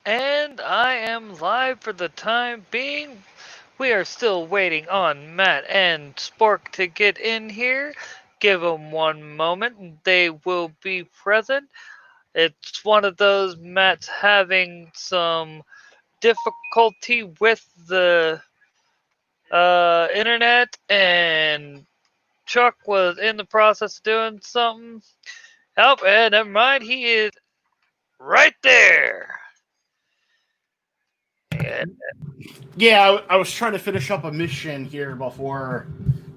And I am live for the time being. We are still waiting on Matt and Spork to get in here. Give them one moment and they will be present. It's one of those Matt's having some difficulty with the internet, and Chuck was in the process of doing something. Oh, and never mind, he is right there. Yeah. Yeah, I was trying to finish up a mission here before,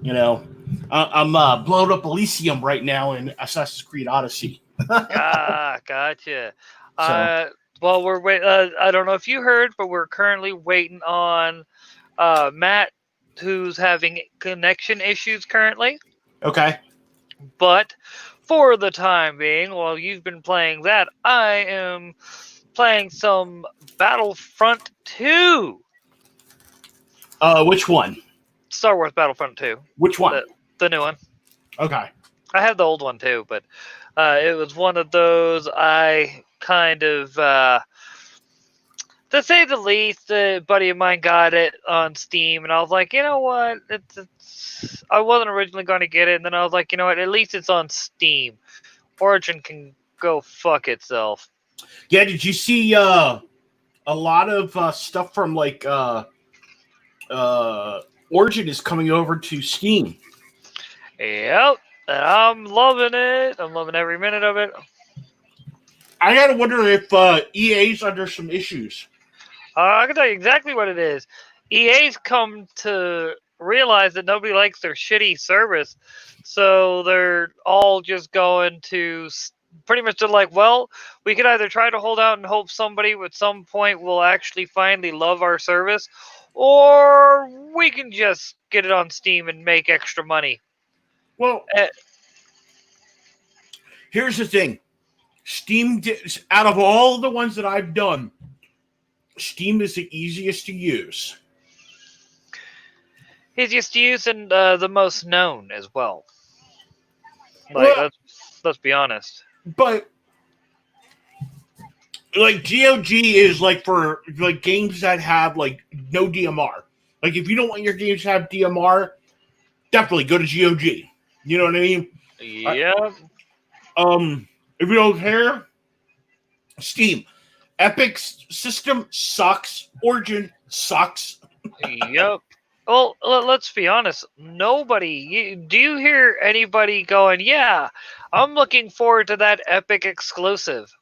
you know, I'm blowing up Elysium right now in Assassin's Creed Odyssey. Gotcha. So, Uh, well, we're wait. I don't know if you heard, but we're currently waiting on Matt, who's having connection issues currently. okay. But for the time being, while you've been playing that, I am playing some Battlefront 2. Which one? Star Wars Battlefront 2. Which one? The new one. Okay. I have the old one too, but it was one of those I kind of, to say the least, a buddy of mine got it on Steam, and I was like, you know what? I wasn't originally going to get it, and then I was like, you know what? At least it's on Steam. Origin can go fuck itself. Yeah, did you see a lot of stuff from like Origin is coming over to Steam? Yep, and I'm loving it. I'm loving every minute of it. I gotta wonder if EA's under some issues. I can tell you exactly what it is. EA's come to realize that nobody likes their shitty service, so they're all just going to pretty much. They're like, well, we could either try to hold out and hope somebody at some point will actually finally love our service, or we can just get it on Steam and make extra money. Well, here's the thing. Steam, out of all the ones that I've done, Steam is the easiest to use. Easiest to use and the most known as well. Like, well, let's be honest. But like GOG is like for like games that have like no DMR. Like if you don't want your games to have DMR, definitely go to GOG. You know what I mean? Yeah. If you don't care, Steam. Epic's system sucks. Origin sucks. Yep. Well, let's be honest. Nobody. Do you hear anybody going, yeah, I'm looking forward to that Epic exclusive?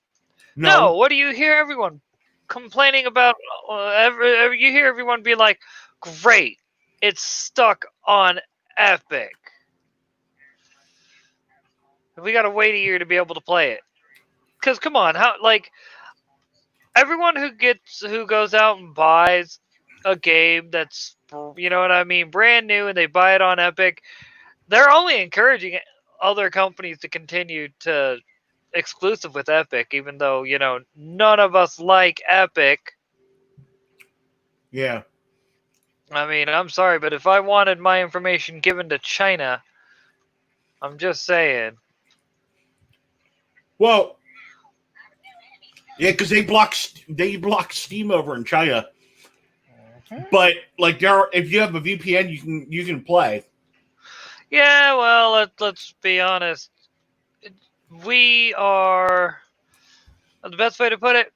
No. What do you hear everyone complaining about? You hear everyone be like, great, it's stuck on Epic. We got to wait a year to be able to play it. Because come on, how like everyone who goes out and buys a game that's, you know what I mean, brand new, and they buy it on Epic, they're only encouraging other companies to continue to exclusive with Epic, even though, you know, none of us like Epic. Yeah. I mean, I'm sorry, but if I wanted my information given to China, I'm just saying. Well, yeah, because they block Steam over in China. Mm-hmm. But like, if you have a VPN, you can play. Yeah, well, let's be honest. We are, the best way to put it,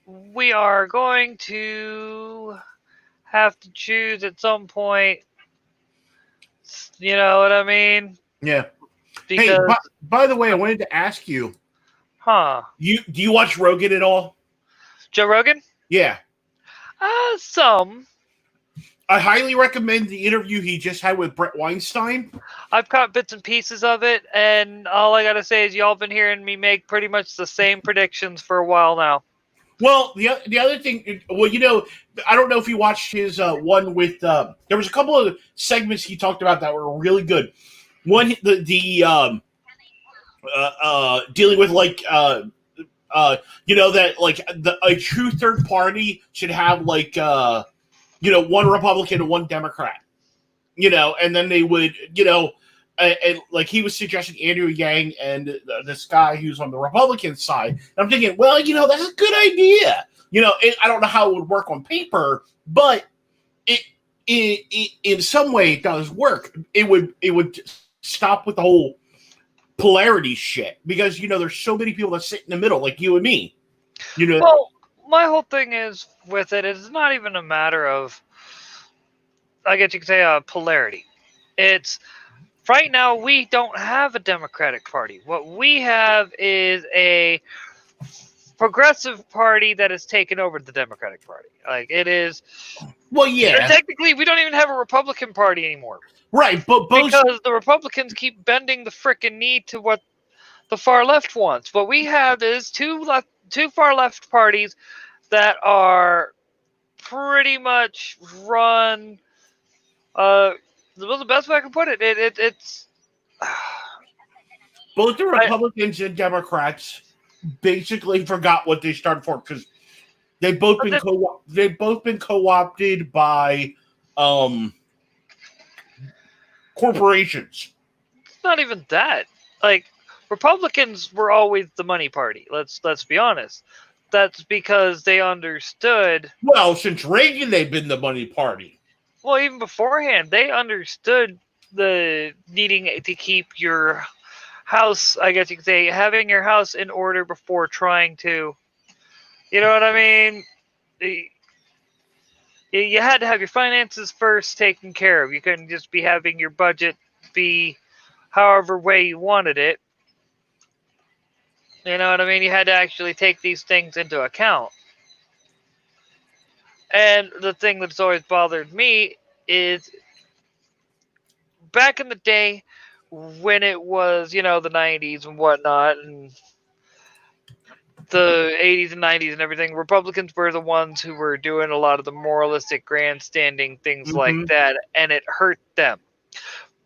we are going to have to choose at some point. You know what I mean? Yeah. Because, hey, by the way, I wanted to ask you. Huh? Do you watch Rogan at all? Joe Rogan? Yeah. Some. I highly recommend the interview he just had with Brett Weinstein. I've caught bits and pieces of it, and all I gotta say is y'all been hearing me make pretty much the same predictions for a while now. Well, the other thing, well, you know, I don't know if you watched his one with. There was a couple of segments he talked about that were really good. One, dealing with like you know, that like a true third party should have like you know, one Republican and one Democrat, you know, and then they would, you know, and like he was suggesting Andrew Yang and this guy who's on the Republican side. And I'm thinking, well, you know, that's a good idea. I don't know how it would work on paper, but it in some way it does work. It would stop with the whole polarity shit because there's so many people that sit in the middle, like you and me. Well, my whole thing is with it is not even a matter of, I guess you could say, polarity. It's right now we don't have a Democratic Party. What we have is a progressive party that has taken over the Democratic Party. Like it is. Well, yeah, Technically, we don't even have a Republican Party anymore. right, but both because the Republicans keep bending the frickin' knee to what the far left wants. What we have is two far left parties that are pretty much run. The best way I can put it, it's both the Republicans and Democrats basically forgot what they started for because they've both been co-opted by corporations. It's not even that. Like Republicans were always the money party. Let's be honest. That's because they understood. Well, since Reagan, they've been the money party. Well, even beforehand, they understood the needing to keep your house, I guess you could say, having your house in order before trying to, you know what I mean? You had to have your finances first taken care of. You couldn't just be having your budget be however way you wanted it. You know what I mean? You had to actually take these things into account. And the thing that's always bothered me is back in the day when it was, the 90s and whatnot, and the 80s and 90s and everything, Republicans were the ones who were doing a lot of the moralistic grandstanding things like that, and it hurt them.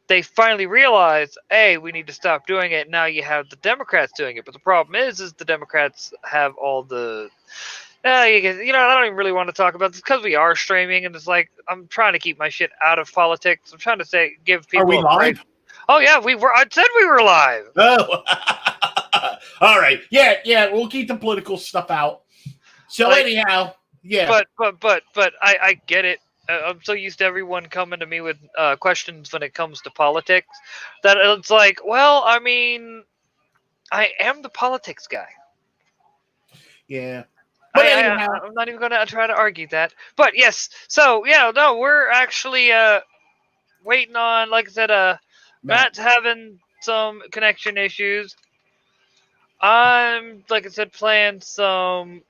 They finally realized, hey, we need to stop doing it. Now you have the Democrats doing it. But the problem is the Democrats have all the... I don't even really want to talk about this because we are streaming, and it's like, I'm trying to keep my shit out of politics. I'm trying to give people... Are we live? Oh, yeah, we were. I said we were live. Oh. All right. Yeah, we'll keep the political stuff out. So anyhow, yeah. But I get it. I'm so used to everyone coming to me with questions when it comes to politics that it's like, well, I mean, I am the politics guy. Yeah. But I'm not even going to try to argue that. But yes, so no, we're actually waiting on, like I said, Matt's having some connection issues. I'm, like I said, playing some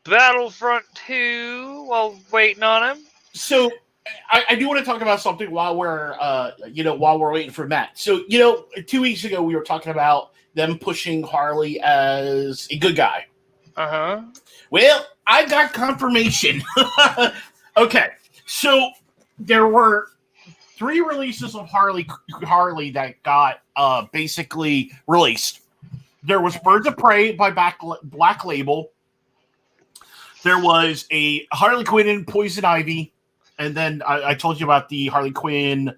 Battlefront 2 while waiting on him. So I do want to talk about something while we're waiting for Matt. So 2 weeks ago we were talking about them pushing Harley as a good guy. Well, I got confirmation. Okay, so there were 3 releases of Harley that got basically released. There was Birds of Prey by Black Label. There was a Harley Quinn and Poison Ivy, and then I told you about the Harley Quinn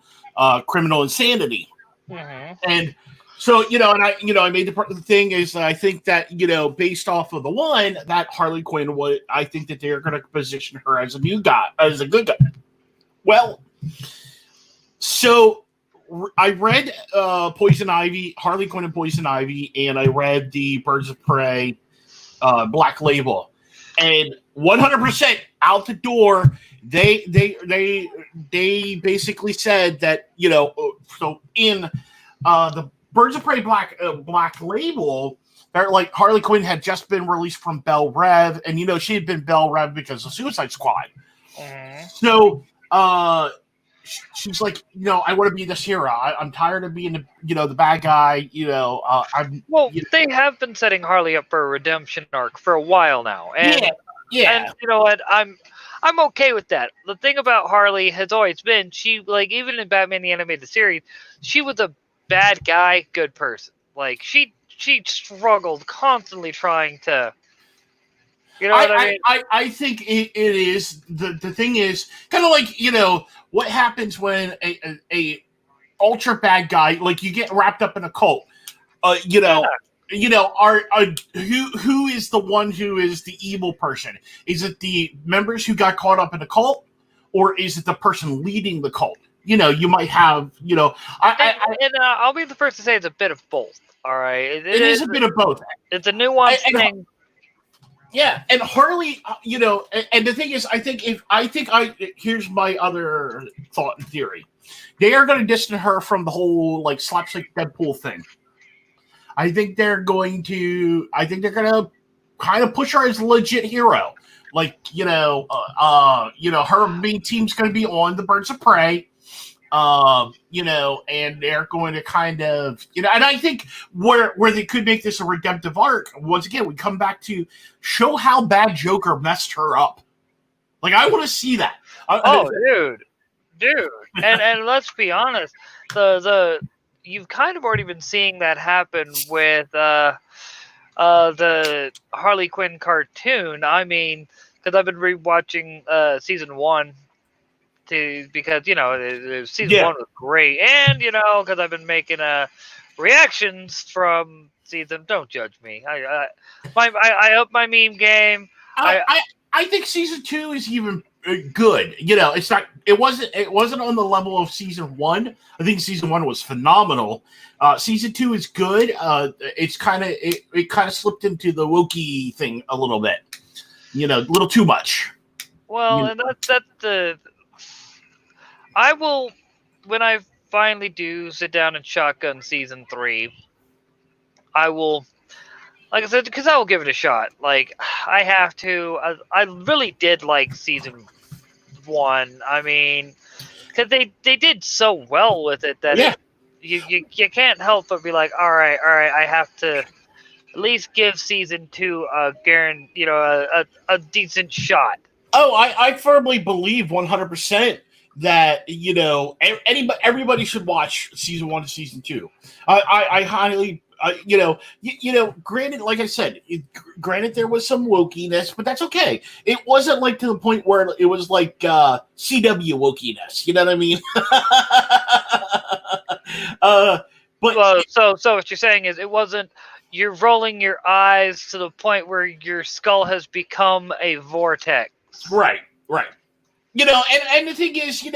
Criminal Insanity. And so, I made the thing is I think that, based off of the one, that Harley Quinn I think that they're going to position her as a good guy. Well, so I read Poison Ivy, Harley Quinn and Poison Ivy, and I read the Birds of Prey Black Label. And 100% out the door, they basically said that, so in the Birds of Prey Black Label, like Harley Quinn had just been released from Belle Rev, and she had been Belle Rev because of Suicide Squad. So she's like, I want to be this hero. I'm tired of being the bad guy. They have been setting Harley up for a redemption arc for a while now, and and you know what, I'm okay with that. The thing about Harley has always been she, like, even in Batman the Animated Series, she was a bad guy, good person. Like she struggled constantly trying to, what I mean? I think it is the thing is kind of like what happens when a ultra bad guy, like, you get wrapped up in a cult, who is the one who is the evil person? Is it the members who got caught up in the cult, or is it the person leading the cult? You might have, And I'll be the first to say it's a bit of both. All right, it is a bit of both. It's a nuanced And thing. yeah, and Harley, and the thing is, here's my other thought and theory. They are going to distance her from the whole like slapstick Deadpool thing. I think they're going to kind of push her as a legit hero. Like, her main team's going to be on the Birds of Prey. And they're going to kind of, and I think where they could make this a redemptive arc, once again, we come back to show how bad Joker messed her up. Like, I want to see that. Dude, and let's be honest, the you've kind of already been seeing that happen with the Harley Quinn cartoon. I mean, because I've been rewatching season 1. Because season 1 was great, and because I've been making reactions from season. Don't judge me. I up my meme game. I think season 2 is even good. It's not. It wasn't on the level of season 1. I think season 1 was phenomenal. Season 2 is good. It's it kind of slipped into the wokey thing a little bit. A little too much. Well, and that's the. I will, when I finally do sit down and shotgun season 3, I will, like I said, because I will give it a shot. Like, I have to. I really did like season 1. I mean, because they did so well with it that you can't help but be like, all right, I have to at least give season 2 a decent shot. Oh, I firmly believe 100%. That everybody should watch season 1 to season 2. I highly, granted, like I said, granted there was some wokiness, but that's okay. It wasn't like to the point where it was like CW wokiness. You know what I mean? So what you're saying is it wasn't. You're rolling your eyes to the point where your skull has become a vortex. Right. And the thing is,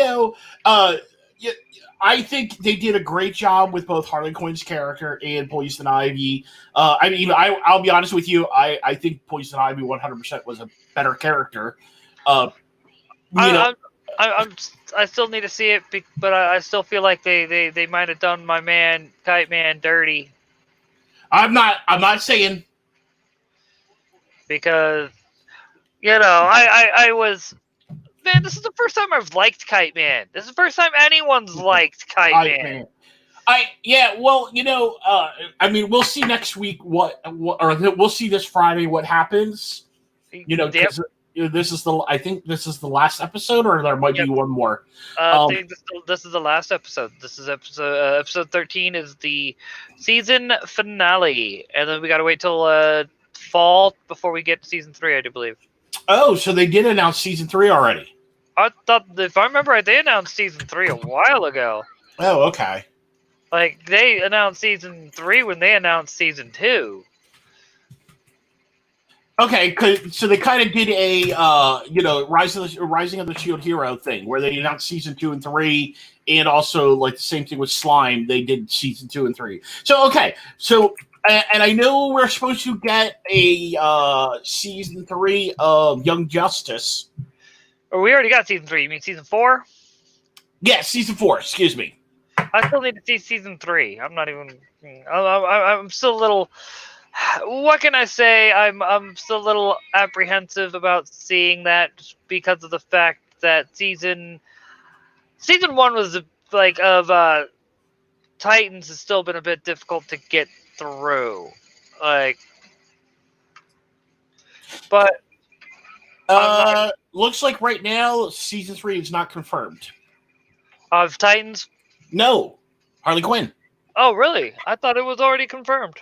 I think they did a great job with both Harley Quinn's character and Poison Ivy. I'll be honest with you. I think Poison Ivy 100% was a better character. I still need to see it, but I still feel like they might have done my man Kite Man dirty. I'm not saying, because I was. Man, this is the first time I've liked Kite Man. This is the first time anyone's liked Kite Man. We'll see next week or we'll see this Friday what happens. Because this is the last episode, or there might be one more. I think this is the last episode. This is episode 13 is the season finale, and then we got to wait till fall before we get to season 3, I do believe. Oh, so they did announce season 3 already. I thought, if I remember right, they announced season 3 a while ago. Oh, okay. Like, they announced season 3 when they announced season 2. Okay, so they kind of did a Rising of the Shield Hero thing where they announced season 2 and 3, and also like the same thing with Slime. They did season 2 and 3. So okay, and I know we're supposed to get a season 3 of Young Justice. Or we already got season 3. You mean season 4? Yeah, season 4. Excuse me. I still need to see season 3. I'm not even. I'm still a little. What can I say? I'm still a little apprehensive about seeing that, just because of the fact that season 1 was like of Titans has still been a bit difficult to get through. Like, but looks like right now season 3 is not confirmed. Of Titans? No, Harley Quinn. Oh, really? I thought it was already confirmed.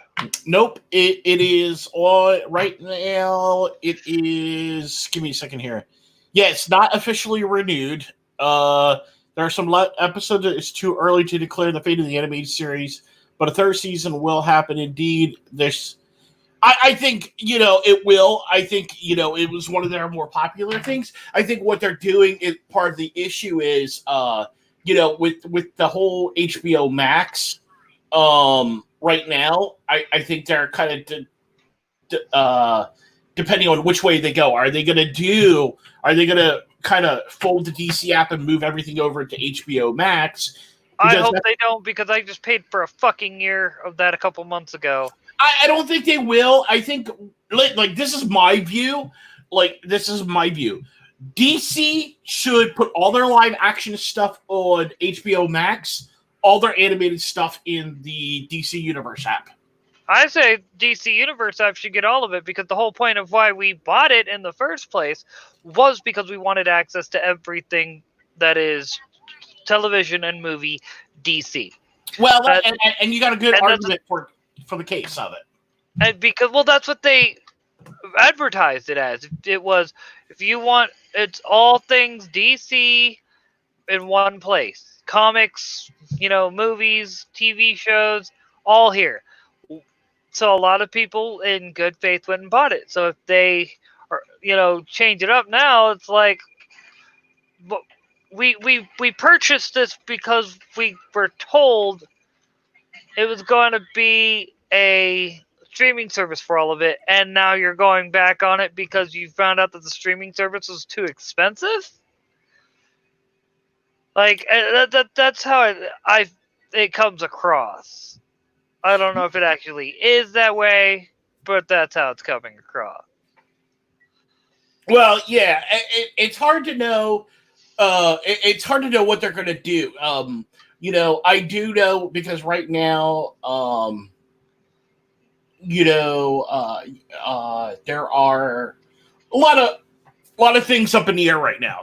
Nope, it is on right now. It is. Give me a second here. Yeah, it's not officially renewed. There are some episodes that it's too early to declare the fate of the animated series, but a third season will happen indeed. I think, it will. I think, it was one of their more popular things. I think what they're doing is part of the issue is, with the whole HBO Max, right now, I think they're kind of, depending on which way they go. Are they going to kind of fold the DC app and move everything over to HBO Max? I hope they don't, because I just paid for a fucking year of that a couple months ago. I don't think they will. I think, like, this is my view. DC should put all their live action stuff on HBO Max, all their animated stuff in the DC Universe app. I say DC Universe app should get all of it, because the whole point of why we bought it in the first place was because we wanted access to everything that is television and movie DC. Well, and you got a good argument for the case of it. And because, well, that's what they advertised it as. It was, if you want, it's all things DC in one place. Comics, movies, TV shows, all here. So a lot of people in good faith went and bought it. So if they change it up now, it's like, we purchased this because we were told it was going to be a streaming service for all of it, and now you're going back on it because you found out that the streaming service was too expensive. Like, that's how it comes across. I don't know if it actually is that way, but that's how it's coming across. Well, yeah, it's hard to know. It's hard to know what they're going to do. I do know, because right now, there are a lot of things up in the air right now.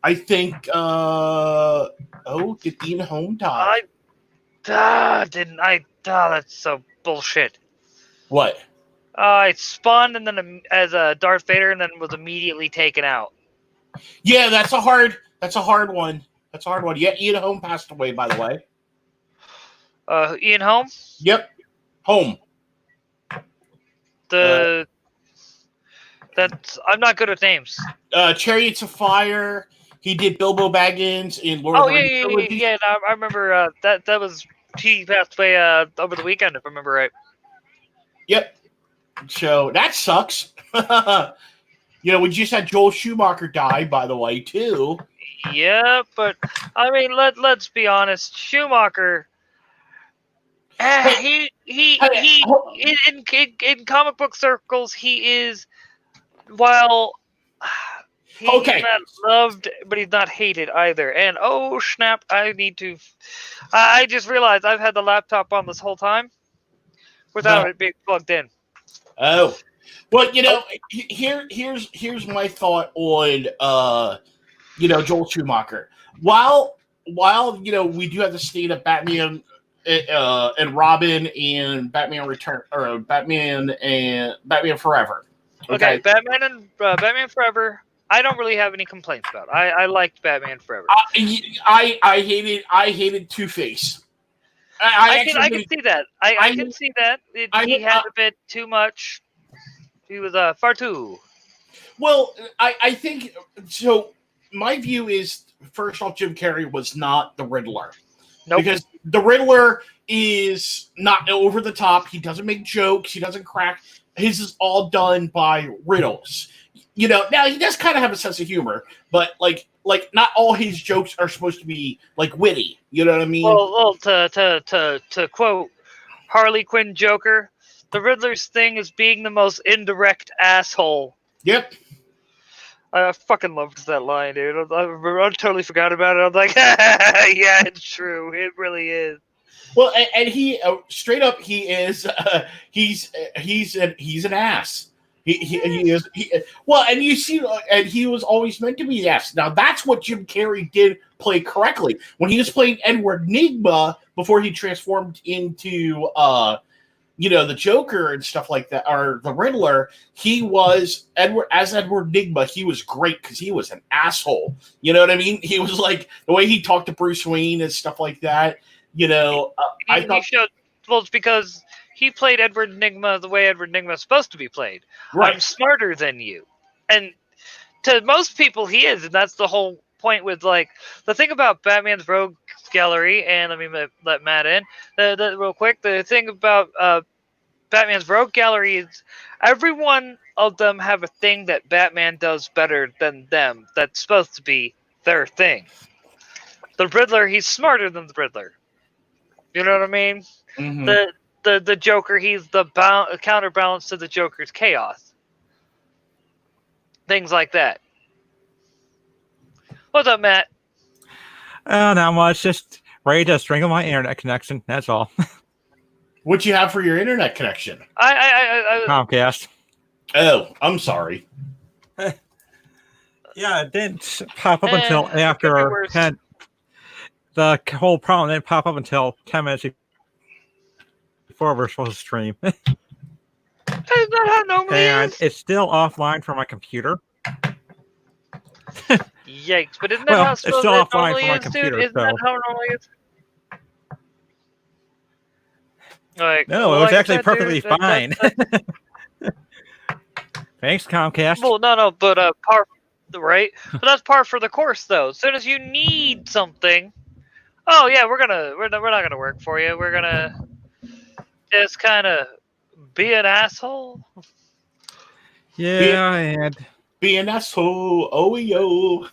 I think. Did Ian Holm die? Didn't I? That's so bullshit. What? I spawned and then as a Darth Vader, and then was immediately taken out. Yeah, that's a hard one. Yeah, Ian Holm passed away, by the way. Ian Holm? Yep. Holm. I'm not good with names. Chariots of Fire. He did Bilbo Baggins in Lord of the Rings trilogy. Yeah. I remember that was, he passed away over the weekend, if I remember right. Yep. So that sucks. We just had Joel Schumacher die, by the way, too. Yeah, but I mean, let's be honest. Schumacher, in comic book circles, he is, while he's not loved, but he's not hated either. And oh snap, I just realized I've had the laptop on this whole time without it being plugged in. Oh. Well, here's my thought on Joel Schumacher. While we do have the state of Batman and Robin and Batman Return, or Batman and Batman Forever. Okay, Batman Forever, I don't really have any complaints about. I liked Batman Forever. I hated Two-Face. I can see that. I can see that. He had a bit too much. He was far too. Well, I think so. My view is, first off, Jim Carrey was not the Riddler. Nope. Because the Riddler is not over the top. He doesn't make jokes. He doesn't crack. His is all done by riddles. Now he does kind of have a sense of humor, but like not all his jokes are supposed to be like witty. You know what I mean? Well, to quote Harley Quinn Joker, the Riddler's thing is being the most indirect asshole. Yep. I fucking loved that line, dude. I totally forgot about it. I was like, yeah, it's true. It really is. Well, and he straight up, he is. He's an ass. He is. Well, and you see, and he was always meant to be the ass. Now that's what Jim Carrey did play correctly when he was playing Edward Nygma before he transformed into the Joker and stuff like that, or the Riddler. He was Edward Nygma. He was great because he was an asshole. You know what I mean? He was like the way he talked to Bruce Wayne and stuff like that. I thought Well, it's because he played Edward Nygma the way Edward Nygma is supposed to be played. Right. I'm smarter than you. And to most people, he is. And that's the whole point with, like, the thing about Batman's Rogue Gallery, and let me let Matt in, real quick. The thing about Batman's Rogue Gallery is everyone of them have a thing that Batman does better than them that's supposed to be their thing. The Riddler, he's smarter than the Riddler. You know what I mean? Mm-hmm. The Joker, he's the counterbalance to the Joker's chaos. Things like that. What's up, Matt? Not much. Just ready to strangle my internet connection. That's all. What you have for your internet connection? Comcast. Oh, I'm sorry. Yeah, it didn't pop up until it could be after worse. 10. The whole problem didn't pop up until 10 minutes before we're supposed to stream. Isn't that how it normally And is? it's still offline from my computer. Yikes! But isn't that Well, how it's still it offline normally from my is, dude? computer, Isn't that so- how it normally is? Like, No, it was like I actually said, perfectly dude, fine. Thanks, Comcast. Well, no, but par, right? But that's par for the course, though. As soon as you need something, oh yeah, we're not gonna work for you. We're gonna just kind of be an asshole. Yeah, and Be an asshole. Oh, yo.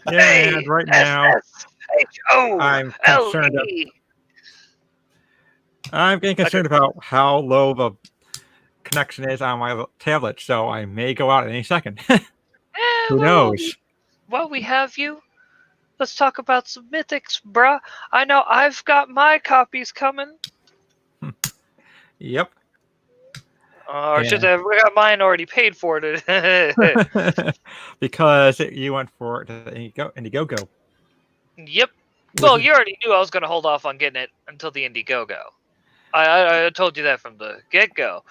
and right now I'm concerned. S-S-H-O-L-E. I'm getting concerned about how low the connection is on my tablet, so I may go out any second. Who knows? While we have you, let's talk about some Mythics, bruh. I know I've got my copies coming. Yep. Or should I, we got mine already paid for it. Because you went for it Indiegogo. Yep. Well, you already knew I was going to hold off on getting it until the Indiegogo. I told you that from the get-go.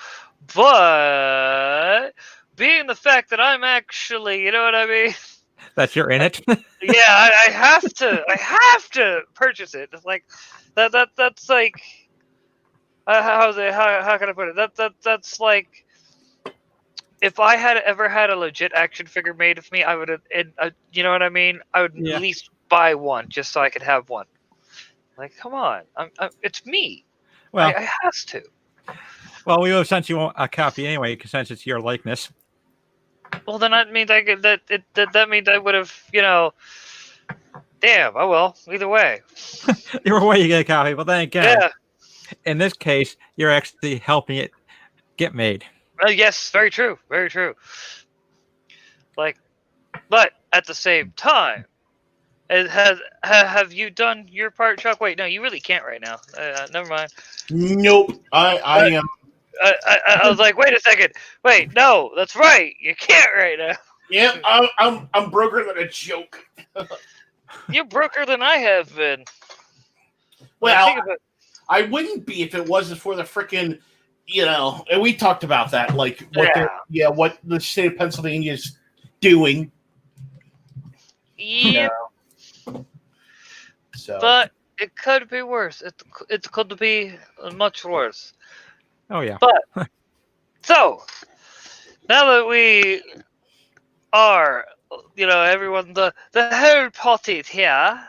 But being the fact that I'm actually, you know what I mean? That you're in it? Yeah, I have to purchase it. It's like that's like how can I put it? That's like if I had ever had a legit action figure made of me, I would have, you know what I mean? I would Yeah. at least buy one just so I could have one. Like, come on, it's me. Well, I has to. well, we would have sent you a copy anyway, since it's your likeness. Well, then that means that means I would have, you know. Damn. Oh well. Either way. Either way, you get a copy. But then again, Yeah. in this case, you're actually helping it get made. Yes. Very true. Very true. Like, but at the same time, have you done your part, Chuck? Wait, no, you really can't right now. Never mind. Nope. I am. I was like, wait a second. Wait, no, that's right. You can't right now. Yeah, I'm broker than a joke. You're broker than I have been. Well, I wouldn't be if it wasn't for the freaking, you know, and we talked about that, like what the state of Pennsylvania is doing. Yeah, So, but it could be worse. It could be much worse. Oh, yeah. But so now that we are, you know, everyone, the whole potty's here.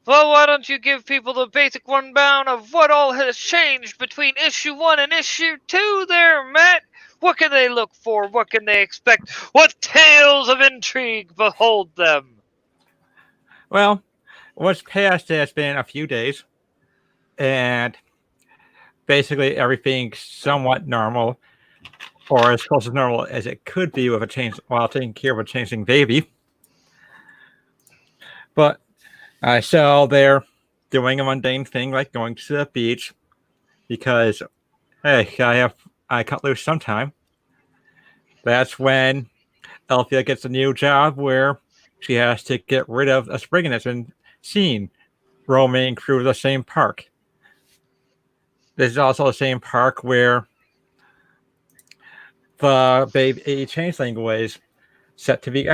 Well, why don't you give people the basic rundown of what all has changed between issue 1 and issue 2 there, Matt? What can they look for? What can they expect? What tales of intrigue behold them? Well, what's passed has been a few days, and basically everything's somewhat normal, or as close to normal as it could be with a change while taking care of a changing baby. But so they're doing a mundane thing like going to the beach because, hey, I cut loose sometime. That's when Elfia gets a new job where she has to get rid of a Spriggan that's been seen roaming through the same park. This is also the same park where the baby changeling was set to be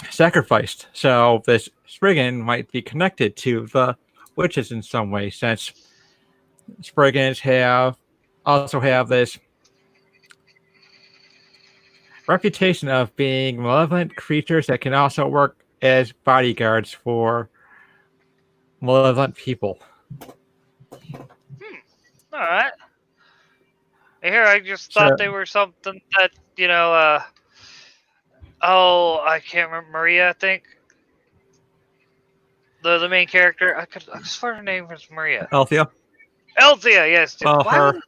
sacrificed. So this Spriggan might be connected to the witches in some way, since Spriggans also have this reputation of being malevolent creatures that can also work as bodyguards for malevolent people. All right. Here, I just So- thought they were something that oh, I can't remember, Maria, I think. The main character. I swear her name was Maria. Althea? Althea, yes. Well, Why would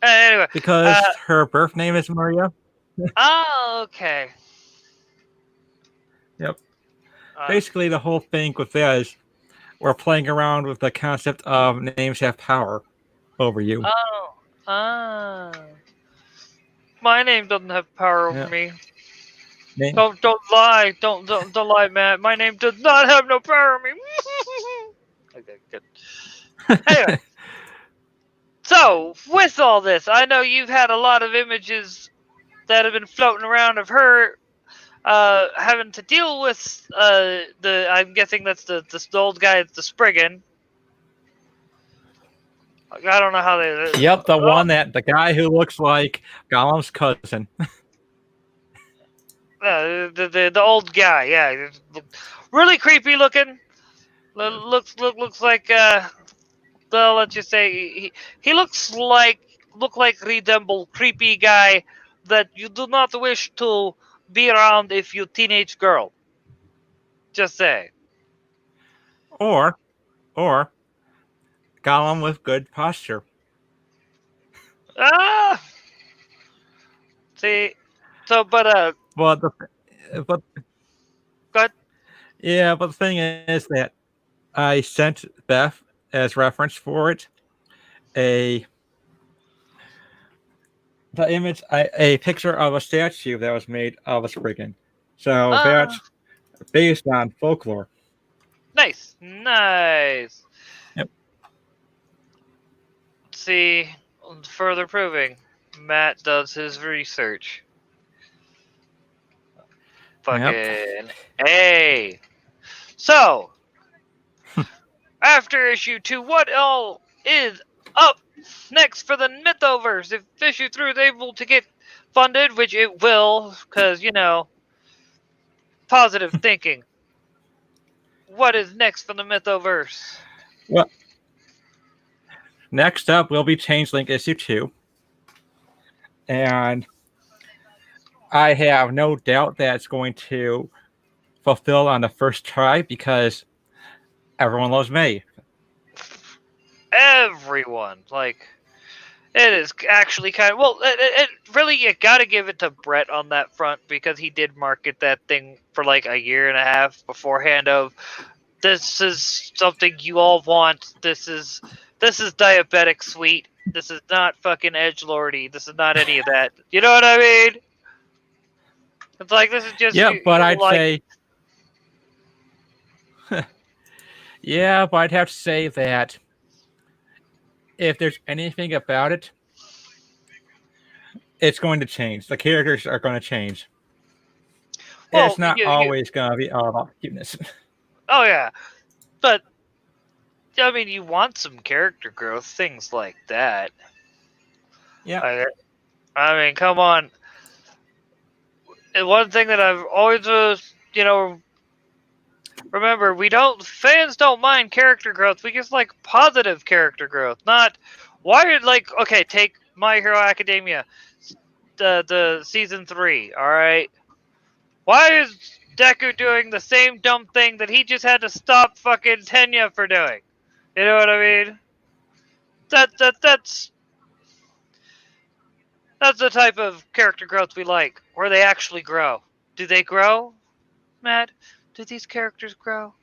anyway, because her birth name is Maria. oh, okay. Yep. Uh, Basically, the whole thing with that is we're playing around with the concept of names have power over you. My name doesn't have power over Yeah. me. Name- Don't lie. Don't lie, Matt. My name does not have no power over me. Okay, good. Anyway, so with all this, I know you've had a lot of images that have been floating around of her having to deal with I'm guessing that's the old guy, the Spriggan. I don't know how they. Yep, the guy who looks like Gollum's cousin. The old guy, yeah, really creepy looking. Looks like well, let's just say he look like resemble creepy guy that you do not wish to be around if you teenage girl. Just say. Or Gollum with good posture. Ah. See, so but But go ahead. yeah, but the thing is that I sent Beth as reference for it the image, a picture of a statue that was made of a Spriggan. So that's based on folklore. Nice. Yep. See, further proving Matt does his research. Fucking hey. So, after issue 2, what all is up next for the Mythoverse? If issue 3 is able to get funded, which it will, because, positive thinking. What is next for the Mythoverse? Well, next up will be Changeling issue 2. And I have no doubt that it's going to fulfill on the first try because everyone loves May. Everyone. Like, it is actually kind of... Well, it really, you gotta give it to Brett on that front because he did market that thing for like a year and a half beforehand of, this is something you all want. This is diabetic sweet. This is not fucking edgelordy. This is not any of that. You know what I mean? It's like, this is just... Yeah, but I'd like, say... yeah, but I'd have to say that if there's anything about it, it's going to change. The characters are going to change. well, it's not always going to be all about cuteness. Oh, yeah. But, I mean, you want some character growth, things like that. Yeah. I mean, come on. And one thing that I've always, remember, fans don't mind character growth. We just like positive character growth. Not, okay, take My Hero Academia, the season 3, alright? Why is Deku doing the same dumb thing that he just had to stop fucking Tenya for doing? You know what I mean? That's the type of character growth we like, where they actually grow. Do they grow, Matt? Do these characters grow?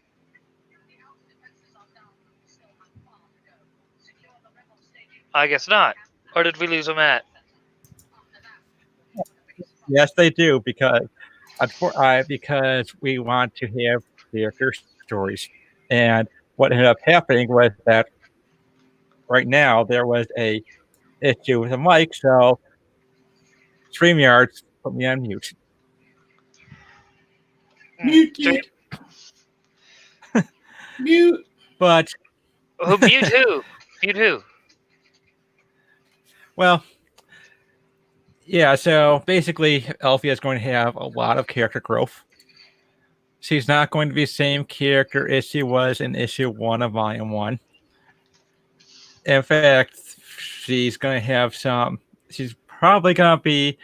I guess not. Or did we lose a Matt? Yes, they do, because we want to have character stories. And what ended up happening was that right now there was a issue with the mic, so StreamYard put me on mute. Mute. Mute. But Oh, Mewtwo. Mewtwo. well, yeah. So basically, Elfia is going to have a lot of character growth. She's not going to be the same character as she was in issue 1 of Volume 1. In fact, she's going to have some. She's probably going to be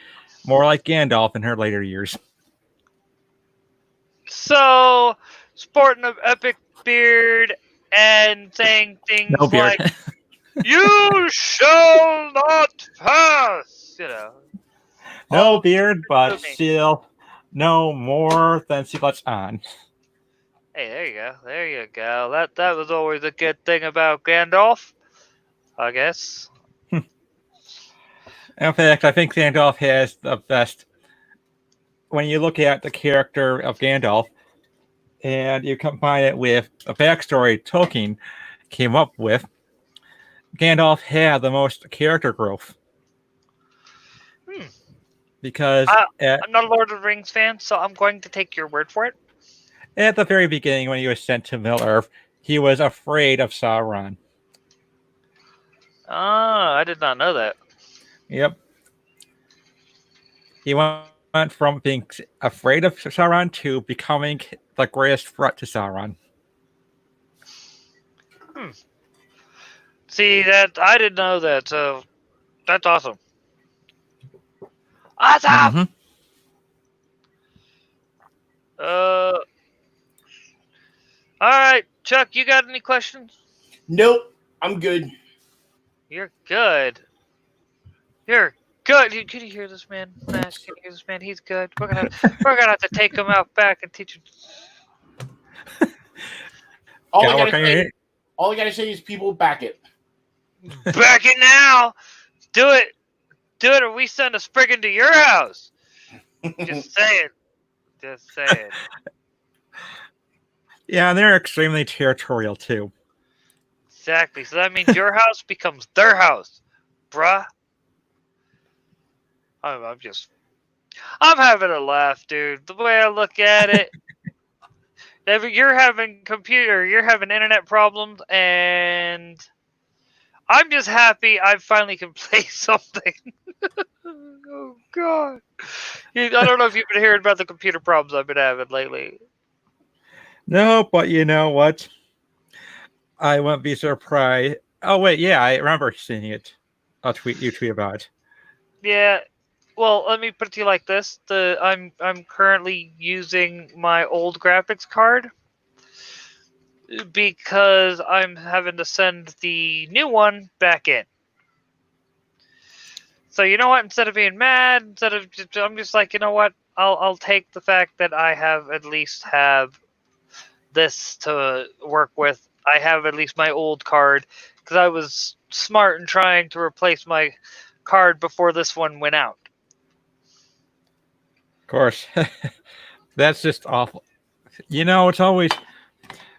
more like Gandalf in her later years. So, sporting an epic beard and saying things No beard. like, "You shall not pass," you know. No all beard, but to me. she'll know more than she lets on. Hey, there you go. There you go. That was always a good thing about Gandalf, I guess. In fact, I think Gandalf has the best. When you look at the character of Gandalf and you combine it with a backstory Tolkien came up with, Gandalf had the most character growth. Because I'm not a Lord of the Rings fan, so I'm going to take your word for it. at the very beginning, when he was sent to Middle-earth, he was afraid of Sauron. Ah, I did not know that. Yep. He went from being afraid of Sauron to becoming the greatest threat to Sauron. See, that I didn't know that, so that's awesome. Awesome! Mm-hmm. Alright, Chuck, you got any questions? Nope. I'm good. You're good. You're good. Can you hear this man? Nash, can you hear this man? He's good. We're gonna have to take him out back and teach him. All I gotta say is people back it. Back it now! Do it! Do it or we send a Spriggan to your house! Just saying. Just saying. Yeah, and they're extremely territorial too. Exactly. So that means your house becomes their house. Bruh. I'm having a laugh, dude. The way I look at it. You're having internet problems, and I'm just happy I finally can play something. Oh, God. I don't know if you've been hearing about the computer problems I've been having lately. No, but you know what? I wouldn't be surprised. Oh, wait, yeah, I remember seeing it. You tweet about it. Yeah. Well, let me put it to you like this: I'm currently using my old graphics card because I'm having to send the new one back in. So you know what? Instead of being mad, I'm just like, you know what? I'll take the fact that I at least have this to work with. I have at least my old card because I was smart in trying to replace my card before this one went out. Of course. That's just awful. You know, it's always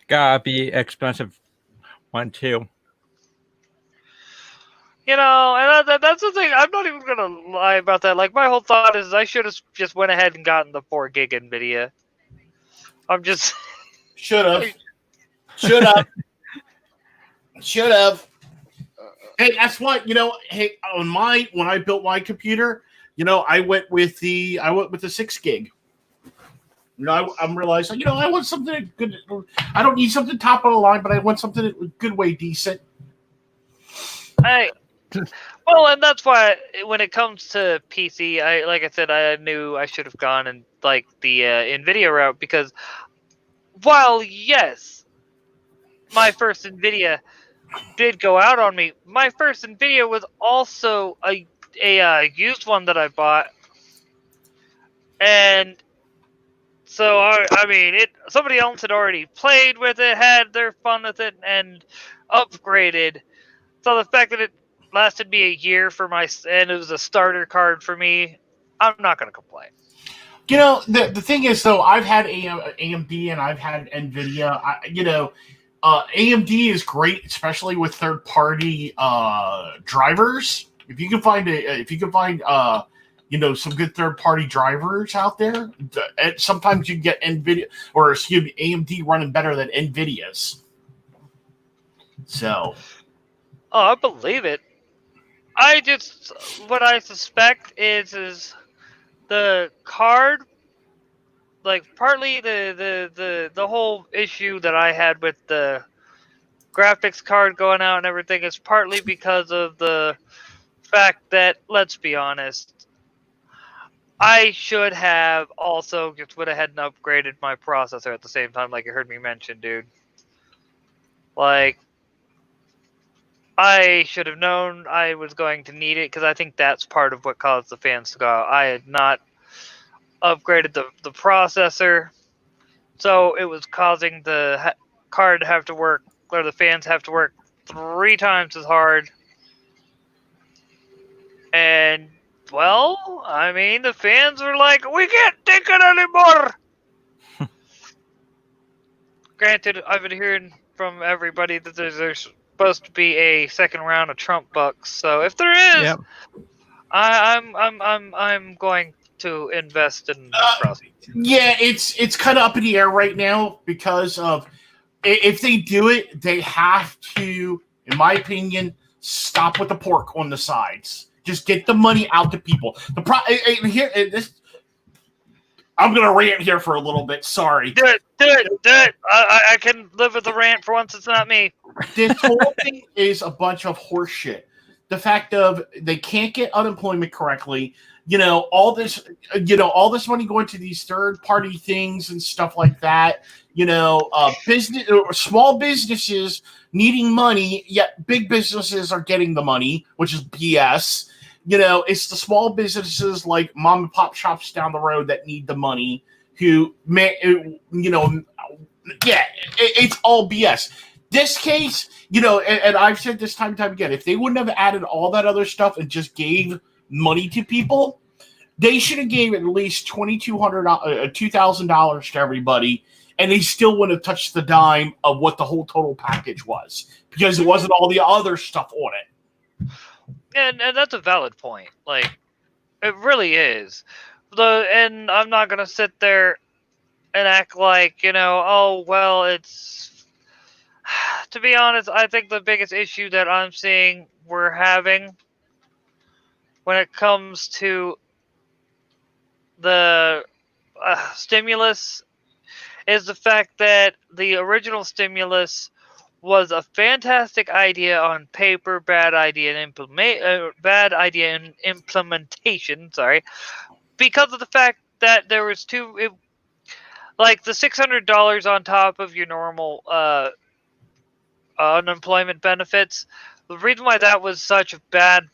gotta be expensive one too. You know, and that's the thing. I'm not even gonna lie about that. Like, my whole thought is I should have just went ahead and gotten the 4 gig NVIDIA. I'm just should have. Hey, that's what Hey, when I built my computer, I went with the 6 gig. I'm realizing, I want something good. I don't need something top of the line, but I want something a good way decent. Well, and that's why when it comes to PC, like I said, I knew I should have gone and like the NVIDIA route because while yes, my first NVIDIA did go out on me, my first NVIDIA was also a used one that I bought, and so I mean, somebody else had already played with it, had their fun with it, and upgraded. So the fact that it lasted me a year and it was a starter card for me, I'm not going to complain. The thing is, though, I've had AMD and I've had NVIDIA. AMD is great, especially with third-party drivers. If you can find some good third-party drivers out there, sometimes you get NVIDIA AMD running better than NVIDIA's. So, Oh, I believe it. What I suspect is the card, like partly the whole issue that I had with the graphics card going out and everything is partly because of the fact that, let's be honest, I should have also just went ahead and upgraded my processor at the same time, like you heard me mention, dude. Like, I should have known I was going to need it, because I think that's part of what caused the fans to go out. I had not upgraded the processor, so it was causing the card to have to work, or the fans have to work 3 times as hard. And, well, I mean, the fans were like, we can't take it anymore! Granted, I've been hearing from everybody that there's supposed to be a second round of Trump bucks, so if there is, Yep. I'm going to invest in the process. yeah, it's kind of up in the air right now because of if they do it, they have to, in my opinion, stop with the pork on the sides. Just get the money out to people. I'm gonna rant here for a little bit. Sorry. Do it. I can live with the rant for once. It's not me. This whole thing is a bunch of horse shit. The fact of they can't get unemployment correctly. All this money going to these third party things and stuff like that. Business, small businesses needing money, yet big businesses are getting the money, which is BS. It's the small businesses like mom and pop shops down the road that need the money. It's all BS. This case, and I've said this time and time again, if they wouldn't have added all that other stuff and just gave money to people, they should have gave at least $2,000 to everybody, and they still wouldn't have touched the dime of what the whole total package was, because it wasn't all the other stuff on it. And that's a valid point. Like, it really is. And I'm not gonna sit there and act like, oh well, it's. To be honest, I think the biggest issue that I'm seeing we're having when it comes to the stimulus is the fact that the original stimulus was a fantastic idea on paper, bad idea in implementation. Sorry, because of the fact that there was like the $600 on top of your normal unemployment benefits. The reason why that was such a bad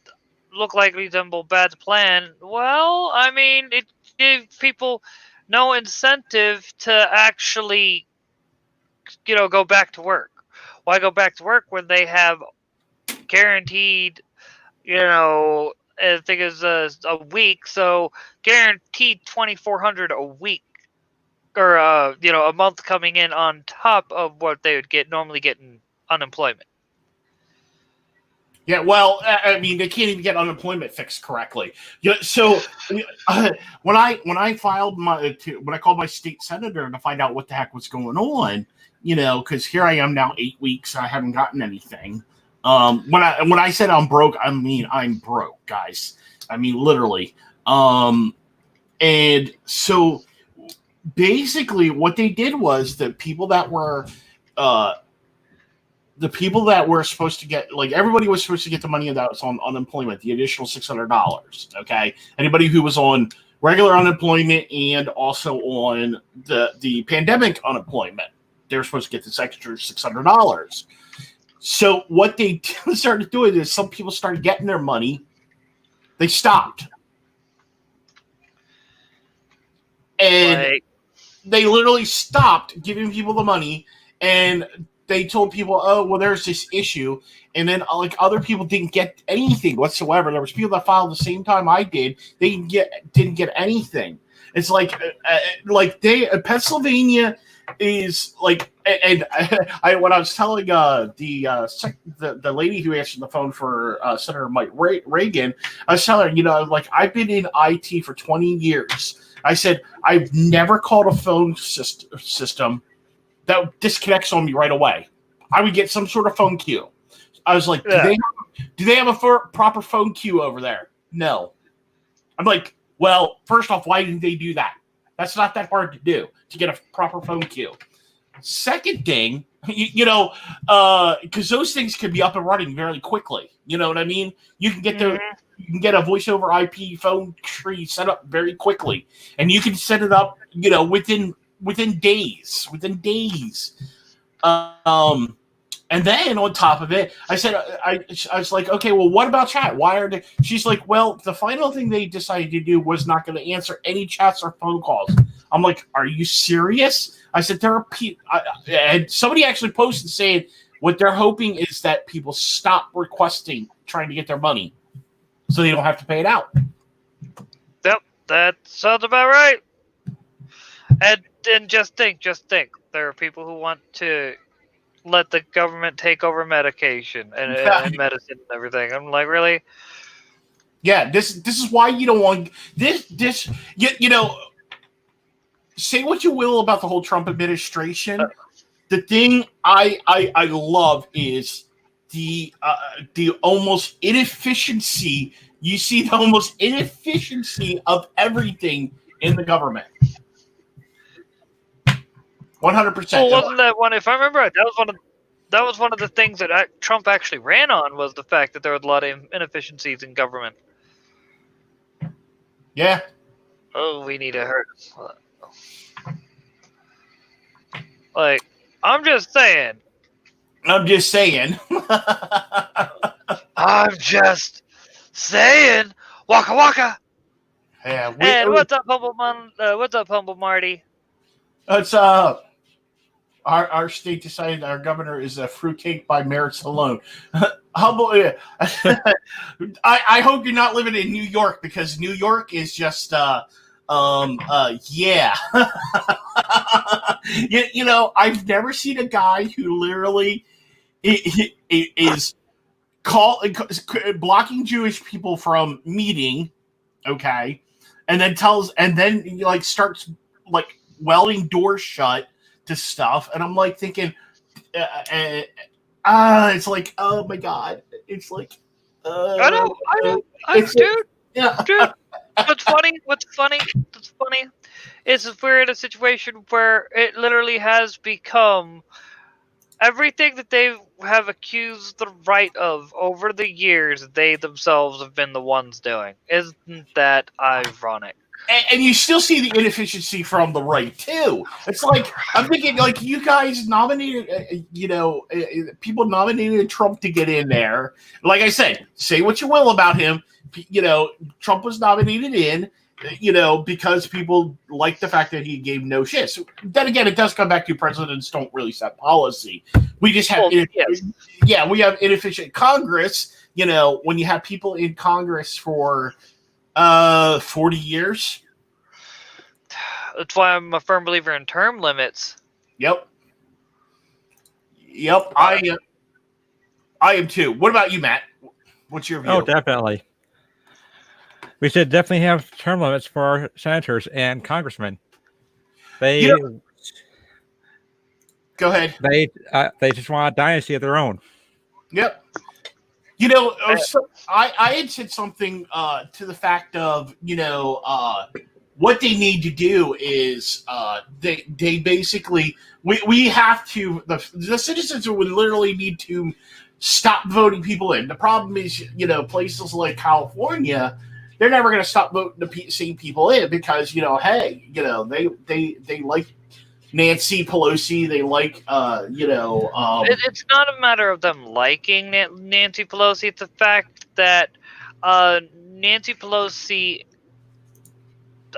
plan. Well, I mean, it gave people no incentive to actually, go back to work. Why go back to work when they have guaranteed, I think it's a week, so guaranteed $2,400 a week, or a month coming in on top of what they would normally get in unemployment. Yeah, well, I mean, they can't even get unemployment fixed correctly. Yeah, so when I called my state senator to find out what the heck was going on, because here I am now 8 weeks, I haven't gotten anything. When I said I'm broke, I mean I'm broke, guys. I mean literally. And so basically, what they did was the people that were supposed to get, like, everybody was supposed to get the money that was on unemployment, the additional $600. Okay, anybody who was on regular unemployment and also on the pandemic unemployment, they were supposed to get this extra $600. So what they started doing is some people started getting their money. They stopped. And they literally stopped giving people the money, and they told people, oh, well, there's this issue. And then, like, other people didn't get anything whatsoever. There was people that filed the same time I did. They didn't get anything. It's like Pennsylvania is like, and when I was telling the lady who answered the phone for Senator Mike Reagan, I was telling her, like, I've been in IT for 20 years. I said, I've never called a phone system that disconnects on me right away. I would get some sort of phone queue. I was like, Yeah. do they have a proper phone queue over there? No. I'm like, well, first off, why didn't they do that? That's not that hard to do, to get a proper phone queue. Second thing, because those things can be up and running very quickly. You know what I mean? You can get you can get a voice over IP phone tree set up very quickly, and you can set it up, within days. And then on top of it, I said, I was like, okay, well, what about chat? Why are they? She's like, well, the final thing they decided to do was not going to answer any chats or phone calls. I'm like, are you serious? I said, there are people, and somebody actually posted saying what they're hoping is that people stop requesting, trying to get their money, so they don't have to pay it out. Yep, that sounds about right. And just think, there are people who want to let the government take over medication and medicine and everything. I'm like, really? Yeah, this is why you don't want this. Say what you will about the whole Trump administration. The thing I love is the almost inefficiency. You see the almost inefficiency of everything in the government. 100%. Well, wasn't that one? If I remember right, that was one of the things that Trump actually ran on, was the fact that there was a lot of inefficiencies in government. Yeah. Oh, we need to hurt. Like, I'm just saying. I'm just saying. Waka waka. Yeah. And what's up, Humble Marty? It's our state decided our governor is a fruitcake by merits alone. Humble. Yeah. I hope you're not living in New York, because New York is just yeah. I've never seen a guy who literally is blocking Jewish people from meeting, okay, and then starts welding doors shut to stuff, and I'm like thinking, it's like, oh my god, it's like, I know, dude. Yeah. Dude, what's funny is if we're in a situation where it literally has become everything that they have accused the right of over the years, they themselves have been the ones doing. Isn't that ironic? And you still see the inefficiency from the right too. It's like, I'm thinking, like, you guys nominated, people nominated Trump to get in there. Like I said, say what you will about him. Trump was nominated in, because people like the fact that he gave no shits. Then again, it does come back to presidents don't really set policy. We just have, we have inefficient Congress. When you have people in Congress for 40 years. That's why I'm a firm believer in term limits. Yep. I am too. What about you, Matt? What's your view? Oh, definitely. We should definitely have term limits for our senators and congressmen. They go ahead. They just want a dynasty of their own. Yep. I had said something to the fact of, what they need to do is they basically, we have to, the citizens would literally need to stop voting people in. The problem is, places like California, they're never going to stop voting the same people in, because, hey, they like Nancy Pelosi. They like, it's not a matter of them liking Nancy Pelosi. It's the fact that Nancy Pelosi,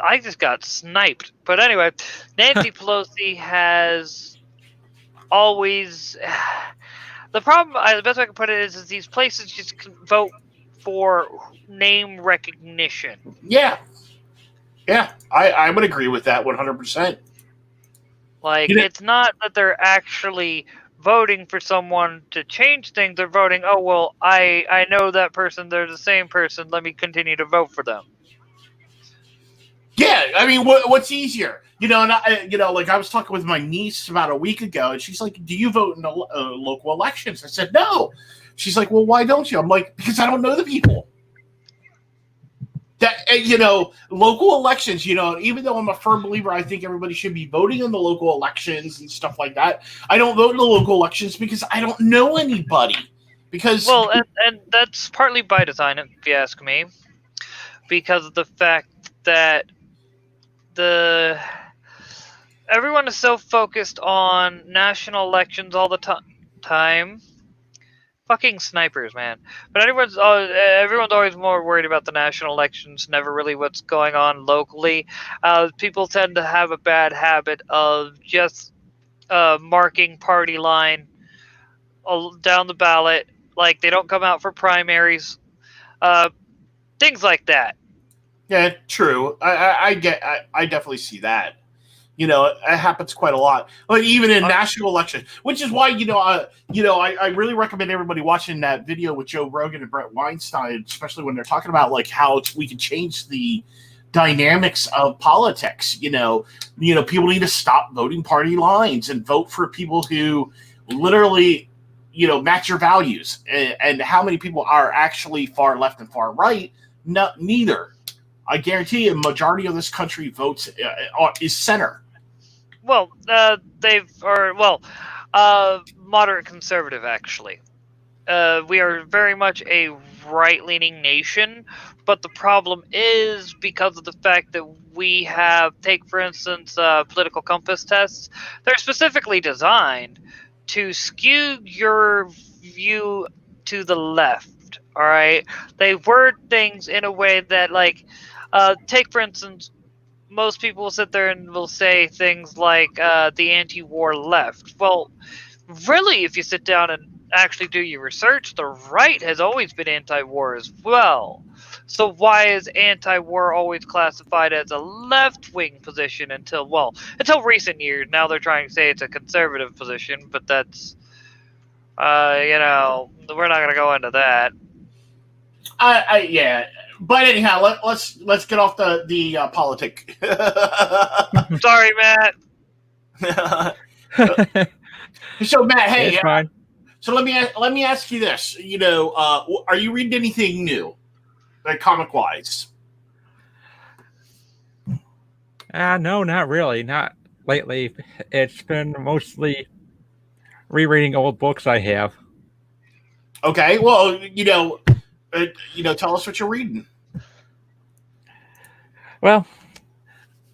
I just got sniped. But anyway, Nancy Pelosi has always, the problem, the best way I can put it is these places just vote for name recognition. Yeah. I would agree with that 100%. Like, it's not that they're actually voting for someone to change things. They're voting, oh, well, I know that person. They're the same person. Let me continue to vote for them. Yeah, I mean, what's easier? And like I was talking with my niece about a week ago, and she's like, "Do you vote in the local elections?" I said, "No." She's like, "Well, why don't you?" I'm like, "Because I don't know the people." That local elections. Even though I'm a firm believer, I think everybody should be voting in the local elections and stuff like that. I don't vote in the local elections because I don't know anybody. Because and that's partly by design, if you ask me, because of the fact that everyone is so focused on national elections all the time. Fucking snipers, man. But everyone's always more worried about the national elections, never really what's going on locally. People tend to have a bad habit of just marking party line down the ballot, like they don't come out for primaries, things like that. yeah, true. I definitely see that. It happens quite a lot. But even in national elections, which is why I really recommend everybody watching that video with Joe Rogan and Brett Weinstein, especially when they're talking about like how we can change the dynamics of politics. People need to stop voting party lines and vote for people who literally match your values. And how many people are actually far left and far right? No, neither. I guarantee you, a majority of this country votes is center. Well, moderate conservative, actually. We are very much a right-leaning nation, but the problem is because of the fact that we have, take for instance, political compass tests. They're specifically designed to skew your view to the left. All right, they word things in a way that, like, take for instance, most people will sit there and will say things like the anti-war left. Well, really, if you sit down and actually do your research, the right has always been anti-war as well. So why is anti-war always classified as a left-wing position until recent years? Now they're trying to say it's a conservative position, but that's, we're not going to go into that. Yeah. But anyhow, let's get off the politic. Sorry, Matt. So Matt, hey, It's fine. so let me ask you this. Are you reading anything new, like comic wise? No, not really. Not lately. It's been mostly rereading old books I have. Okay, well, tell us what you're reading. Well,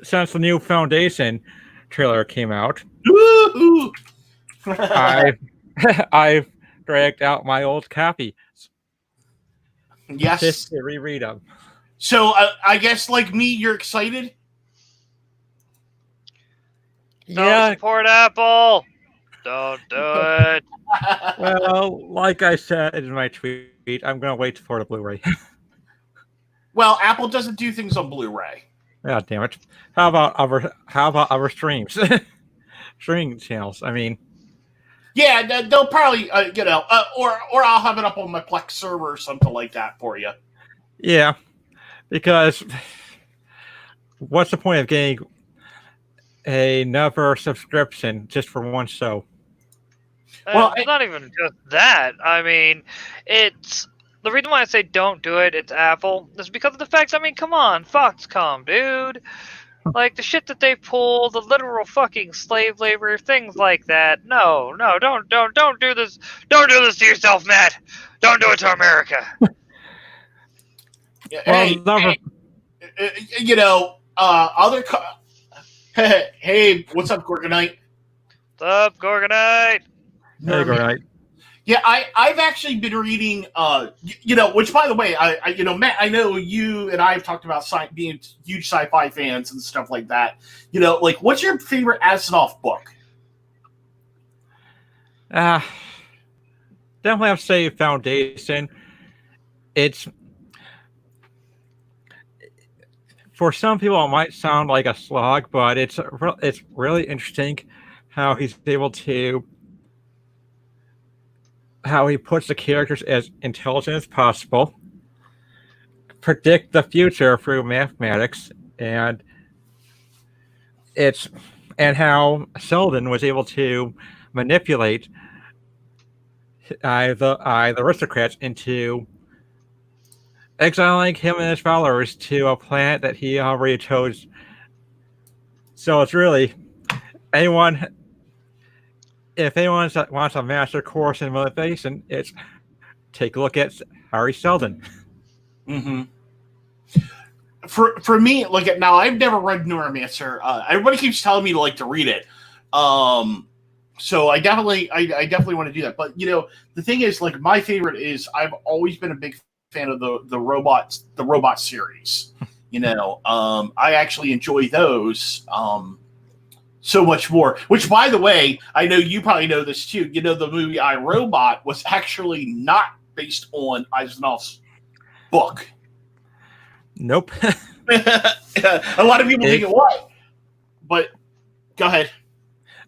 since the new Foundation trailer came out, I've dragged out my old copy. Yes. Just to reread them. So I guess, like me, you're excited. Don't support Apple. Don't do it. Well, like I said in my tweet, I'm going to wait for the Blu-ray. Well, Apple doesn't do things on Blu-ray. Yeah, damn it. How about other streams? Streaming channels. I mean, yeah, they'll probably or I'll have it up on my Plex server or something like that for you. Yeah, because what's the point of getting another subscription just for one show? Well, it's not even just that. I mean, it's the reason why I say don't do it. It's Apple. Is because of the fact. I mean, come on, Foxconn, dude. Like the shit that they pull, the literal fucking slave labor, things like that. No, don't do this. Don't do this to yourself, Matt. Don't do it to America. Hey, hey, what's up, Gorgonite? What's up, Gorgonite? Hey, Gorgonite. Yeah, I've actually been reading, which, by the way, Matt, I know you and I have talked about being huge sci-fi fans and stuff like that. Like, what's your favorite Asimov book? Definitely have to say Foundation. It's, for some people, it might sound like a slog, but it's really interesting how he's able to, how he puts the characters as intelligent as possible, predict the future through mathematics, and it's and how Selden was able to manipulate the aristocrats into exiling him and his followers to a planet that he already chose. So it's really anyone. If anyone wants a master course in motivation, it's take a look at Harry Selden. Mm-hmm. For me, like now, I've never read Neuromancer. Everybody keeps telling me to read it. So I definitely want to do that. But the thing is, my favorite is I've always been a big fan of the robot series. I actually enjoy those so much more. Which, by the way, I know you probably know this too. The movie I, Robot was actually not based on Asimov's book. Nope. A lot of people think it was, but go ahead.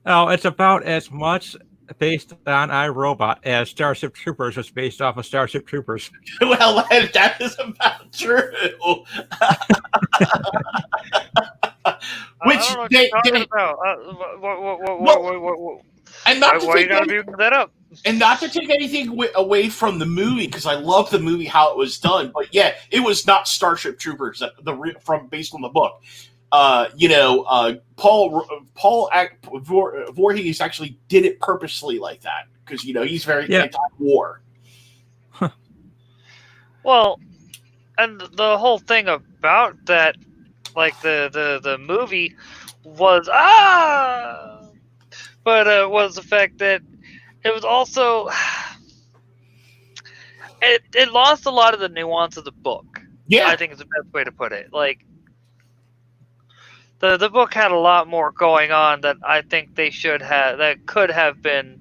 Oh, it's about as much based on iRobot as Starship Troopers was based off of Starship Troopers. Well, that is about true. Which they and not to take that up. And not to take anything away from the movie, because I love the movie how it was done, but yeah, it was not Starship Troopers from based on the book. Paul Voorhees actually did it purposely like that because he's very anti-war. Well, and the whole thing about that, the movie was but was the fact that it was also it lost a lot of the nuance of the book. Yeah, I think is the best way to put it. The book had a lot more going on that I think they should have, that could have been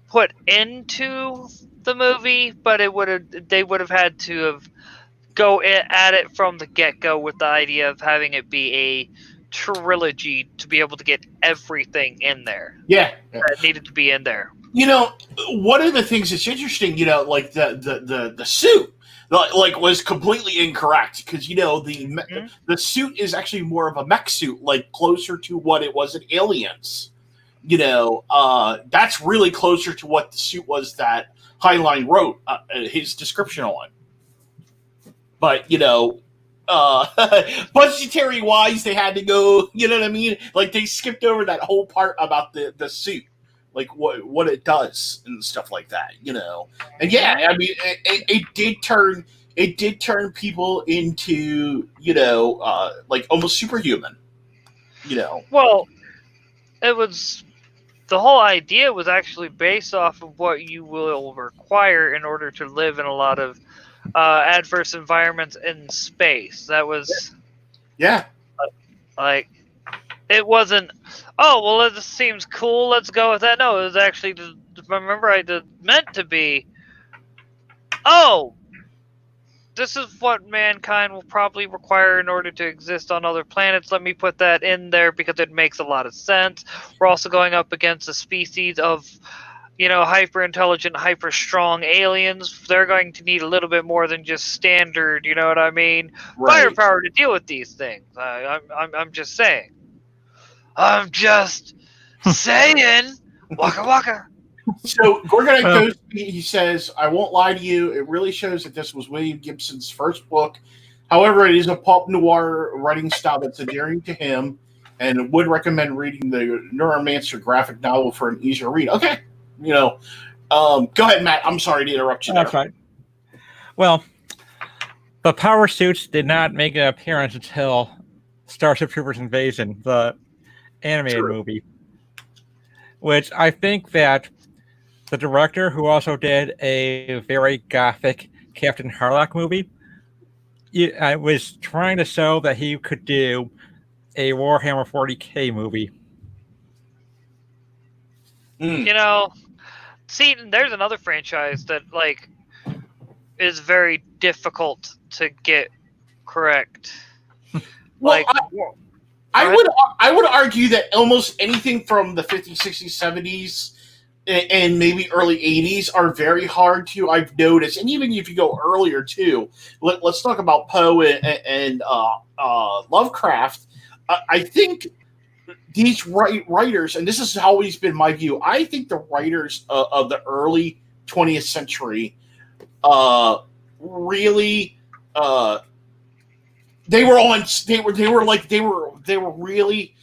put into the movie, but they would have had to have go at it from the get-go with the idea of having it be a trilogy to be able to get everything in there. Yeah, that needed to be in there. One of the things that's interesting, the suit, was completely incorrect because the suit is actually more of a mech suit, closer to what it was in Aliens. That's really closer to what the suit was that Heinlein wrote his description on. But budgetary wise, they had to go. You know what I mean? They skipped over that whole part about the suit. What it does and stuff like that, and yeah, I mean, it did turn people into, almost superhuman, Well, it was, the whole idea was actually based off of what you will require in order to live in a lot of adverse environments in space. That was, it wasn't, oh, well, it seems cool, let's go with that. No, it was actually, meant to be, oh, this is what mankind will probably require in order to exist on other planets. Let me put that in there because it makes a lot of sense. We're also going up against a species of, hyper-intelligent, hyper-strong aliens. They're going to need a little bit more than just standard, you know what I mean? Right. Firepower to deal with these things. I'm just saying. I'm just saying. Waka waka. So Gorgonite Ghost, he says, I won't lie to you, it really shows that this was William Gibson's first book. However, it is a pulp noir writing style that's endearing to him, and would recommend reading the Neuromancer graphic novel for an easier read. Okay. Go ahead, Matt. I'm sorry to interrupt you there. That's fine. Well, the power suits did not make an appearance until Starship Troopers Invasion, the animated movie, which I think that the director, who also did a very gothic Captain Harlock movie, I was trying to show that he could do a Warhammer 40K movie. See, there's another franchise that is very difficult to get correct. Well, I would argue that almost anything from the 50s, 60s, 70s, and maybe early 80s are very hard to, I've noticed. And even if you go earlier, too, let's talk about Poe and Lovecraft. I think these writers, and this has always been my view. I think the writers of the early 20th century really they were on they were really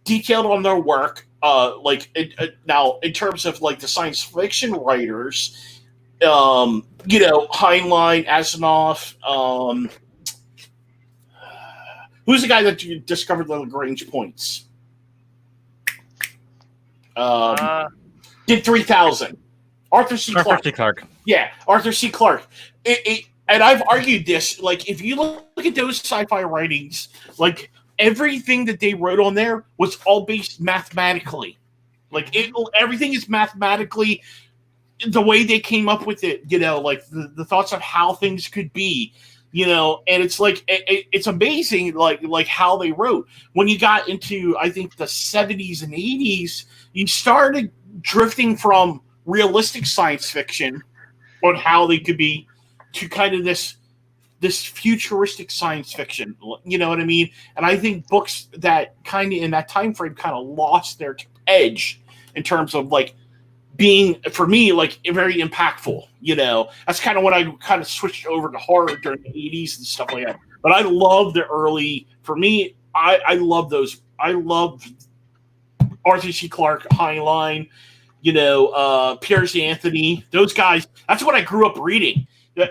detailed on their work. Now in terms of like the science fiction writers, Heinlein, Asimov, who's the guy that discovered the Lagrange points? Did 3000. Arthur C. Clarke. Yeah, Arthur C. Clarke. And I've argued this. Like, if you look at those sci-fi writings, like everything that they wrote on there was all based mathematically. Like everything is mathematically the way they came up with it. Like the thoughts of how things could be. And it's like it's amazing, like how they wrote. When you got into, I think, the 70s and 80s, you started drifting from realistic science fiction on how they could be to kind of this futuristic science fiction. You know what I mean? And I think books that kind of in that time frame kind of lost their edge in terms of like being, for me, like very impactful. That's kind of when I kind of switched over to horror during the 80s and stuff like that. But I love the early, for me, I love those. I love Arthur C. Clarke, Heinlein, Piers Anthony, those guys. That's what I grew up reading. I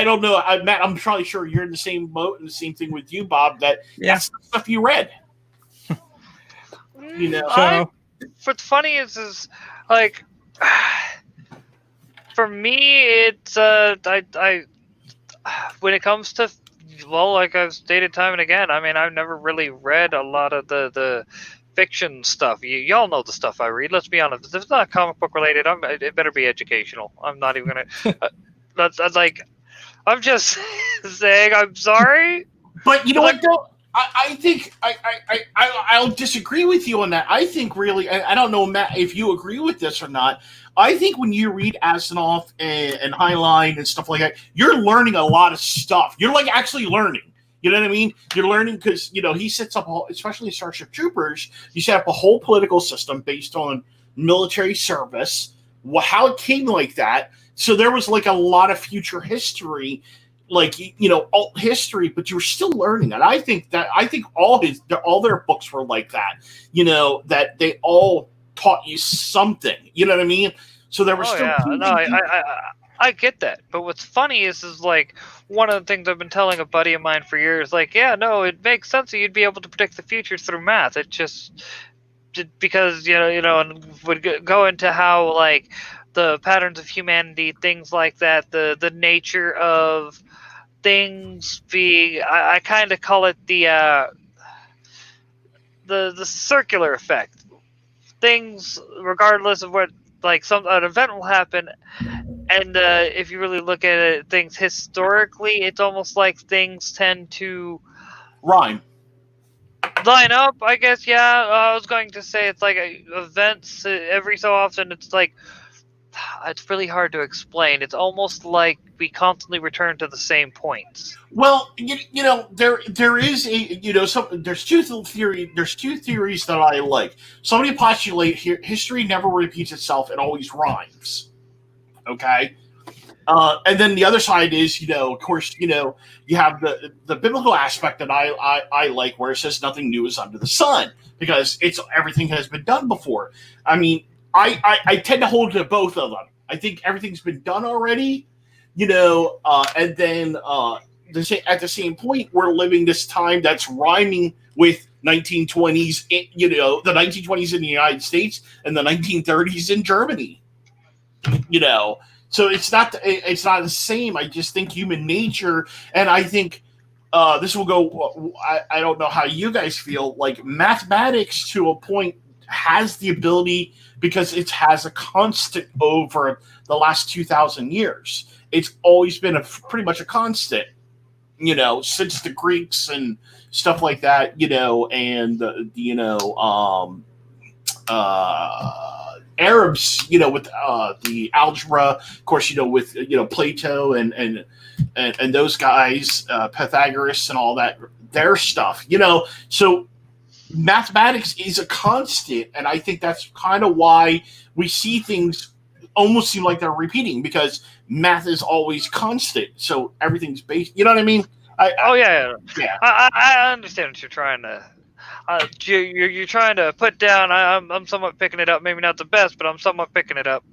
don't know. Matt, I'm probably sure you're in the same boat, and the same thing with you, Bob. That's the stuff you read. What's funny is like, for me, it's I when it comes to, well, like I've stated time and again, I mean, I've never really read a lot of the fiction stuff. Y'all know the stuff I read. Let's be honest. If it's not comic book related, it better be educational. I'm not even gonna. That's like, I'm just saying. I'm sorry, but you know what though? I think I'll disagree with you on that. I think really, I don't know, Matt, if you agree with this or not. I think when you read Asimov and Heinlein and stuff like that, you're learning a lot of stuff. You're like actually learning. You know what I mean? You're learning because, he sets up, especially Starship Troopers, you set up a whole political system based on military service, how it came like that. So there was like a lot of future history, alt history, but you were still learning. And I think all their books were like that, that they all taught you something. You know what I mean? So there was I get that. But what's funny is like one of the things I've been telling a buddy of mine for years, like, yeah, no, it makes sense that you'd be able to predict the future through math. It just because and would go into how like the patterns of humanity, things like that, the nature of things being, I kind of call it the circular effect. Things, regardless of what, like an event will happen, and if you really look at it, things historically, it's almost like things tend to line up. I guess, yeah. I was going to say it's like events every so often. It's like, it's really hard to explain. It's almost like we constantly return to the same points. Well, there is there's two theories that I like. Somebody postulate here: history never repeats itself; it always rhymes. Okay, and then the other side is, of course, you have the biblical aspect that I like, where it says nothing new is under the sun, because everything has been done before. I mean, I tend to hold to both of them. I think everything's been done already, and then at the same point, we're living this time that's rhyming with 1920s, the 1920s in the United States and the 1930s in Germany, So it's not the same. I just think human nature, and I think this will go. I don't know how you guys feel. Like mathematics, to a point, has the ability, because it has a constant over the last 2,000 years. It's always been pretty much a constant, since the Greeks and stuff like that, and Arabs, with the algebra, of course, with Plato and those guys, Pythagoras and all that, their stuff, So mathematics is a constant, and I think that's kind of why we see things almost seem like they're repeating, because math is always constant, so everything's based. You know what I mean? Oh yeah, Yeah. I understand what you're trying to. You're trying to put down. I'm somewhat picking it up. Maybe not the best, but I'm somewhat picking it up.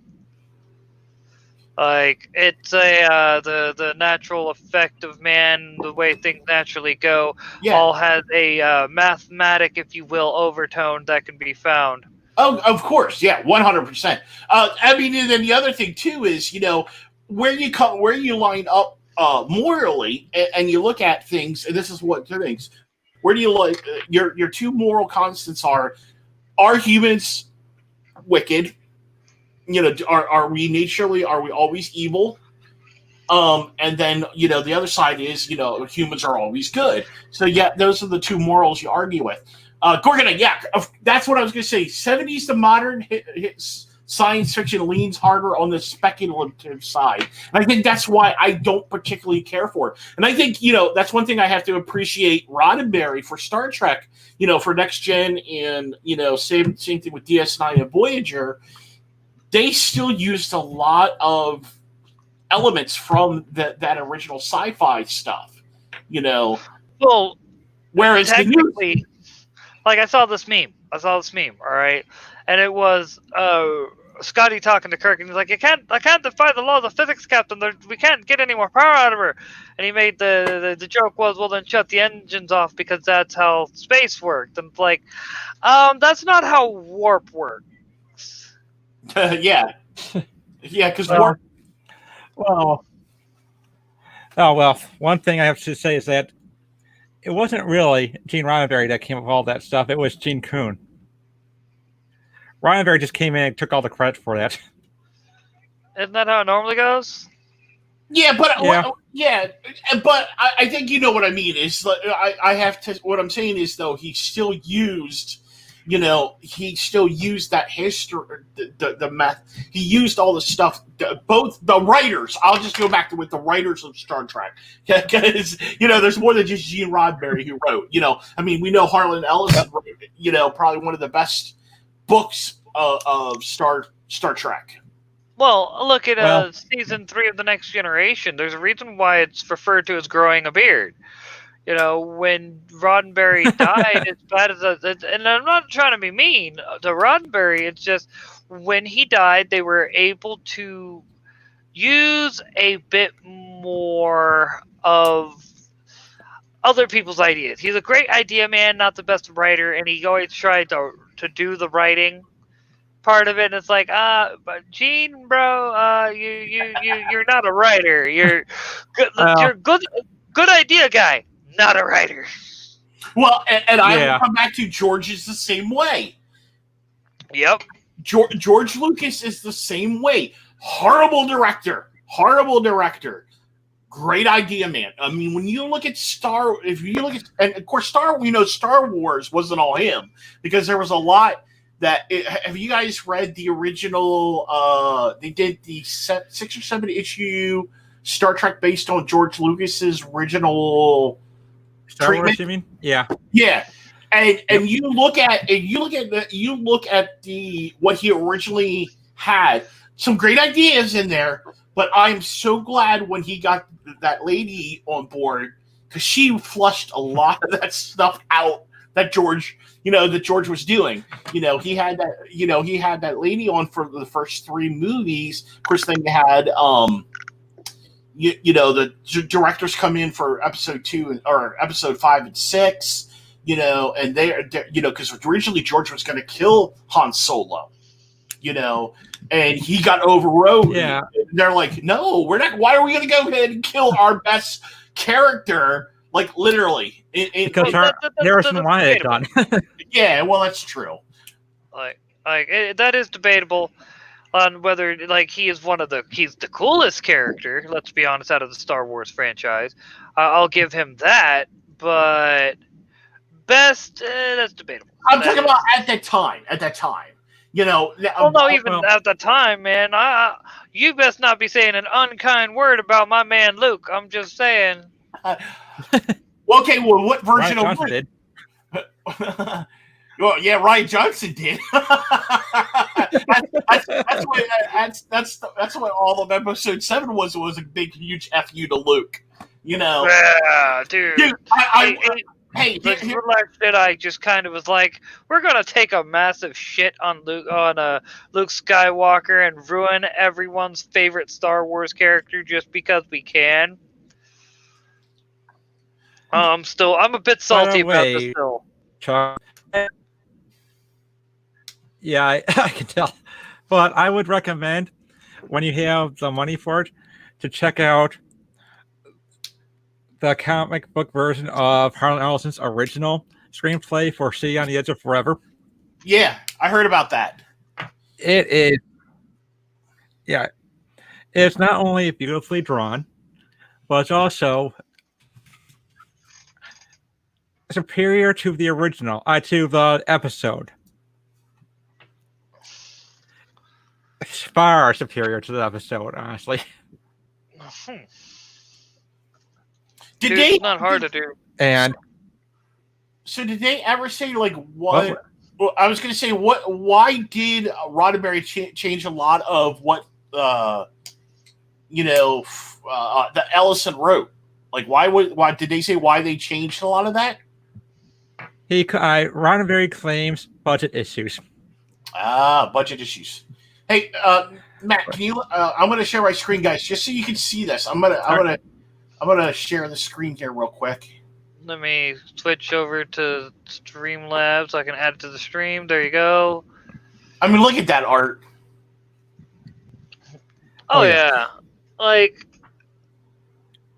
Like it's the natural effect of man, the way things naturally go, Yeah. all has a mathematic, if you will, overtone that can be found. Oh, of course, yeah, 100%. I mean, and then the other thing too is, where you line up morally, and you look at things, and this is what two things. Where do you like your two moral constants are humans wicked? Are we naturally, are we always evil? And then the other side is humans are always good. So yeah, those are the two morals you argue with. Gorgon, yeah, that's what I was going to say. 70s to modern science fiction leans harder on the speculative side, and I think that's why I don't particularly care for it. And I think that's one thing I have to appreciate Roddenberry for Star Trek, for Next Gen, and same thing with DS9 and Voyager. They still used a lot of elements from that original sci-fi stuff, Well, whereas technically, like I saw this meme, all right, and it was Scotty talking to Kirk, and he's like, I can't defy the laws of physics, Captain. We can't get any more power out of her. And he made the joke was, well, then shut the engines off, because that's how space worked. And it's like, that's not how warp works. yeah, because Well, well, one thing I have to say is that it wasn't really Gene Roddenberry that came up with all that stuff. It was Gene Kuhn. Roddenberry just came in and took all the credit for that. Isn't that how it normally goes? Yeah, but Yeah. But I think you know what I mean. Is I have to. What I'm saying is, though, he still used that history, the math. He used all the stuff. Both the writers. I'll just go back to with the writers of Star Trek, because there's more than just Gene Roddenberry who wrote. I mean, we know Harlan Ellison wrote, probably one of the best books of Star Trek. Well, look at season 3 of The Next Generation. There's a reason why it's referred to as growing a beard. When Roddenberry died, as bad as and I'm not trying to be mean to Roddenberry, it's just when he died, they were able to use a bit more of other people's ideas. He's a great idea man, not the best writer, and he always tried to do the writing part of it. And it's like, but Gene, bro, you're not a writer. You're good. You're good idea guy. Not a writer. Well, and I will come back to George is the same way. Yep. George Lucas is the same way. Horrible director. Great idea, man. I mean, when you look at and of course, we know Star Wars wasn't all him, because there was a lot that. Have you guys read the original? They did the 6 or 7 issue Star Trek based on George Lucas's original. Star Wars, you mean? Yeah. Yeah. And you look at what he originally had, some great ideas in there, but I'm so glad when he got that lady on board, because she flushed a lot of that stuff out that George was doing. He had that lady on for the first 3 movies. Of course, then you had the directors come in for episode 2 or episode 5 and 6, and they're because originally George was going to kill Han Solo, and he got overrode. Yeah. They're like, no, we're not. Why are we going to go ahead and kill our best character? Like literally, because Harrison wanted it done. Yeah, well, that's true. That is debatable on whether he's the coolest character. Let's be honest, out of the Star Wars franchise, I'll give him that. But best, that's debatable. I'm talking about at that time. Well, no, even at the time, man. You best not be saying an unkind word about my man Luke. I'm just saying. Okay, well, what version of Luke? Well, yeah, Ryan Johnson did. That's what all of episode 7 was a big huge fu to Luke. You know, Yeah, dude. dude. Hey, Like the Last Jedi just kind of was like, we're gonna take a massive shit on Luke Luke Skywalker and ruin everyone's favorite Star Wars character just because we can. I'm a bit salty about this still. Chuck, yeah, I can tell. But I would recommend, when you have the money for it, to check out the comic book version of Harlan Ellison's original screenplay for City on the Edge of Forever. Yeah, I heard about that. It is, yeah, it's not only beautifully drawn, but it's also superior to the original, to the episode. It's far superior to the episode, honestly. Did they? Not hard to do. And so, did they ever say like what? Well, I was going to say what? Why did Roddenberry change a lot of what the Ellison wrote? Like, why did they say why they changed a lot of that? Roddenberry claims budget issues. Budget issues. Hey, Matt, can you? I'm going to share my screen, guys, just so you can see this. I'm gonna share the screen here real quick. Let me switch over to Streamlabs so I can add it to the stream. There you go. I mean, look at that art. Oh yeah. Like,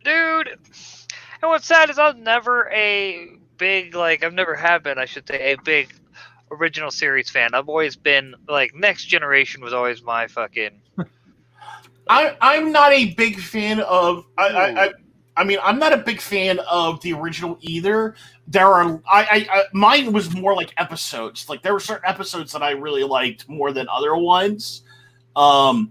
dude. And what's sad is I've never have been, I should say, a big original series fan. I've always been like Next Generation was always my fucking. I'm not a big fan of. I mean, I'm not a big fan of the original either. There are, mine was more like episodes. Like there were certain episodes that I really liked more than other ones. Of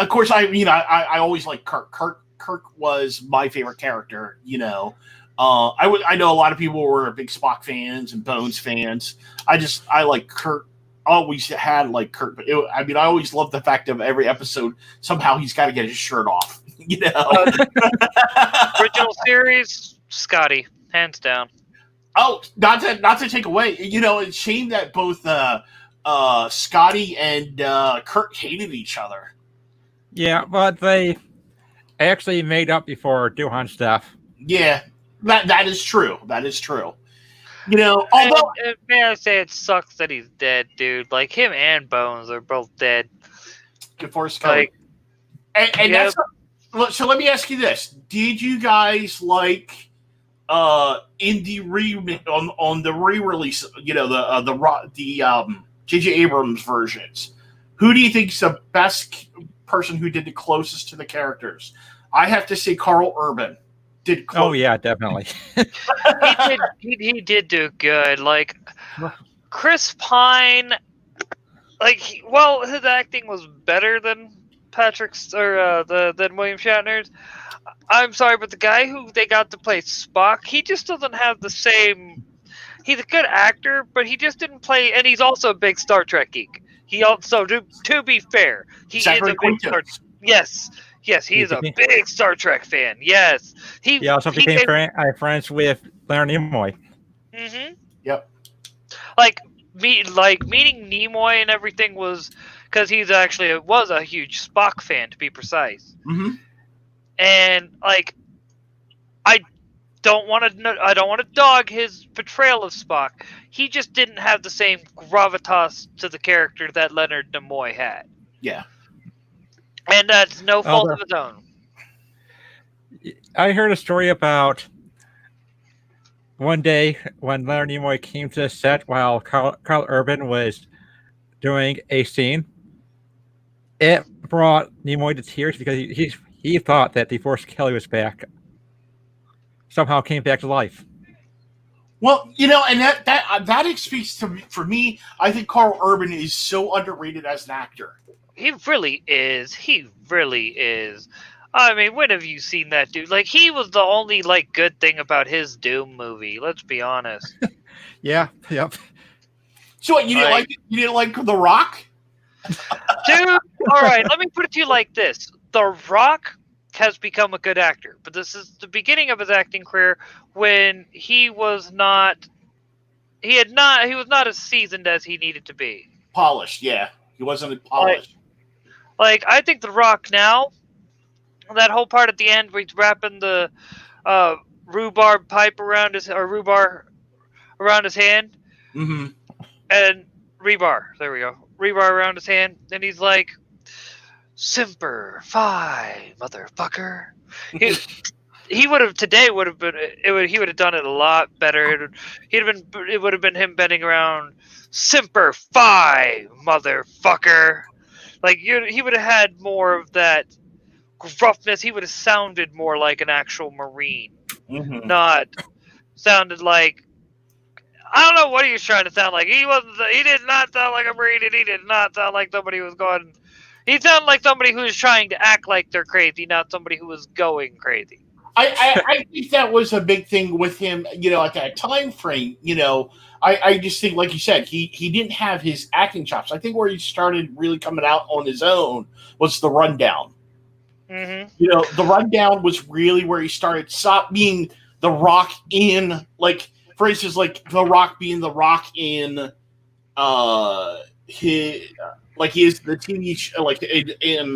course, I always liked Kirk. Kirk was my favorite character. I know a lot of people were big Spock fans and Bones fans. I like Kirk. Always had like Kirk, but I always loved the fact of every episode somehow he's got to get his shirt off. Original series, Scotty, hands down. Oh, not to take away. It's a shame that both Scotty and Kirk hated each other. Yeah, but they actually made up before doing stuff. Yeah, that is true. That is true. Although may I say it sucks that he's dead, dude. Like him and Bones are both dead. Before Scotty. And yep. So let me ask you this: did you guys like in the on the re-release? The J.J. Abrams versions. Who do you think is the best person who did the closest to the characters? I have to say Carl Urban did. Oh yeah, definitely. he did do good. Like Chris Pine, his acting was better than Patrick's or than William Shatner's. I'm sorry, but the guy who they got to play Spock, he just doesn't have the same. He's a good actor, but he just didn't play. And he's also a big Star Trek geek. He also, to be fair, he Zachary is a big Star. Yes, he is a big Star Trek fan. Yes, he also became friends with Leonard Nimoy. Mm-hmm. Yep. Meeting Nimoy and everything was because he was a huge Spock fan, to be precise. Mm-hmm. And I don't want to dog his portrayal of Spock. He just didn't have the same gravitas to the character that Leonard Nimoy had. Yeah. And that's no fault of his own. I heard a story about one day when Leonard Nimoy came to the set while Carl Urban was doing a scene. It brought Nimoy to tears because he thought that DeForest Kelly was back. Somehow came back to life. Well, and that speaks to me. For me, I think Carl Urban is so underrated as an actor. He really is. I mean, when have you seen that dude? He was the only good thing about his Doom movie. Let's be honest. Yeah. Yep. So what, you didn't like The Rock? Dude, all right, let me put it to you like this. The Rock has become a good actor, but this is the beginning of his acting career when he was not as seasoned as he needed to be. Polished, yeah. He wasn't polished. Like I think The Rock now, that whole part at the end where he's wrapping the rhubarb pipe around rhubarb around his hand, Mm-hmm. and rebar. There we go. Rebar around his hand, and he's like, "Simper Fi, motherfucker." He would have today would have been he would have done it a lot better. It would have been him bending around, "Simper Fi, motherfucker." Like he would have had more of that gruffness. He would have sounded more like an actual Marine, Mm-hmm. not sounded like, I don't know what he was trying to sound like. He wasn't. He did not sound like a Marine, and he did not sound like somebody who was going. He sounded like somebody who was trying to act like they're crazy, not somebody who was going crazy. I think that was a big thing with him, at that time frame. I just think, like you said, he didn't have his acting chops. I think where he started really coming out on his own was The Rundown. Mm-hmm. The Rundown was really where he started stop being The Rock in, like, for instance, like The Rock being The Rock in he is the TV show, like in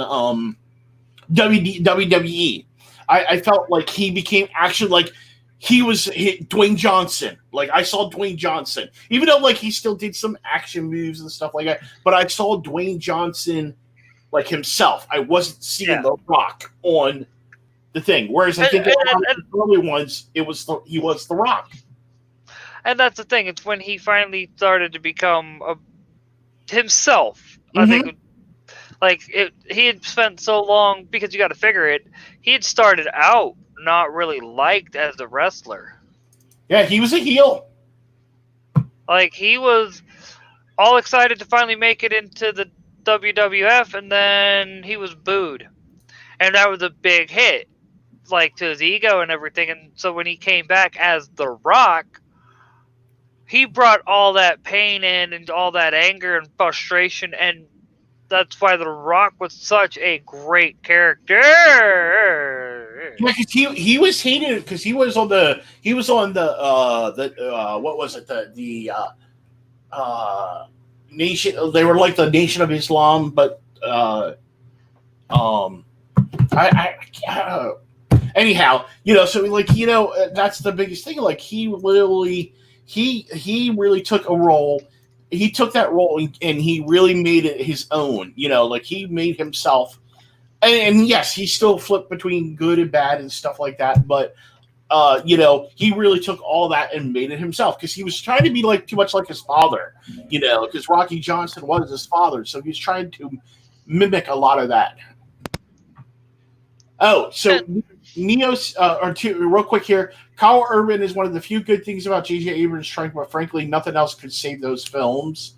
WWE. I felt like he became actually like he was Dwayne Johnson. Like I saw Dwayne Johnson, even though like he still did some action moves and stuff like that. But I saw Dwayne Johnson like himself. I wasn't seeing The Rock on the thing. Whereas I think in a lot of the early ones, he was The Rock. And that's the thing. It's when he finally started to become himself. Mm-hmm. I think. Like he had spent so long, because you got to figure it. He had started out not really liked as a wrestler. Yeah, he was a heel. Like he was all excited to finally make it into the WWF, and then he was booed, and that was a big hit, like to his ego and everything. And so when he came back as The Rock, he brought all that pain in and all that anger and frustration, and that's why The Rock was such a great character. Yeah, because he was hated because he was on the what was it, the nation, they were like the Nation of Islam, but anyhow, so like that's the biggest thing. Like he literally he really took a role. He took that role and he really made it his own. Like he made himself. And yes, he still flipped between good and bad and stuff like that. But he really took all that and made it himself, because he was trying to be like too much like his father. Because Rocky Johnson was his father, so he was trying to mimic a lot of that. Oh, so Neo's real quick here. Kyle Urban is one of the few good things about J.J. Abrams' strike, but frankly, nothing else could save those films.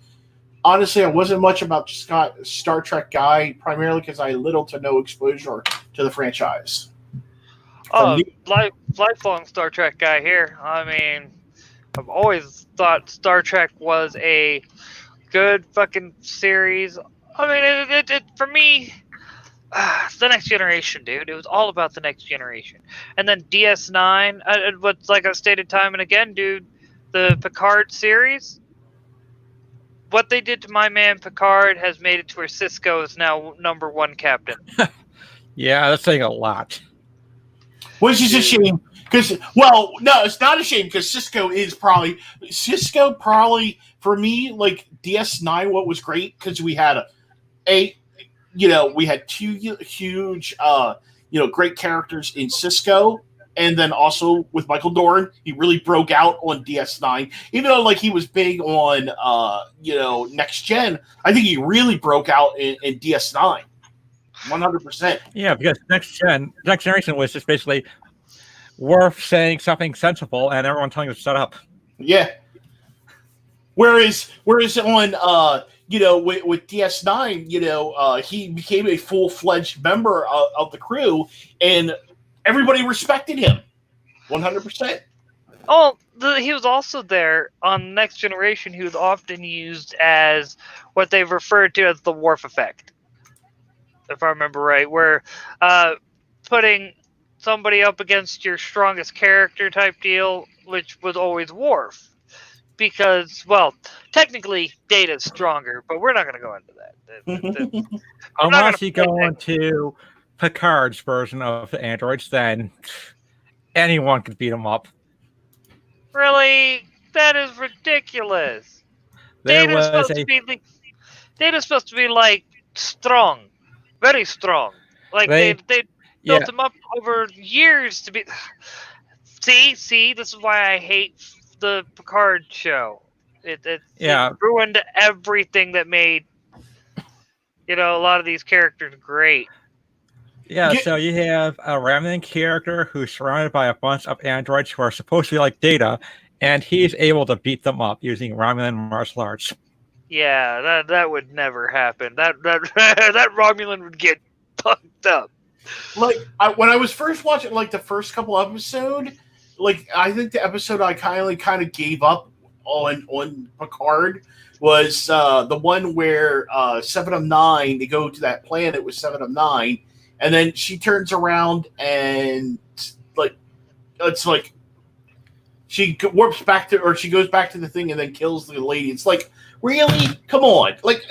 Honestly, I wasn't much about Star Trek guy, primarily because I had little to no exposure to the franchise. Lifelong Star Trek guy here. I mean, I've always thought Star Trek was a good fucking series. I mean, it for me, it's the Next Generation, dude. It was all about the Next Generation. And then DS9, but like I stated time and again, dude, the Picard series, what they did to my man Picard has made it to where Sisko is now #1 captain. Yeah, that's saying a lot. Which is a shame, because, well, no, it's not a shame, because Cisco probably, for me, like, DS9, what was great, because we had we had two huge, great characters in Cisco, and then also with Michael Dorn, he really broke out on DS9. Even though, like, he was big on, Next Gen, I think he really broke out in DS9. 100%. Yeah, because Next Generation was just basically Worf saying something sensible and everyone telling him to shut up. Yeah. Whereas on with DS9, he became a full-fledged member of the crew, and everybody respected him. 100%. Oh, he was also there on Next Generation. He was often used as what they've referred to as the Worf effect, if I remember right, where putting somebody up against your strongest character type deal, which was always Worf. Because, well, technically Data's stronger, but we're not going to go into that. We're not going Unless to you play go into Picard's version of the androids, then anyone could beat him up. Really? That is ridiculous. There Data's was supposed to be Data's supposed to be like strong, very strong. Like they they yeah built him up over years to be. See, this is why I hate the Picard show. It yeah ruined everything that made a lot of these characters great. yeah. Yeah, So you have a Remnant character who's surrounded by a bunch of androids who are supposed to be like Data, and he's able to beat them up using Romulan martial arts. Yeah, that would never happen. That Romulan would get fucked up. like when I was first watching like the first couple episodes, like I think the episode I kind of gave up on Picard was the one where 7 of 9 they go to that planet with 7 of 9, and then she turns around and like it's like she warps back to, or she goes back to the thing and then kills the lady. It's like, really? Come on, like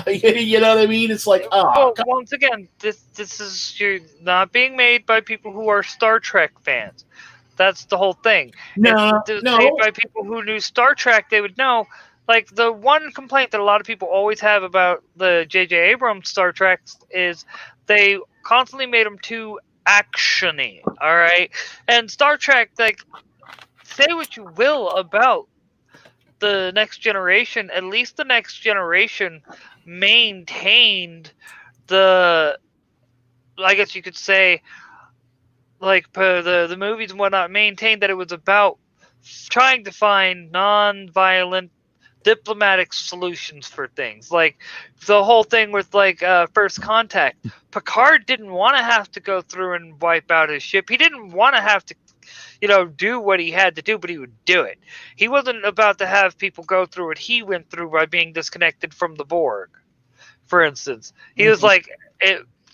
you know what I mean? It's like, Well, once again, this is you're not being made by people who are Star Trek fans. That's the whole thing. no, If it was no. made by people who knew Star Trek, they would know. Like the one complaint that a lot of people always have about the J.J. Abrams Star Trek is they constantly made them too actiony. All right, and Star Trek, like, say what you will about the Next Generation, at least the Next Generation maintained the, I guess you could say, like the movies and whatnot maintained that it was about trying to find non-violent diplomatic solutions for things. Like the whole thing with like First Contact, Picard didn't want to have to go through and wipe out his ship. He didn't want to have to do what he had to do, but he would do it. He wasn't about to have people go through what he went through by being disconnected from the Borg, for instance. He was like,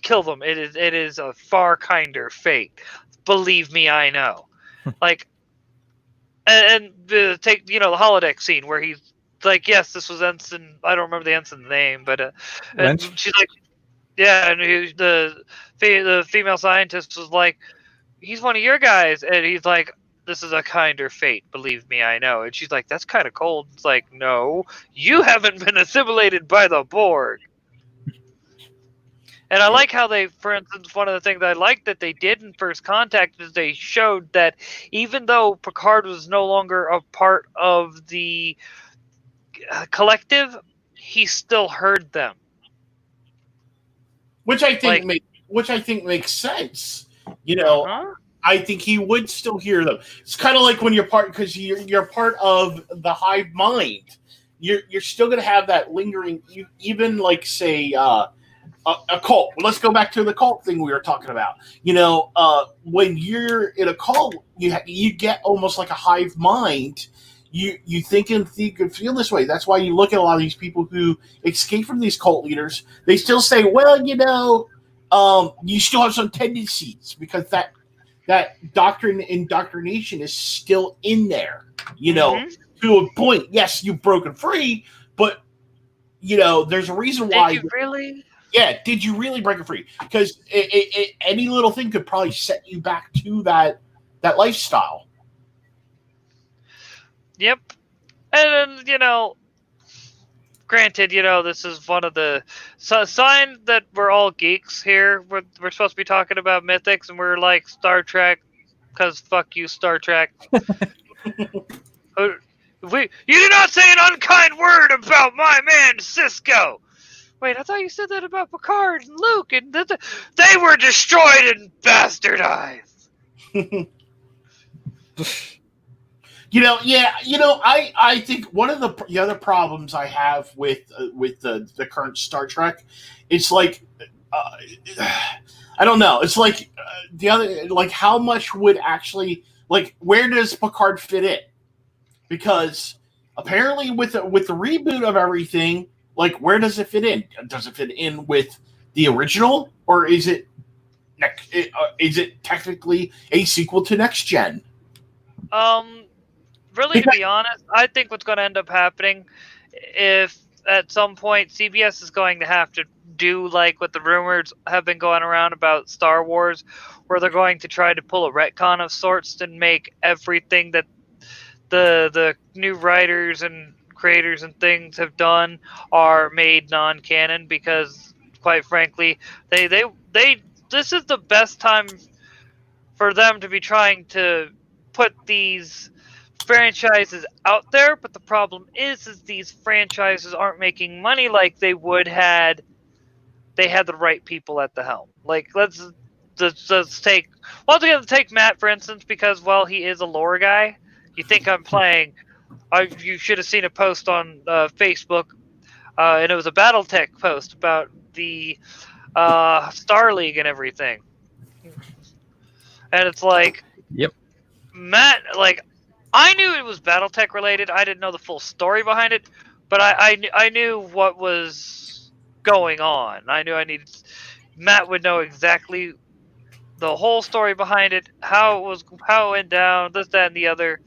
kill them. It is a far kinder fate. Believe me, I know. Like, and take the holodeck scene where he's like, yes, this was Ensign. I don't remember the ensign's name, but and she's like, yeah, and the female scientist was like, he's one of your guys, and he's like, this is a kinder fate, believe me, I know. And she's like, that's kind of cold. It's like, no, you haven't been assimilated by the Borg. And I like how they, for instance, one of the things I liked that they did in First Contact is they showed that even though Picard was no longer a part of the collective, he still heard them. Which I think makes sense. I think he would still hear them. It's kind of like when you're part, because you're part of the hive mind. You're still going to have that lingering. Even like say a cult. Let's go back to the cult thing we were talking about. When you're in a cult, you get almost like a hive mind. You think and feel this way. That's why you look at a lot of these people who escape from these cult leaders. They still say, well, you still have some tendencies because that indoctrination is still in there. To a point. Yes, you've broken free, but there's a reason why. Did you really? Yeah, did you really break it free? Because any little thing could probably set you back to that lifestyle. Yep. And then, granted, this is one of the sign that we're all geeks here. We're supposed to be talking about Mythics, and we're like Star Trek, because fuck you, Star Trek. You did not say an unkind word about my man Cisco. Wait, I thought you said that about Picard and Luke, and they were destroyed and bastardized. I think one of the other problems I have with the current Star Trek, it's like, I don't know, it's like the other, like how much would actually like, where does Picard fit in? Because apparently, with the reboot of everything, like, where does it fit in? Does it fit in with the original, or is it technically a sequel to Next Gen? Really, to be honest, I think what's going to end up happening, if at some point CBS is going to have to do like what the rumors have been going around about Star Wars, where they're going to try to pull a retcon of sorts and make everything that the new writers and creators and things have done are made non-canon, because quite frankly, they this is the best time for them to be trying to put these franchises out there, but the problem is these franchises aren't making money like they would had they had the right people at the helm. Like, let's take once again, take Matt for instance, because he is a lore guy. You think I'm playing? You should have seen a post on Facebook, and it was a BattleTech post about the Star League and everything. And it's like, Yep. Matt, like, I knew it was BattleTech related. I didn't know the full story behind it, but I knew what was going on. I knew Matt would know exactly the whole story behind it, how it went down, this, that, and the other.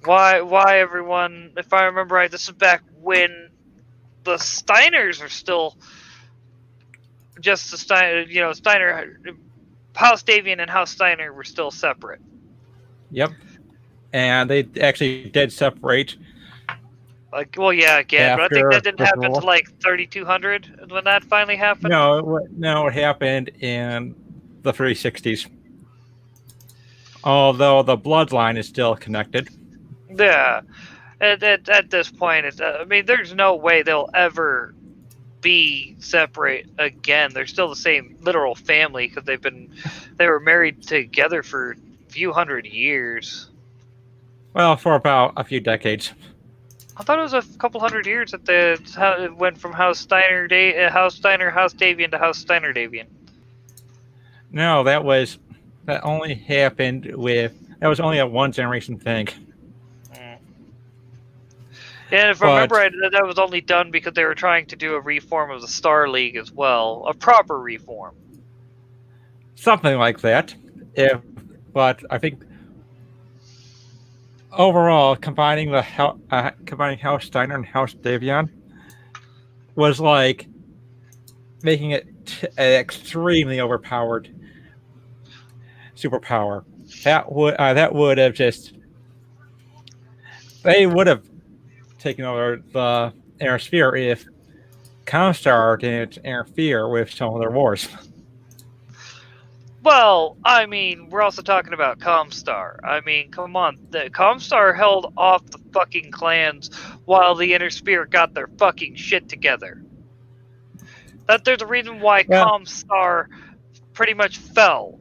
Why everyone? If I remember right, this is back when the Steiners are still just the Steiner. House Davian and House Steiner were still separate. Yep. And they actually did separate. Like, well, yeah, again, but I think that didn't happen war. to like 3200 when that finally happened. No, it happened in the 360s. Although the bloodline is still connected. Yeah, at this point, I mean, there's no way they'll ever be separate again. They're still the same literal family because they were married together for a few hundred years. Well, for about a few decades. I thought it was a couple hundred years that it went from House Steiner, House Davian to House Steiner Davian. No, that only happened that was only a one generation thing. And if I remember right, that was only done because they were trying to do a reform of the Star League as well, a proper reform. Something like that. But I think overall, combining House Steiner and House Davion was like making it an extremely overpowered superpower. That would have they would have taken over the inner sphere if Comstar didn't interfere with some of their wars. Well, I mean, we're also talking about Comstar. I mean, come on. The Comstar held off the fucking clans while the Inner Spirit got their fucking shit together. There's a reason why Comstar pretty much fell.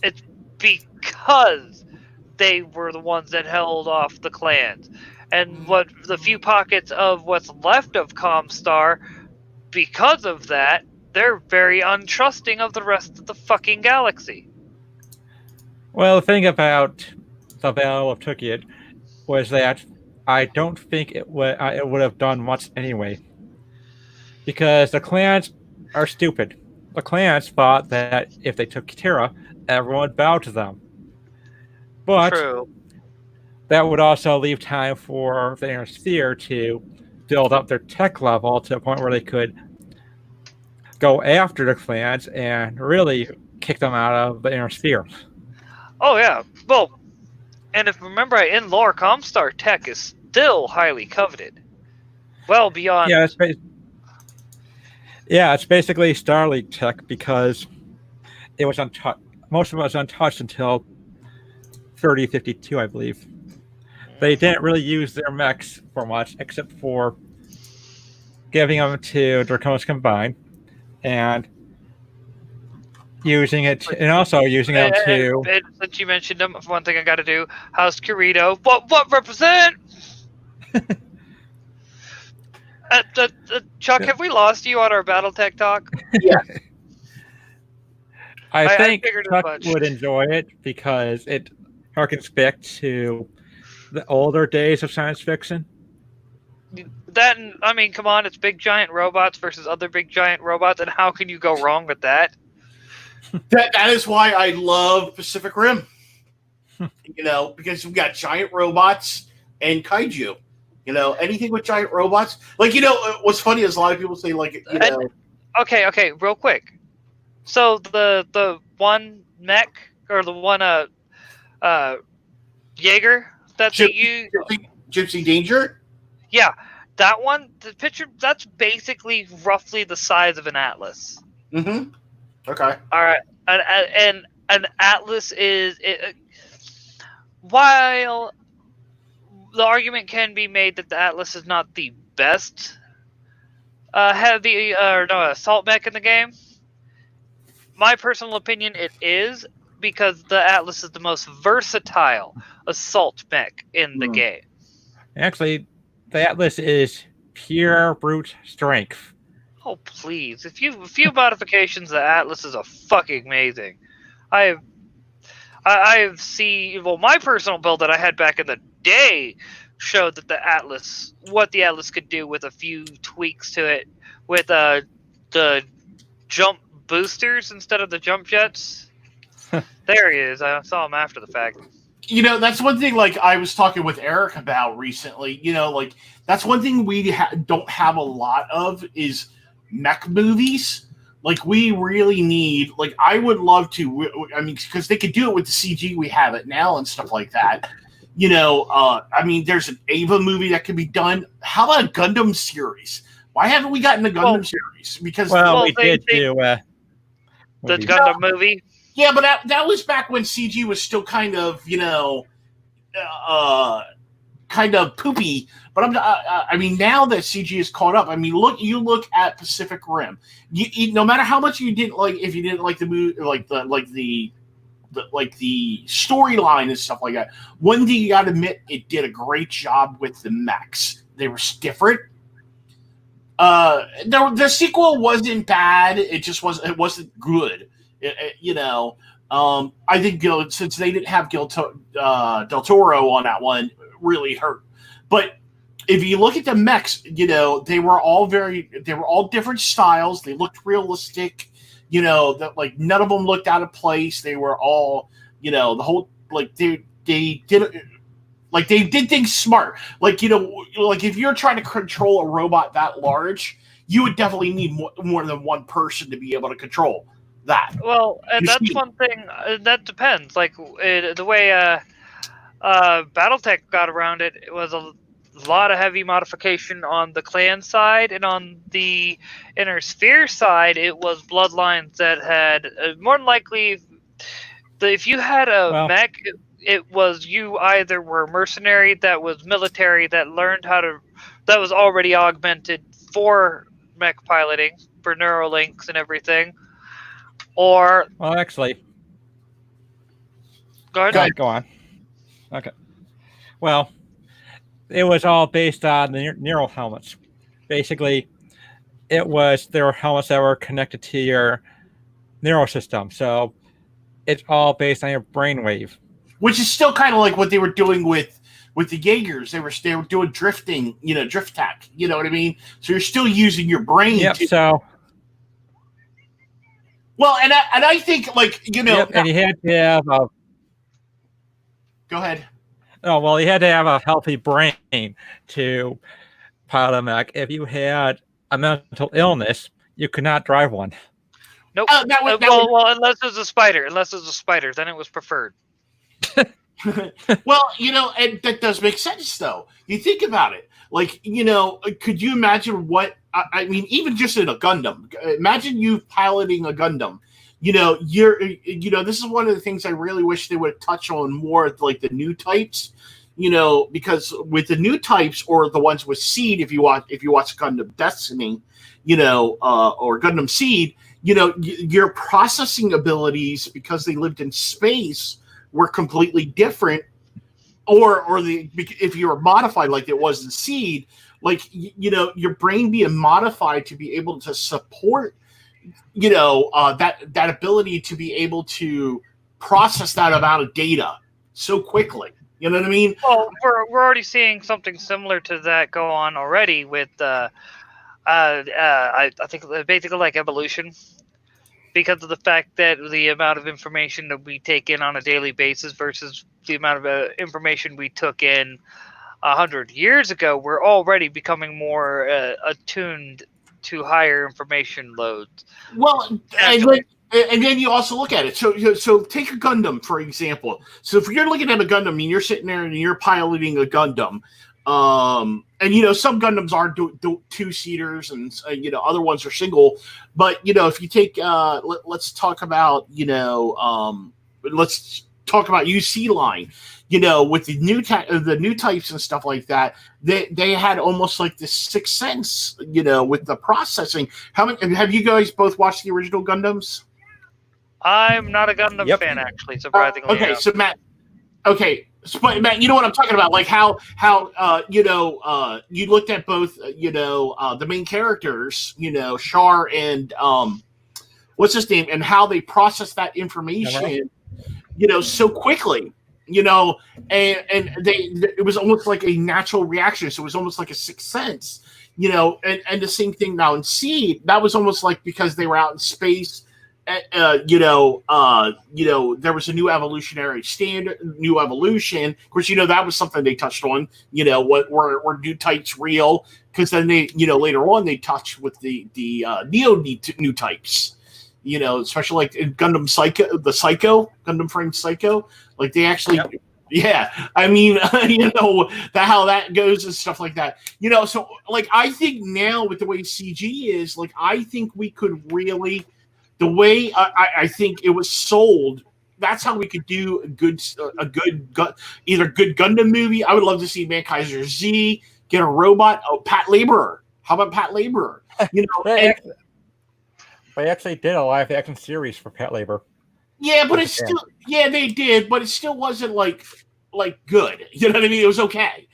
It's because they were the ones that held off the clans. And what the few pockets of what's left of Comstar, because of that, they're very untrusting of the rest of the fucking galaxy. Well, the thing about the Battle of Tukiyat was that I don't think it would have done much anyway. Because the clans are stupid. The clans thought that if they took Terra, everyone would bow to them. But True. That would also leave time for the Inner Sphere to build up their tech level to a point where they could go after the clans and really kick them out of the Inner Sphere. Oh, yeah. Well, and if remember, in lore, Comstar tech is still highly coveted. Well beyond... it's basically Starleague tech because it was untouched. Most of it was untouched until 3052, I believe. They didn't really use their mechs for much, except for giving them to Draconis Combine and using it, and also using them to... And since you mentioned them, one thing I got to do, House Kirito, what represent? Chuck, have we lost you on our BattleTech talk? Yeah. I think figured as Chuck much. would enjoy it because it harkens back to the older days of science fiction. That, I mean, come on, it's big giant robots versus other big giant robots, and how can you go wrong with that? That is why I love Pacific Rim. Because we've got giant robots and kaiju. Anything with giant robots. What's funny is a lot of people say, Okay, real quick. So the one mech or the one Jaeger that they use, Gypsy Danger. yeah, that one. The picture that's basically roughly the size of an Atlas. Mm-hmm. Okay. All right, and an Atlas is while the argument can be made that the Atlas is not the best heavy assault mech in the game. My personal opinion, it is, because the Atlas is the most versatile assault mech in the game. Actually, the Atlas is pure brute strength. Oh please! A few modifications, the Atlas is a fucking amazing. I've seen. Well, my personal build that I had back in the day showed that what the Atlas could do with a few tweaks to it, with the jump boosters instead of the jump jets. There he is. I saw him after the fact. That's one thing, I was talking with Eric about recently. That's one thing we don't have a lot of is mech movies. We really need, I would love to, because they could do it with the CG we have it now and stuff like that. There's an Ava movie that could be done. How about a Gundam series? Why haven't we gotten the Gundam series? Because we did do the Gundam movie. Yeah, but that was back when CG was still kind of, kind of poopy. But now that CG is caught up, look at Pacific Rim. No matter how much you didn't like, if you didn't like the movie, the storyline and stuff like that, one thing you got to admit, it did a great job with the mechs. They were different. The sequel wasn't bad. It wasn't good. I think since they didn't have Del Toro on that one, it really hurt. But if you look at the mechs, they were all different styles. They looked realistic. That none of them looked out of place. They were all, the whole they did things smart. If you're trying to control a robot that large, you would definitely need more than one person to be able to control that. Well, and that's one thing that depends. The way BattleTech got around it, it was a lot of heavy modification on the clan side, and on the Inner Sphere side, it was Bloodlines that had more than likely. If you had a mech, it was you either were mercenary that was military that learned that was already augmented for mech piloting for Neurolinks and everything. Or actually, go ahead. Go on. Okay. Well, it was all based on the neural helmets. Basically, there were helmets that were connected to your neural system, so it's all based on your brainwave. Which is still kind of like what they were doing with the Jaegers. They were doing drifting, drift tack. You know what I mean? So you're still using your brain. Yep. Well, and I think Yep, and you had to have a. Go ahead. Oh well, you had to have a healthy brain to pilot a mech. If you had a mental illness, you could not drive one. Nope. Well, unless it was a spider. Then it was preferred. Well, and that does make sense, though. You think about it. Could you imagine what... even just in a Gundam. Imagine you piloting a Gundam. This is one of the things I really wish they would touch on more, the new types. Because with the new types, or the ones with Seed, if you watch Gundam Destiny, or Gundam Seed, your processing abilities, because they lived in space, were completely different. If you were modified like it was in Seed, your brain being modified to be able to support, that ability to be able to process that amount of data so quickly. You know what I mean? Well, we're already seeing something similar to that go on already with I think basically like evolution, because of the fact that the amount of information that we take in on a daily basis versus the amount of information we took in 100 years ago, we're already becoming more attuned to higher information loads. Well, Naturally. and then you also look at it. So take a Gundam, for example. So if you're looking at a Gundam and you're sitting there and you're piloting a Gundam, and some Gundams are two-seaters and other ones are single. But if you take let's talk about UC line. With the new types and stuff like that, they had almost like this sixth sense, with the processing. How many have you guys both watched the original Gundams? I'm not a Gundam fan, actually, surprisingly. Okay, so Matt. Okay, but Matt, you know what I'm talking about, like how you looked at both, the main characters, Char and what's his name, and how they process that information, so quickly. And it was almost like a natural reaction. So it was almost like a sixth sense, and the same thing now in C, that was almost like because they were out in space, there was a new evolutionary standard, new evolution. Of course, that was something they touched on, what were new types real? Because then they, later on they touched with the neo new types. Especially like in Gundam Gundam Frame Psycho, like they actually, yeah. I mean, how that goes and stuff like that. So like I think now with the way CG is, like I think we could really, the way I think it was sold, that's how we could do either good Gundam movie. I would love to see Man Kaiser Z get a robot. Oh, Pat Laborer. How about Pat Laborer? They actually did a live action series for Pat Labor. Yeah, but it's still, they did, but it still wasn't like good. You know what I mean? It was okay.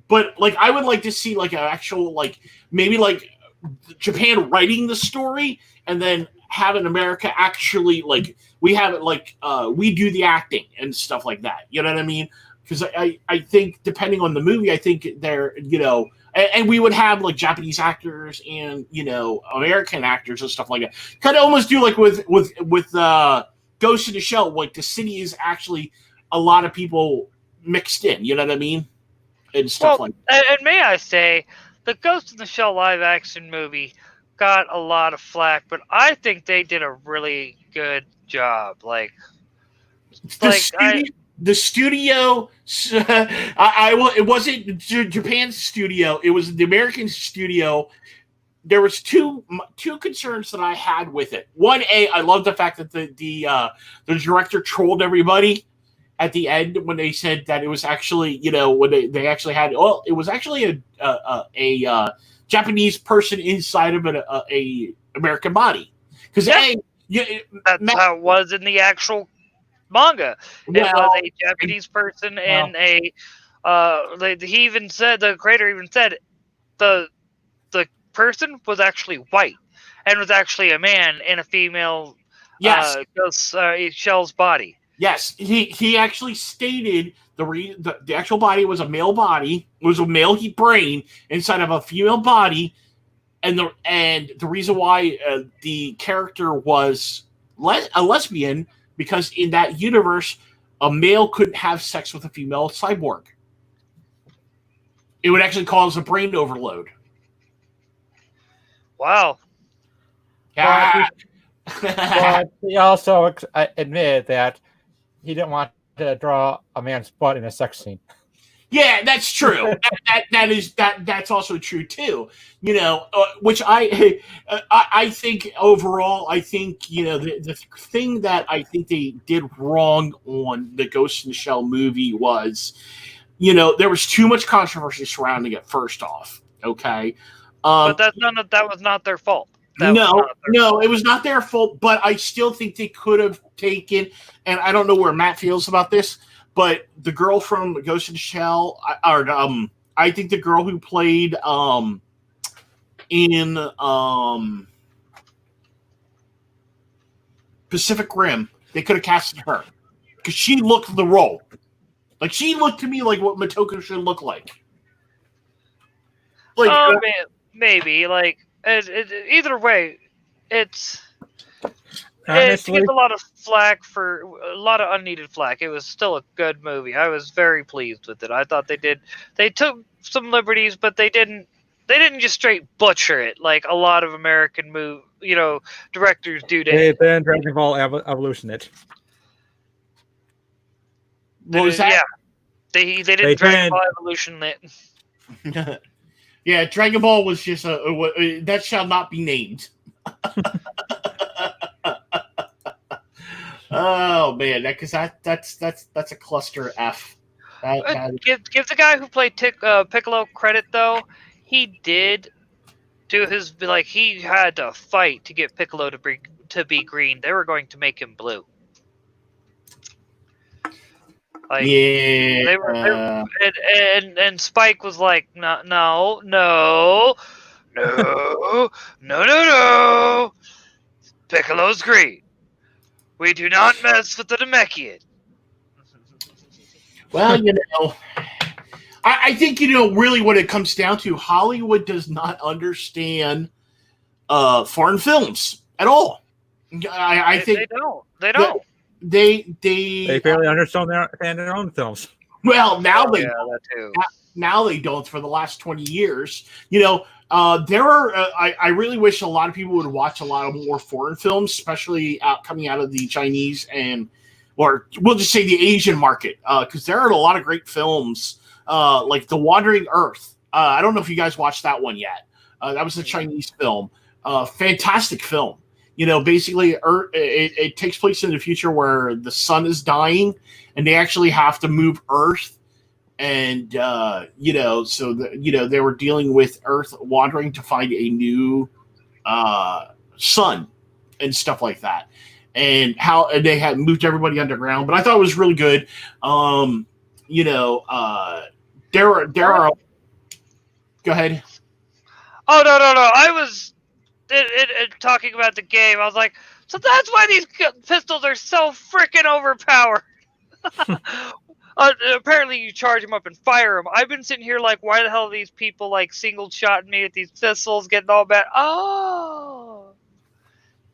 But like I would like to see like an actual, like maybe like Japan writing the story and then having America actually, like we have it, like we do the acting and stuff like that. You know what I mean? Because I think depending on the movie, I think they're, and we would have like Japanese actors and American actors and stuff like that. Kind of almost do like with Ghost in the Shell. Like the city is actually a lot of people mixed in. You know what I mean? And stuff like that. And may I say, the Ghost in the Shell live action movie got a lot of flack, but I think they did a really good job. Like the studio, it wasn't Japan's studio, it was the American studio. There was two concerns that I had with it. One, I love the fact that the director trolled everybody at the end when they said that it was actually, when they actually had, it was actually a Japanese person inside of a American body. Because that's how it was in the actual manga. It was a Japanese person and he even said, the creator even said the person was actually white and was actually a man in a female Shell's body. Yes, he actually stated the actual body was a male body, was a male brain inside of a female body, and the reason why the character was a lesbian, because in that universe, a male couldn't have sex with a female cyborg. It would actually cause a brain overload. Wow. Yeah. But he also admitted that he didn't want to draw a man's butt in a sex scene. Yeah, that's true. That's also true too. Which I think overall, I think the thing that I think they did wrong on the Ghost in the Shell movie was, there was too much controversy surrounding it. First off, okay, but that was not their fault. It was not their fault. But I still think they could have taken, and I don't know where Matt feels about this, but the girl from Ghost in the Shell, I think the girl who played in Pacific Rim, they could have casted her because she looked the role. Like she looked to me like what Motoko should look like. Like, maybe like either way, it Honestly, gets a lot of flack for a lot of unneeded flack. It was still a good movie. I was very pleased with it. I thought they took some liberties, but they didn't just straight butcher it like a lot of American directors do. they then Dragon Ball Evolution it. what was that? Yeah, they didn't Dragon Ball Evolution it. Yeah, Dragon Ball was just that shall not be named. Oh man, that's a cluster F. Give the guy who played Piccolo credit though. He did do his he had to fight to get Piccolo to be green. They were going to make him blue. Yeah, they were and Spike was like, no, Piccolo's green. We do not mess with the Namekian. Well, I think really what it comes down to, Hollywood does not understand foreign films at all. I think they don't. They barely understand their own films. Well, now they that too. Now they don't. For the last 20 years, there are. I really wish a lot of people would watch a lot of more foreign films, especially coming out of the Chinese or we'll just say the Asian market, because there are a lot of great films, like The Wandering Earth. I don't know if you guys watched that one yet. That was a Chinese film. Fantastic film. Basically, it takes place in the future where the sun is dying, and they actually have to move Earth. And so they were dealing with Earth wandering to find a new sun and stuff like that, and how they had moved everybody underground. But I thought it was really good. There are. Go ahead. Oh no! I was talking about the game. I was like, so that's why these pistols are so freaking overpowered. Apparently you charge them up and fire them. I've been sitting here like, why the hell are these people like single shotting me with these pistols, getting all bad? Oh,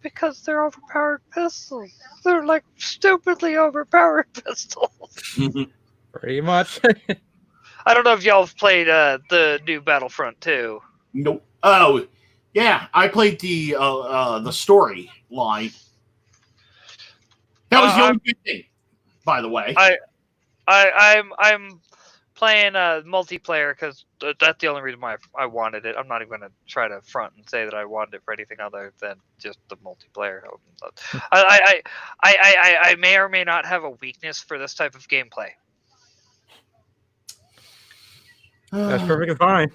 because they're overpowered pistols. They're like stupidly overpowered pistols. Pretty much. I don't know if y'all have played the new Battlefront 2. Nope. Oh, yeah. I played the story line. That was the only good thing, by the way. I'm playing multiplayer because that's the only reason why I wanted it. I'm not even going to try to front and say that I wanted it for anything other than just the multiplayer. I may or may not have a weakness for this type of gameplay. That's perfectly fine.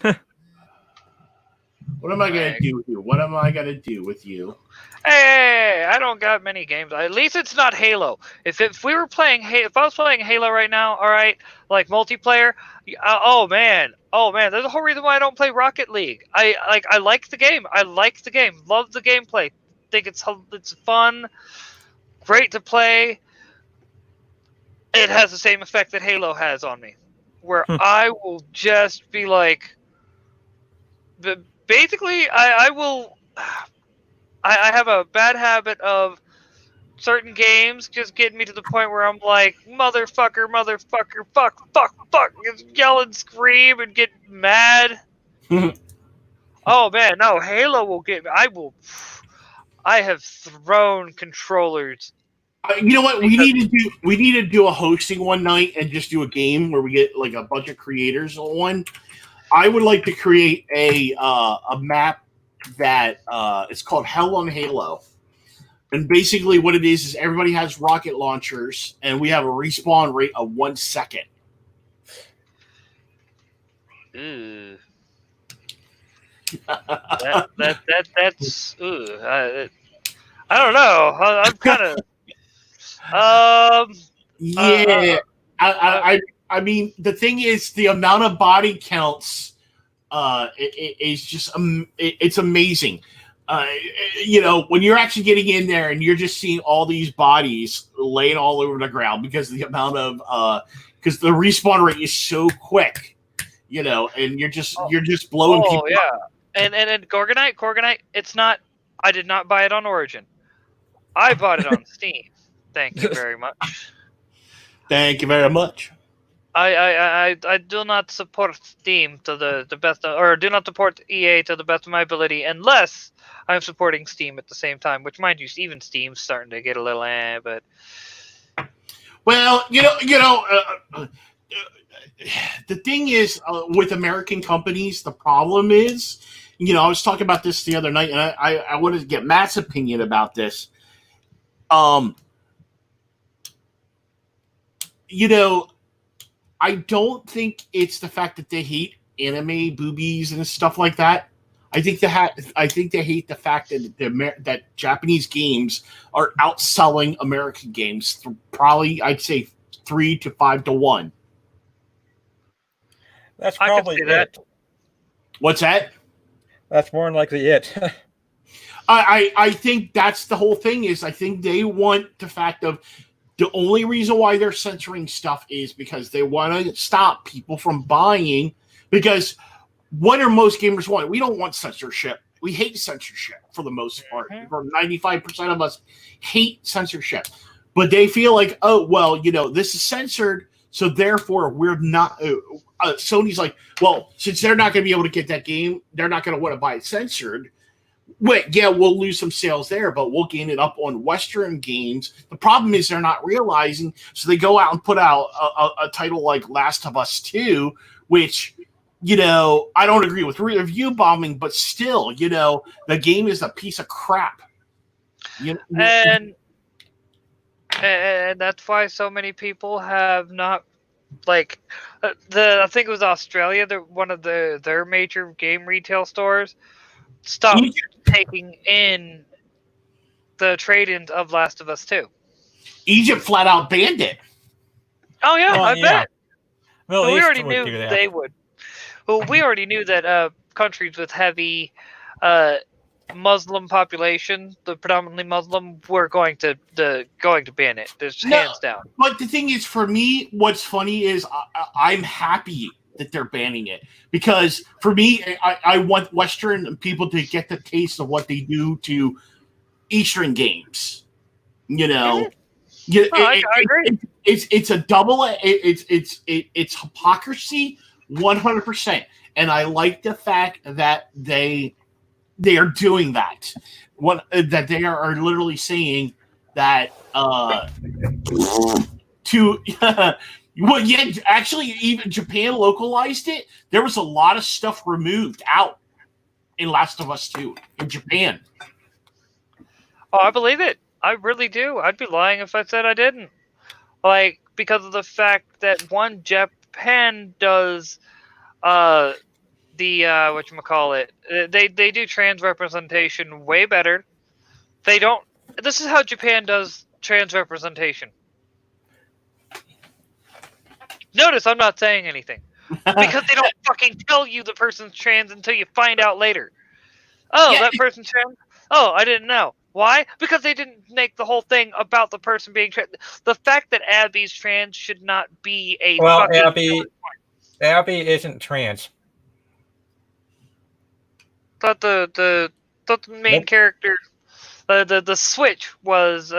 What am I going to do with you? What am I going to do with you? Hey, I don't got many games. At least it's not Halo. If we were playing, if I was playing Halo right now, all right, like multiplayer. Oh man, there's a whole reason why I don't play Rocket League. I like the game. Love the gameplay. Think it's fun, great to play. It has the same effect that Halo has on me, where I will just be like, basically, I will. I have a bad habit of certain games just getting me to the point where I'm like, motherfucker, fuck, just yell and scream and get mad. Oh man, no, Halo will get me. I have thrown controllers. You know what? We need to do a hosting one night and just do a game where we get like a bunch of creators on one. I would like to create a map that it's called Hell on Halo, and basically what it is everybody has rocket launchers, and we have a respawn rate of 1 second. Ooh. That's ooh. I don't know. I'm kind of yeah. I mean, the thing is, the amount of body counts is just it's amazing. when you're actually getting in there and you're just seeing all these bodies laying all over the ground because of the amount of because the respawn rate is so quick, and you're just blowing people yeah. up. And Gorgonite, it's not. I did not buy it on Origin. I bought it on Steam. Thank you very much. Thank you very much. I do not support Steam to the best or do not support EA to the best of my ability unless I'm supporting Steam at the same time. Which, mind you, even Steam's starting to get a little but. Well, the thing is with American companies, the problem is, I was talking about this the other night, and I wanted to get Matt's opinion about this. I don't think it's the fact that they hate anime boobies and stuff like that. I think they hate the fact that Japanese games are outselling American games probably, I'd say, 3 to 5 to 1. That's probably it. What's that? That's more than likely it. I think that's the whole thing. Is I think they want the fact of the only reason why they're censoring stuff is because they want to stop people from buying. Because what are most gamers want? We don't want censorship. We hate censorship for the most part. 95% of us hate censorship. But they feel like, oh, well, this is censored, so therefore we're not. Sony's like, well, since they're not going to be able to get that game, they're not going to want to buy it censored. Wait, yeah, we'll lose some sales there, but we'll gain it up on Western games. The problem is they're not realizing, so they go out and put out a title like Last of Us 2, which, I don't agree with review bombing, but still, the game is a piece of crap. And that's why so many people have not, I think it was Australia, one of their major game retail stores stopped taking in the trade-ins of Last of Us 2. Egypt flat out banned it. Oh yeah, I bet. Well, we already knew they would. Well, we already knew that countries with heavy Muslim population, the predominantly Muslim, were going to ban it. Just hands down. But the thing is, for me, what's funny is I'm happy that they're banning it, because for me, I want Western people to get the taste of what they do to Eastern games. I agree. It's a double. It's hypocrisy, 100%. And I like the fact that they are doing that. That they are literally saying that to. Well, yeah, actually, even Japan localized it. There was a lot of stuff removed out in Last of Us 2 in Japan. Oh, I believe it. I really do. I'd be lying if I said I didn't. Because of the fact that, one, Japan does the whatchamacallit. They do trans representation way better. They don't. This is how Japan does trans representation. Notice I'm not saying anything. Because they don't fucking tell you the person's trans until you find out later. Oh, yeah. That person's trans? Oh, I didn't know. Why? Because they didn't make the whole thing about the person being trans. The fact that Abby's trans should not be a fucking... Abby isn't trans. Thought the main character... The switch was...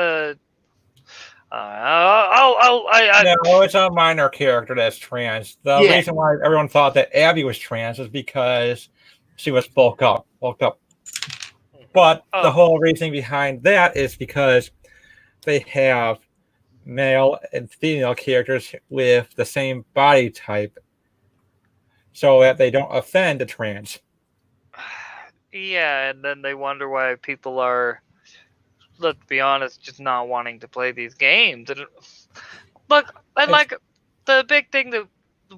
No, it's a minor character that's trans. The reason why everyone thought that Abby was trans is because she was bulked up. But the whole reason behind that is because they have male and female characters with the same body type, so that they don't offend the trans. Yeah, and then they wonder why people are, let's be honest, just not wanting to play these games. Look, the big thing that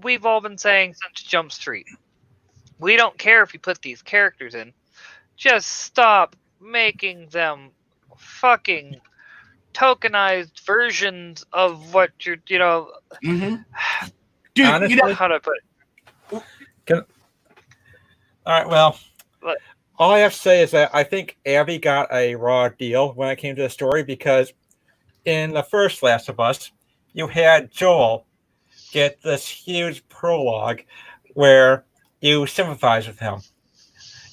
we've all been saying since Jump Street. We don't care if you put these characters in. Just stop making them fucking tokenized versions of what you're, Mm-hmm. Dude, honestly, how to put it. All right, well, All I have to say is that I think Abby got a raw deal when it came to the story because in the first Last of Us, you had Joel get this huge prologue where you sympathize with him.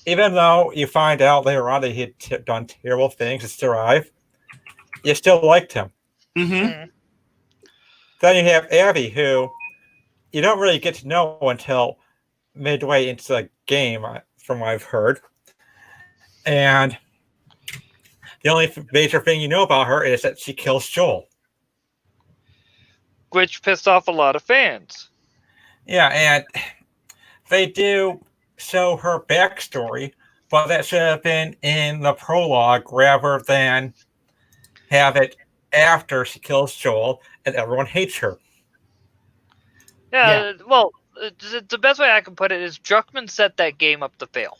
Even though you find out later on that he had done terrible things to survive, you still liked him. Mm-hmm. Mm. Then you have Abby, who you don't really get to know until midway into the game, from what I've heard. And the only major thing you know about her is that she kills Joel. Which pissed off a lot of fans. Yeah, and they do show her backstory, but that should have been in the prologue rather than have it after she kills Joel and everyone hates her. Yeah, well, the best way I can put it is Druckmann set that game up to fail.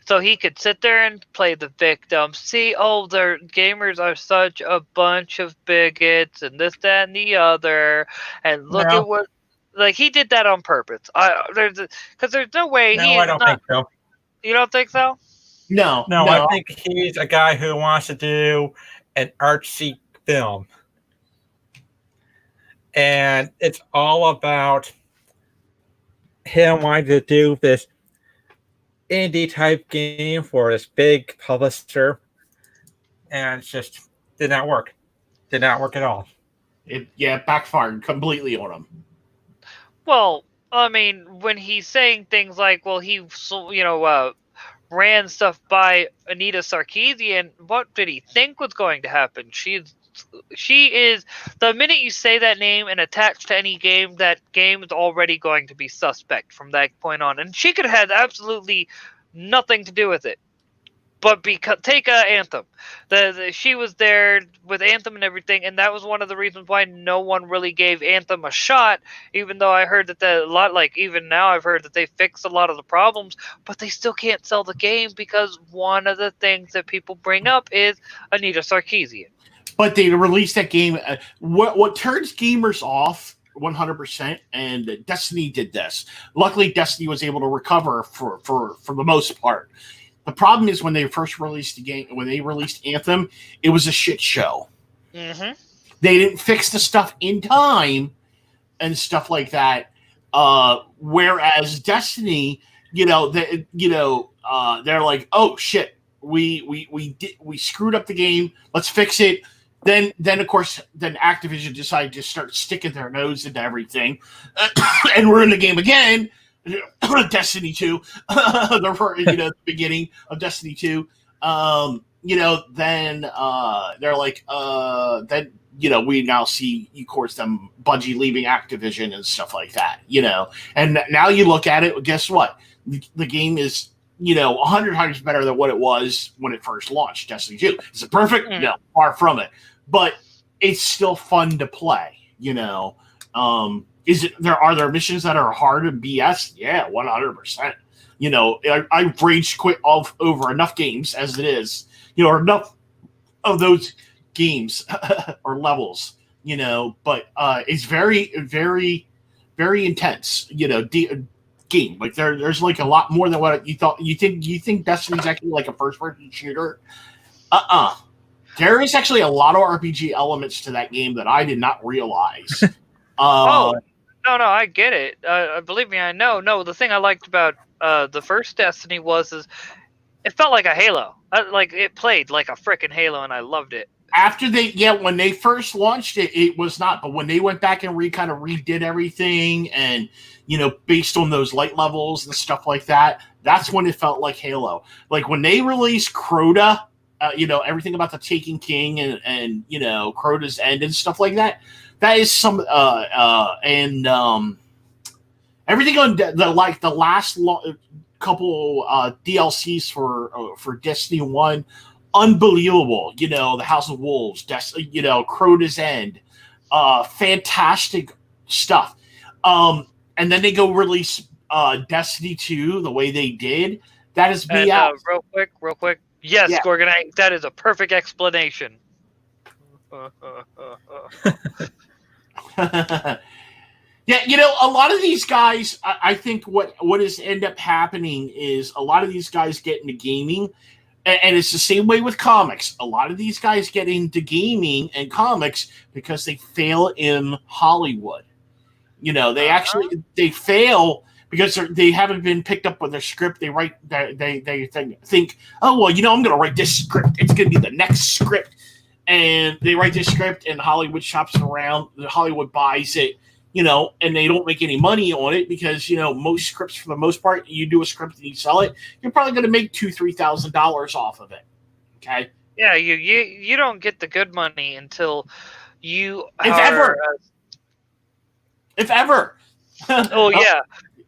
So he could sit there and play the victim. See, oh, their gamers are such a bunch of bigots and this, that, and the other. And look No. at what, like, he did that on purpose. Because there's no way No, he I is don't not. think so. You don't think so? No, No, I think he's a guy who wants to do an artsy film. And it's all about him wanting to do this indie type game for this big publisher. And it just did not work. Did not work at all. It backfired completely on him. Well, I mean, when he's saying things like, well, he, ran stuff by Anita Sarkeesian, what did he think was going to happen? She is, the minute you say that name and attach to any game, that game is already going to be suspect from that point on. And she could have had absolutely nothing to do with it. But because take Anthem, she was there with Anthem and everything, and that was one of the reasons why no one really gave Anthem a shot. Even though I heard that even now I've heard that they fixed a lot of the problems, but they still can't sell the game because one of the things that people bring up is Anita Sarkeesian. But they released that game. What turns gamers off 100%, and Destiny did this. Luckily, Destiny was able to recover for the most part. The problem is when they first released the game, when they released Anthem, it was a shit show. Mm-hmm. They didn't fix the stuff in time and stuff like that. Whereas Destiny, they're like, oh shit, we screwed up the game. Let's fix it. Then of course, Activision decided to start sticking their nose into everything and ruin the game again. Destiny 2, the beginning of Destiny 2. Then they're like, we now see, of course, them Bungie leaving Activision and stuff like that, And now you look at it, guess what? The game is, 100 times better than what it was when it first launched, Destiny 2. Is it perfect? Mm. No, far from it. But it's still fun to play, Are there missions that are hard and BS? Yeah, 100%. I've rage quit over enough games as it is, or enough of those games or levels, but it's very, very, very intense, game. Like there's like a lot more than what you thought. You think Destiny's actually like a first person shooter? There is actually a lot of RPG elements to that game that I did not realize. No, I get it. Believe me, I know. No, the thing I liked about the first Destiny is it felt like a Halo. It played like a freaking Halo, and I loved it. After when they first launched it, it was not. But when they went back and redid everything, and based on those light levels and stuff like that, that's when it felt like Halo. Like when they released Crota, everything about the Taken King and Crota's End and stuff like that. That is some everything on the last couple DLCs for Destiny 1, unbelievable. The House of Wolves, Crota's End, fantastic stuff. And then they go release Destiny 2 the way they did. That is BS. And, real quick. Yes, yeah. Gorgonite, that is a perfect explanation. Yeah, a lot of these guys, I think what is end up happening is a lot of these guys get into gaming, and it's the same way with comics. A lot of these guys get into gaming and comics because they fail in Hollywood. They actually they fail because they haven't been picked up with their script. They write they think, oh well, I'm going to write this script. It's going to be the next script, and they write this script, and Hollywood shops it around. Hollywood buys it, and they don't make any money on it because most scripts, for the most part, you do a script and you sell it, you're probably going to make $2,000-$3,000 off of it. Okay. Yeah, you don't get the good money until you If are. ever. If ever. Oh yeah.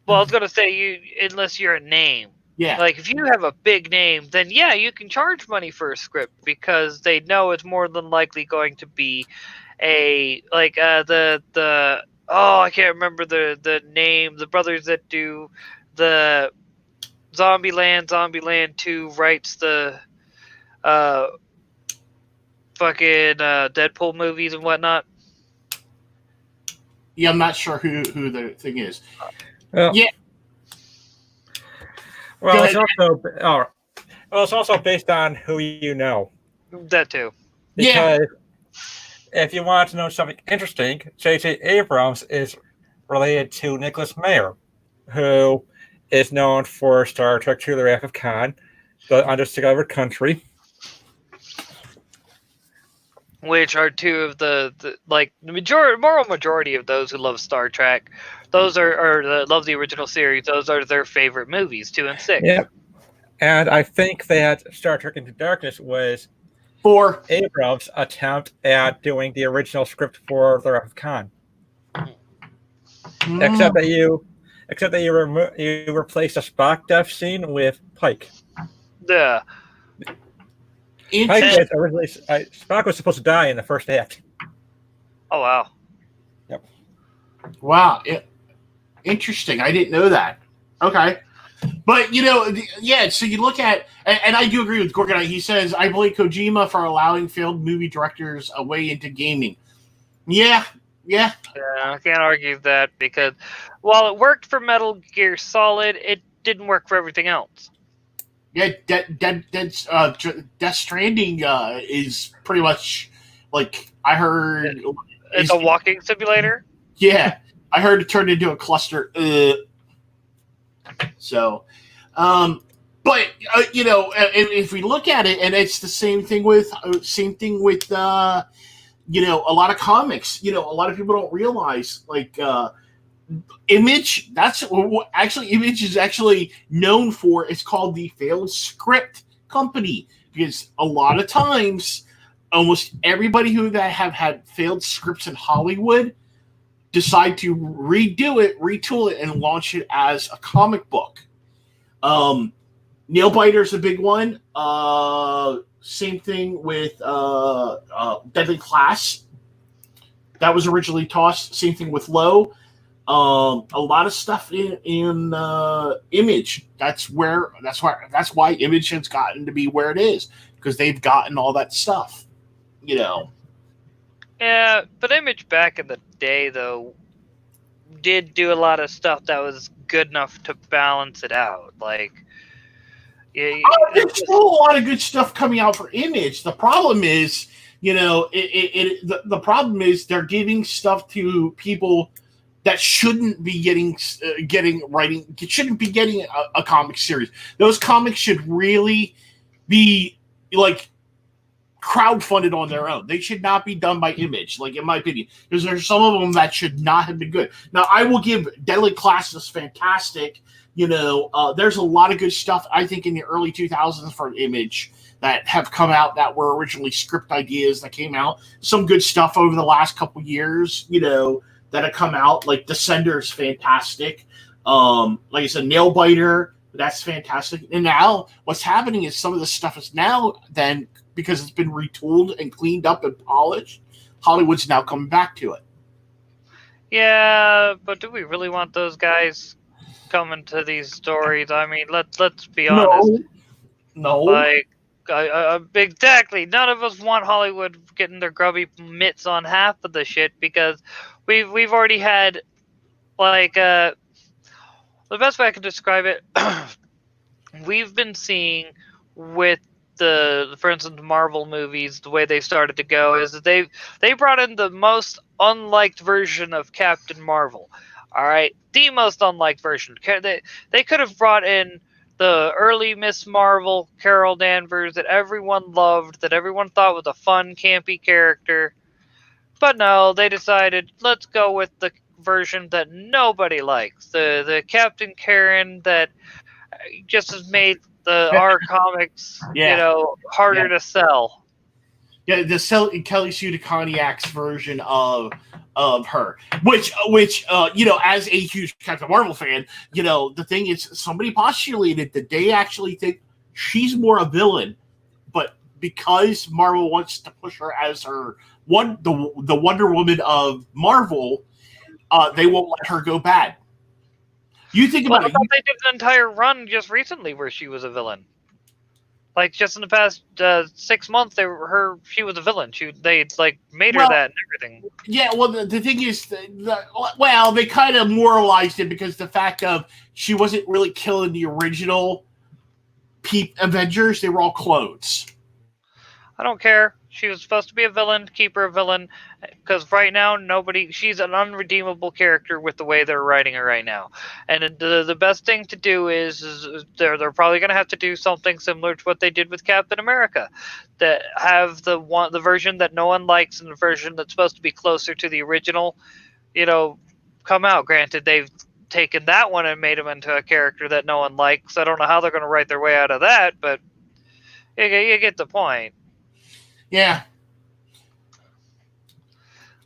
Well, I was gonna say unless you're a name. Yeah. Like if you have a big name, then yeah, you can charge money for a script because they know it's more than likely going to be a the I can't remember the name. The brothers that do the Zombieland 2 writes the fucking Deadpool movies and whatnot. Yeah, I'm not sure who the thing is. Well, yeah. Well, it's also based on who you know. That too. Because if you want to know something interesting, J.J. Abrams is related to Nicholas Meyer, who is known for Star Trek II: The Wrath of Khan, The Undiscovered Country, which are two of the moral majority of those who love Star Trek. Those love the original series. Those are their favorite movies, 2 and 6. Yeah, and I think that Star Trek Into Darkness was for Abrams' attempt at doing the original script for The Wrath of Khan. Except that you replaced a Spock death scene with Pike. Yeah. Spock was supposed to die in the first act. Oh wow. Yep. Wow. Interesting. I didn't know that. Okay. But so you look at, and I do agree with Gorgon. He says, I blame Kojima for allowing failed movie directors a way into gaming. Yeah. I can't argue that because while it worked for Metal Gear Solid, it didn't work for everything else. Yeah, Death Stranding is pretty much like I heard. It's a walking simulator. Yeah, I heard it turned into a cluster. So, but if we look at it, and it's the same thing with a lot of comics. A lot of people don't realize Image. That's what Image is actually known for. It's called the failed script company because a lot of times, almost everybody that have had failed scripts in Hollywood decide to redo it, retool it, and launch it as a comic book. Nailbiter's a big one. Same thing with Deadly Class. That was originally tossed. Same thing with Low. A lot of stuff in Image. That's why Image has gotten to be where it is because they've gotten all that stuff. Yeah, but Image back in the day though did do a lot of stuff that was good enough to balance it out. There's still a lot of good stuff coming out for Image. The problem is, the problem is they're giving stuff to people that shouldn't be shouldn't be getting a comic series. Those comics should really be crowdfunded on their own. They should not be done by Image, in my opinion, because there's some of them that should not have been good. Now, I will give Deadly Class is fantastic. There's a lot of good stuff, I think, in the early 2000s for Image that have come out that were originally script ideas that came out. Some good stuff over the last couple years, that have come out, like Descender's fantastic. Like I said, Nailbiter, that's fantastic. And now what's happening is some of the stuff is now then, because it's been retooled and cleaned up and polished, Hollywood's now coming back to it. Yeah, but do we really want those guys coming to these stories? I mean, let's be honest. No. Exactly. None of us want Hollywood getting their grubby mitts on half of the shit because we've already had Like, the best way I can describe it, we've been seeing with for instance, Marvel movies, the way they started to go is that they brought in the most unliked version of Captain Marvel. All right, the most unliked version. They could have brought in the early Miss Marvel, Carol Danvers, that everyone loved, that everyone thought was a fun, campy character. But no, they decided, let's go with the version that nobody likes, the Captain Karen that just has made our comics, Yeah. harder to sell. Yeah, the Kelly Sue DeConniac's version of her, which as a huge Captain Marvel fan, the thing is, somebody postulated that they actually think she's more a villain, but because Marvel wants to push her as the Wonder Woman of Marvel, they won't let her go bad. You think Well, about I it. thought they did an entire run just recently where she was a villain. Like just in the past 6 months, she was a villain. They made her Well, that and everything. Yeah, well, the thing is, they kind of moralized it because the fact of she wasn't really killing the original Avengers; they were all clones. I don't care. She was supposed to be a villain. Keep her a villain, because right now she's an unredeemable character with the way they're writing her right now. And the best thing to do is they're probably going to have to do something similar to what they did with Captain America, that have the version that no one likes and the version that's supposed to be closer to the original, come out. Granted, they've taken that one and made him into a character that no one likes. I don't know how they're going to write their way out of that, but you get the point. Yeah.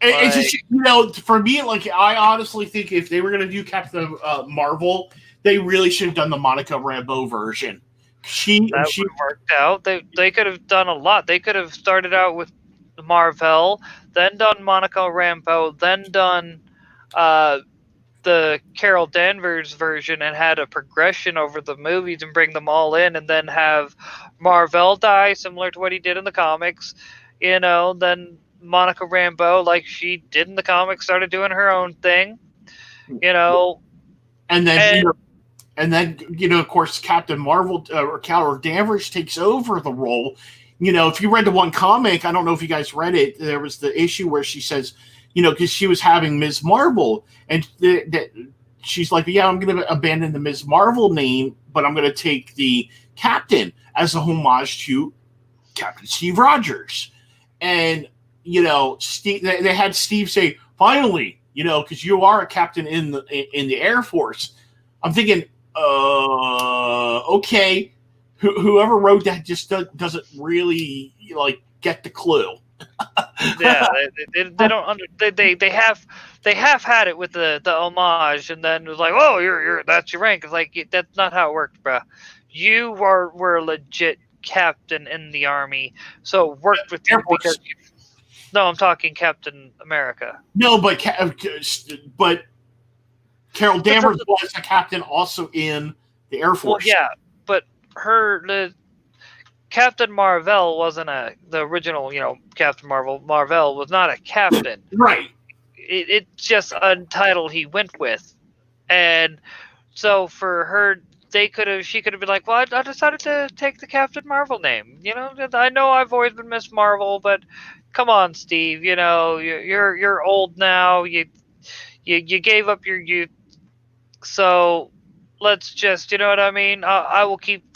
It's just, for me, I honestly think if they were going to do Captain Marvel, they really should have done the Monica Rambeau version. She worked out. They could have done a lot. They could have started out with Marvel, then done Monica Rambeau, then done the Carol Danvers version and had a progression over the movies and bring them all in, and then have Marvel die similar to what he did in the comics. Then Monica Rambeau, like she did in the comics, started doing her own thing. And then of course, Captain Marvel or Carol Danvers takes over the role. If you read the one comic, I don't know if you guys read it. There was the issue where she says, because she was having Ms. Marvel, and she's like, yeah, I'm going to abandon the Ms. Marvel name, but I'm going to take the Captain as a homage to Captain Steve Rogers. And, Steve, they had Steve say, finally, because you are a captain in the Air Force. I'm thinking, okay, whoever wrote that just doesn't really get the clue. Yeah, they don't they have had it with the homage, and then it was like, oh, you're that's your rank. It's like, that's not how it worked, bro. You were a legit captain in the army, so it worked with you because no, I'm talking Captain America. No, but Carol Danvers was a captain also in the Air Force. Well, yeah, but the Captain Marvel wasn't the original, Captain Marvel. Marvel was not a captain. Right. It's just Untitled he went with. And so for her, she could have been like, well, I decided to take the Captain Marvel name. I know I've always been Miss Marvel, but come on, Steve, you're old now. You gave up your youth. So let's just, you know what I mean? I will keep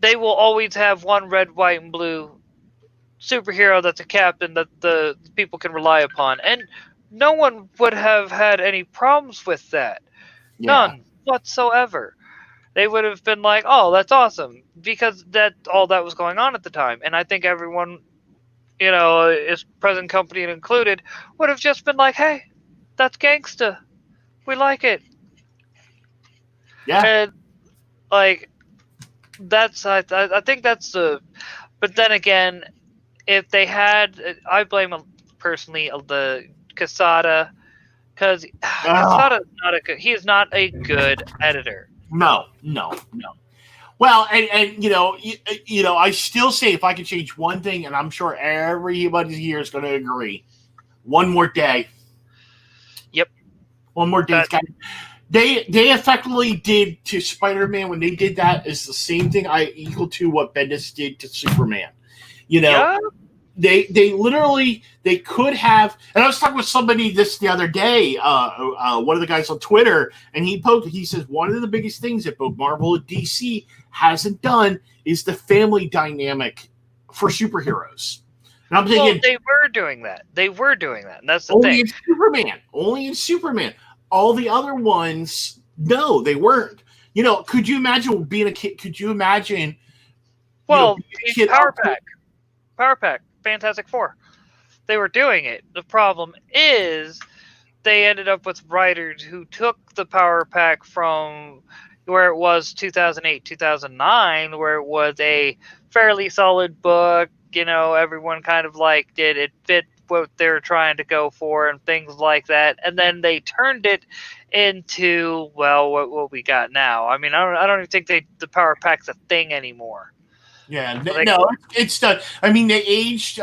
they will always have one red, white, and blue superhero that's a captain that the people can rely upon. And no one would have had any problems with that. Yeah. None whatsoever. They would have been like, oh, that's awesome. Because all that was going on at the time. And I think everyone, is present company included, would have just been like, hey, that's gangsta. We like it. Yeah. And, I think that's but then again, if they had, I blame personally the Quesada, because Quesada's he is not a good editor. No. Well, and I still say if I could change one thing, and I'm sure everybody here is going to agree, one more day. Yep. One more Dane's guy. They effectively did to Spider-Man when they did that is the same thing equal to what Bendis did to Superman. You know, Yeah. they literally they could have. And I was talking with somebody this the other day, one of the guys on Twitter, and he says one of the biggest things that both Marvel and DC hasn't done is the family dynamic for superheroes. And I'm thinking, they were doing that. And that's the only thing. in Superman. Only in Superman. All the other ones, no, they weren't. You know, could you imagine being a kid? Could you imagine? Well, kid Power Pack, Fantastic Four. They were doing it. The problem is they ended up with writers who took the Power Pack from where it was 2008, 2009, where it was a fairly solid book. You know, everyone kind of liked it. It fit what they're trying to go for and things like that. And then they turned it into, well, what we got now. I mean, I don't even think the Power Pack's a thing anymore. Yeah, no, it's done. I mean, they aged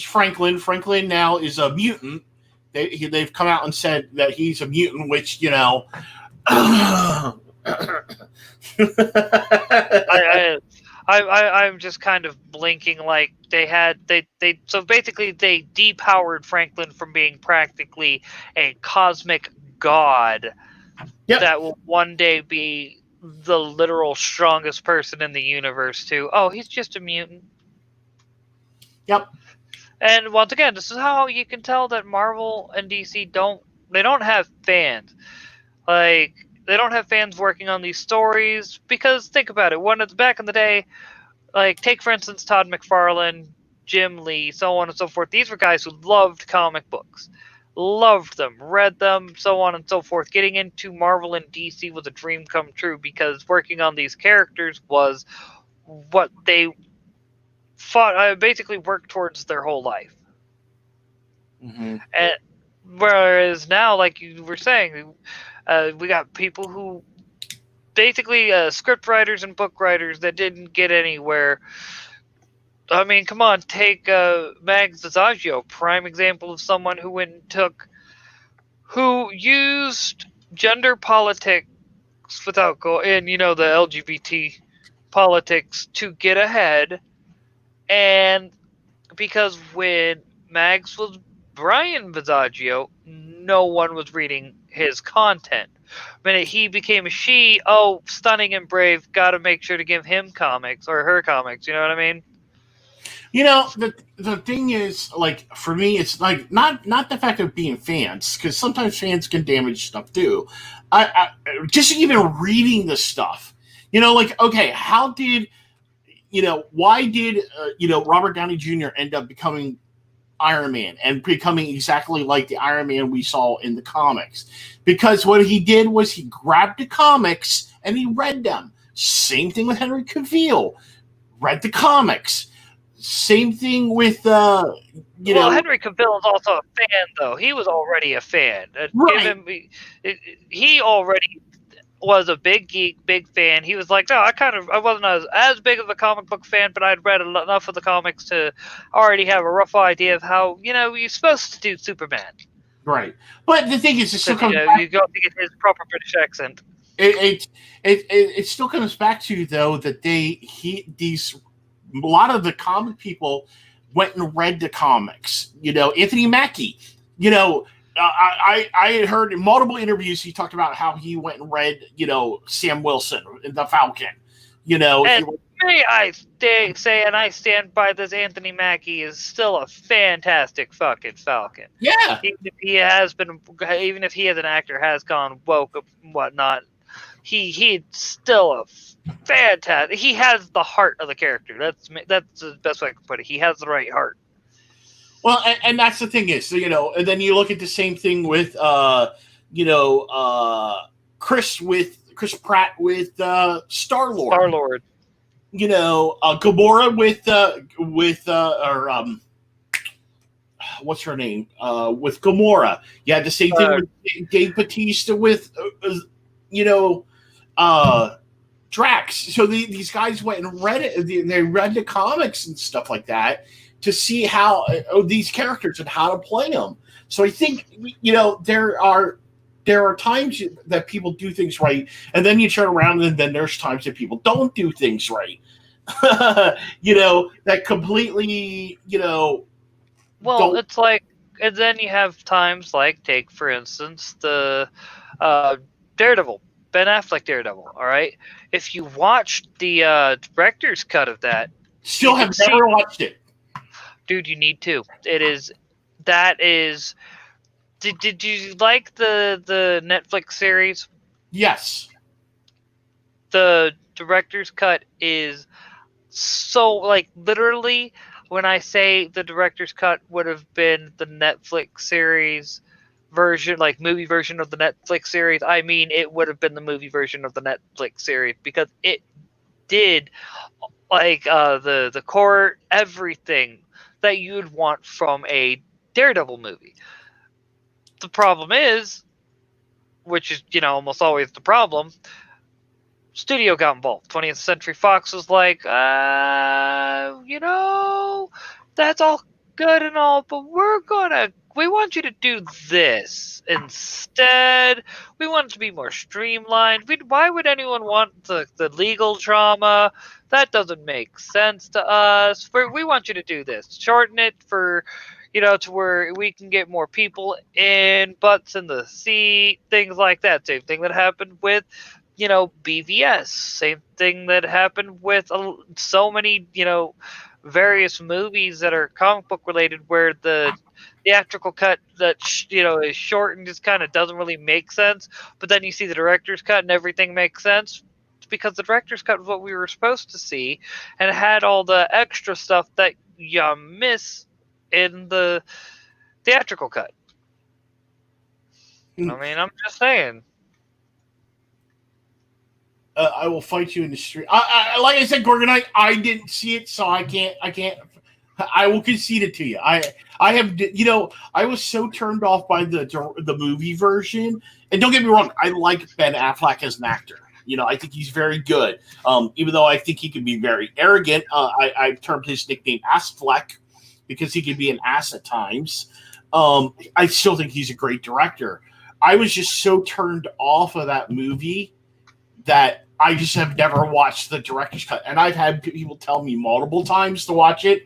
Franklin. Franklin now is a mutant. They've come out and said that he's a mutant, which, you know. I'm just kind of blinking. Like so basically they depowered Franklin from being practically a cosmic god that will one day be the literal strongest person in the universe to, oh, he's just a mutant. Yep. And once again, this is how you can tell that Marvel and DC don't have fans. Like, they don't have fans working on these stories, because think about it, when it's back in the day, like, take for instance Todd McFarlane, Jim Lee, so on and so forth. These were guys who loved comic books. Loved them, read them, so on and so forth. Getting into Marvel and DC was a dream come true, because working on these characters was what they basically worked towards their whole life. Mm-hmm. And whereas now, like you were saying, we got people who basically script writers and book writers that didn't get anywhere. I mean, come on, take Mags Zasagio, prime example of someone who who used gender politics without and the LGBT politics to get ahead. And because when Mags was Brian Visaggio, no one was reading his content. The minute he became a she, stunning and brave, gotta make sure to give him comics, or her comics, you know what I mean? You know, the thing is, like, for me, it's like not the fact of being fans, because sometimes fans can damage stuff too. I just even reading the stuff, you know, like, okay, why did Robert Downey Jr. end up becoming Iron Man and becoming exactly like the Iron Man we saw in the comics? Because what he did was he grabbed the comics and he read them. Same thing with Henry Cavill. Read the comics. Same thing with Henry Cavill is also a fan, though. He was already a fan. Right. He already was a big geek, big fan. He was like, no, I wasn't as big of a comic book fan, but I'd read enough of the comics to already have a rough idea of how, you're supposed to do Superman. Right. But the thing is, it still comes back. You got to get his proper British accent. It still comes back to, though, that a lot of the comic people went and read the comics. Anthony Mackie, I had heard in multiple interviews he talked about how he went and read, Sam Wilson, the Falcon. And may I say, and I stand by this, Anthony Mackie is still a fantastic fucking Falcon. Yeah. Even if he as an actor has gone woke and whatnot, he's still a fantastic. He has the heart of the character. That's the best way I can put it. He has the right heart. Well, and that's the thing is, and then you look at the same thing with, Chris Pratt with Star-Lord. Star-Lord. Gamora what's her name? With Gamora. You had the same thing with Dave Bautista with, Drax. So these guys went and read it. They read the comics and stuff like that to see how these characters and how to play them. So I think there are there are times that people do things right, and then you turn around and then there's times that people don't do things right. That completely, Well, don't. it's like, and then you have times like, take for instance the Daredevil, Ben Affleck Daredevil. All right, if you watched the director's cut of that, Still you have can see, never watched it. dude, you need to. That is. Did you like the Netflix series? Yes. The director's cut is so, like, literally, when I say the director's cut would have been the Netflix series version, like movie version of the Netflix series, I mean it would have been the movie version of the Netflix series, because it did, like, the core, everything that you'd want from a Daredevil movie. The problem is, which is, almost always the problem, studio got involved. 20th Century Fox was like, that's all good and all, but we want you to do this instead. We want it to be more streamlined. Why would anyone want the legal drama? That doesn't make sense to us. We want you to do this. Shorten it for, to where we can get more people in, butts in the seat, things like that. Same thing that happened with BVS. Same thing that happened with so many, various movies that are comic book related, where the theatrical cut that is short and just kind of doesn't really make sense. But then you see the director's cut and everything makes sense. It's because the director's cut was what we were supposed to see, and it had all the extra stuff that you miss in the theatrical cut. I mean, I'm just saying. I will fight you in the street. Like I said, Gorgonite, I didn't see it, so I can't. I will concede it to you. I have, I was so turned off by the movie version. And don't get me wrong, I like Ben Affleck as an actor. I think he's very good. Even though I think he can be very arrogant, I've termed his nickname Assfleck because he can be an ass at times. I still think he's a great director. I was just so turned off of that movie that I just have never watched the director's cut, and I've had people tell me multiple times to watch it.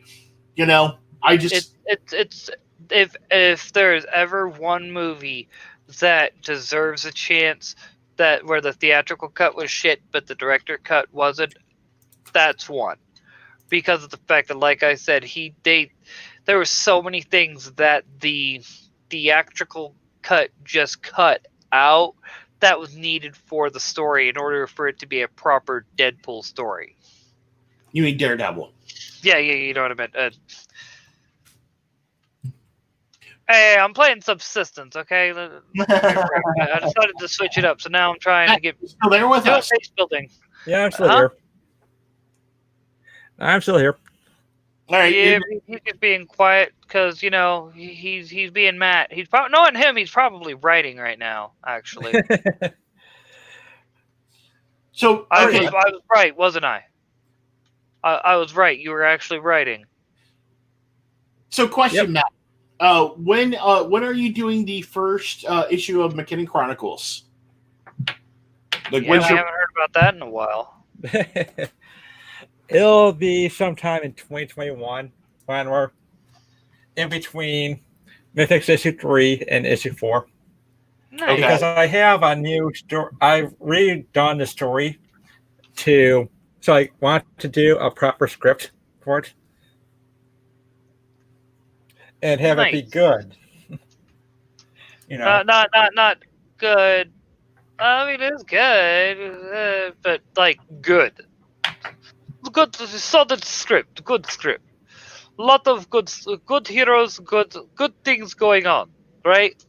I just it's if there's ever one movie that deserves a chance, that where the theatrical cut was shit but the director cut wasn't, that's one, because of the fact that, like I said, there were so many things that the theatrical cut just cut out that was needed for the story in order for it to be a proper Deadpool story. You mean Daredevil? Yeah, you know what I meant. Hey, I'm playing Subsistence, okay? I decided to switch it up, so now I'm trying to get still there with us. Base building. Yeah, I'm still here. I'm still here. All right. Yeah, he's just being quiet because he's being mad. He's probably, knowing him, he's probably writing right now. Actually, So I okay. was right, wasn't I? I was right. You were actually writing. So question Yep. now. When are you doing the first issue of McKinnon Chronicles? Like, Yeah, we when's haven't heard about that in a while. It'll be sometime in 2021 when we're in between Mythics issue 3 and issue 4. Nice. Because I have a new story. I've redone the story so I want to do a proper script for it and have it be Nice. good. Not good. I mean, it's good, but like good. Good, solid script. Good script. Lot of good heroes. Good things going on. Right.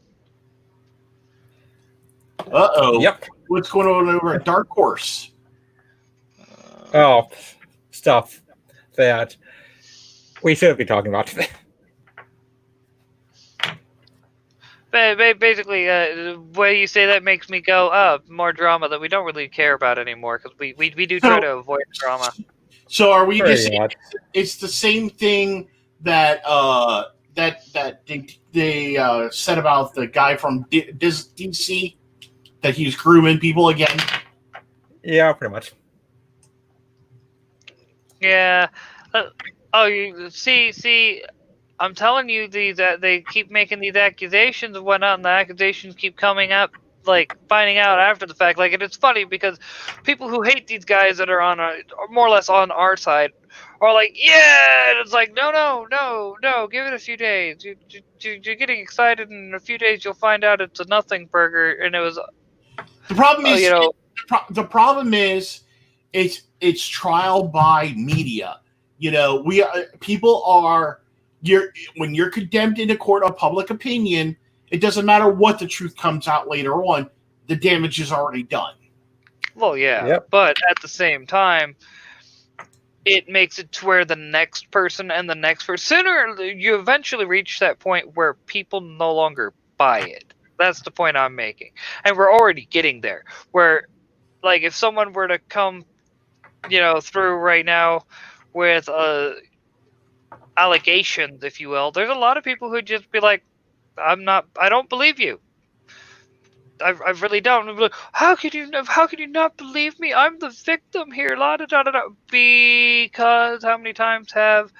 Uh-oh. Yep. What's going on over at Dark Horse? Oh, stuff that we should be talking about today. Basically, the way you say that makes me go, more drama that we don't really care about anymore, because we do try to avoid drama. So are we Pretty just saying much. it's the same thing that that they said about the guy from DC? that he's grooming people again. Yeah, pretty much. Yeah. You see. I'm telling you, that they keep making these accusations and whatnot, and the accusations keep coming up, like finding out after the fact. Like, and it's funny because people who hate these guys that are on more or less on our side are like, yeah, and it's like, no, give it a few days. You're getting excited, and in a few days you'll find out it's a nothing burger, and it was, The problem is, you know, the problem is, it's trial by media. You know, people are when you're condemned in a court of public opinion, it doesn't matter what the truth comes out later on. The damage is already done. well, yeah, Yep. but at the same time, it makes it to where the next person and the next person, sooner you eventually reach that point where people no longer buy it. That's the point I'm making. And we're already getting there. Where, like, if someone were to come, through right now with allegations, if you will, there's a lot of people who'd just be like, I don't believe you. I really don't. How could you not believe me? I'm the victim here. La da da da da. Because how many times have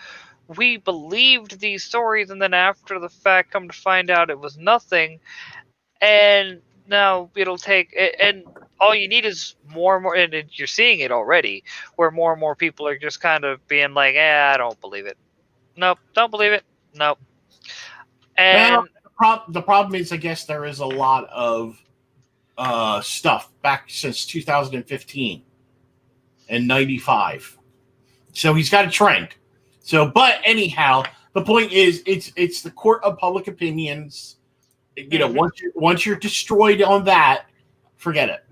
we believed these stories and then after the fact come to find out it was nothing, and now it'll take, and all you need is more and more, and you're seeing it already, where more and more people are just kind of being like, I don't believe it. Nope, don't believe it. Nope. Well, And the problem is, I guess there is a lot of stuff back since 2015 and 95. So he's got a trend. So, but anyhow, the point is, it's the court of public opinions. You know, once you're destroyed on that, forget it.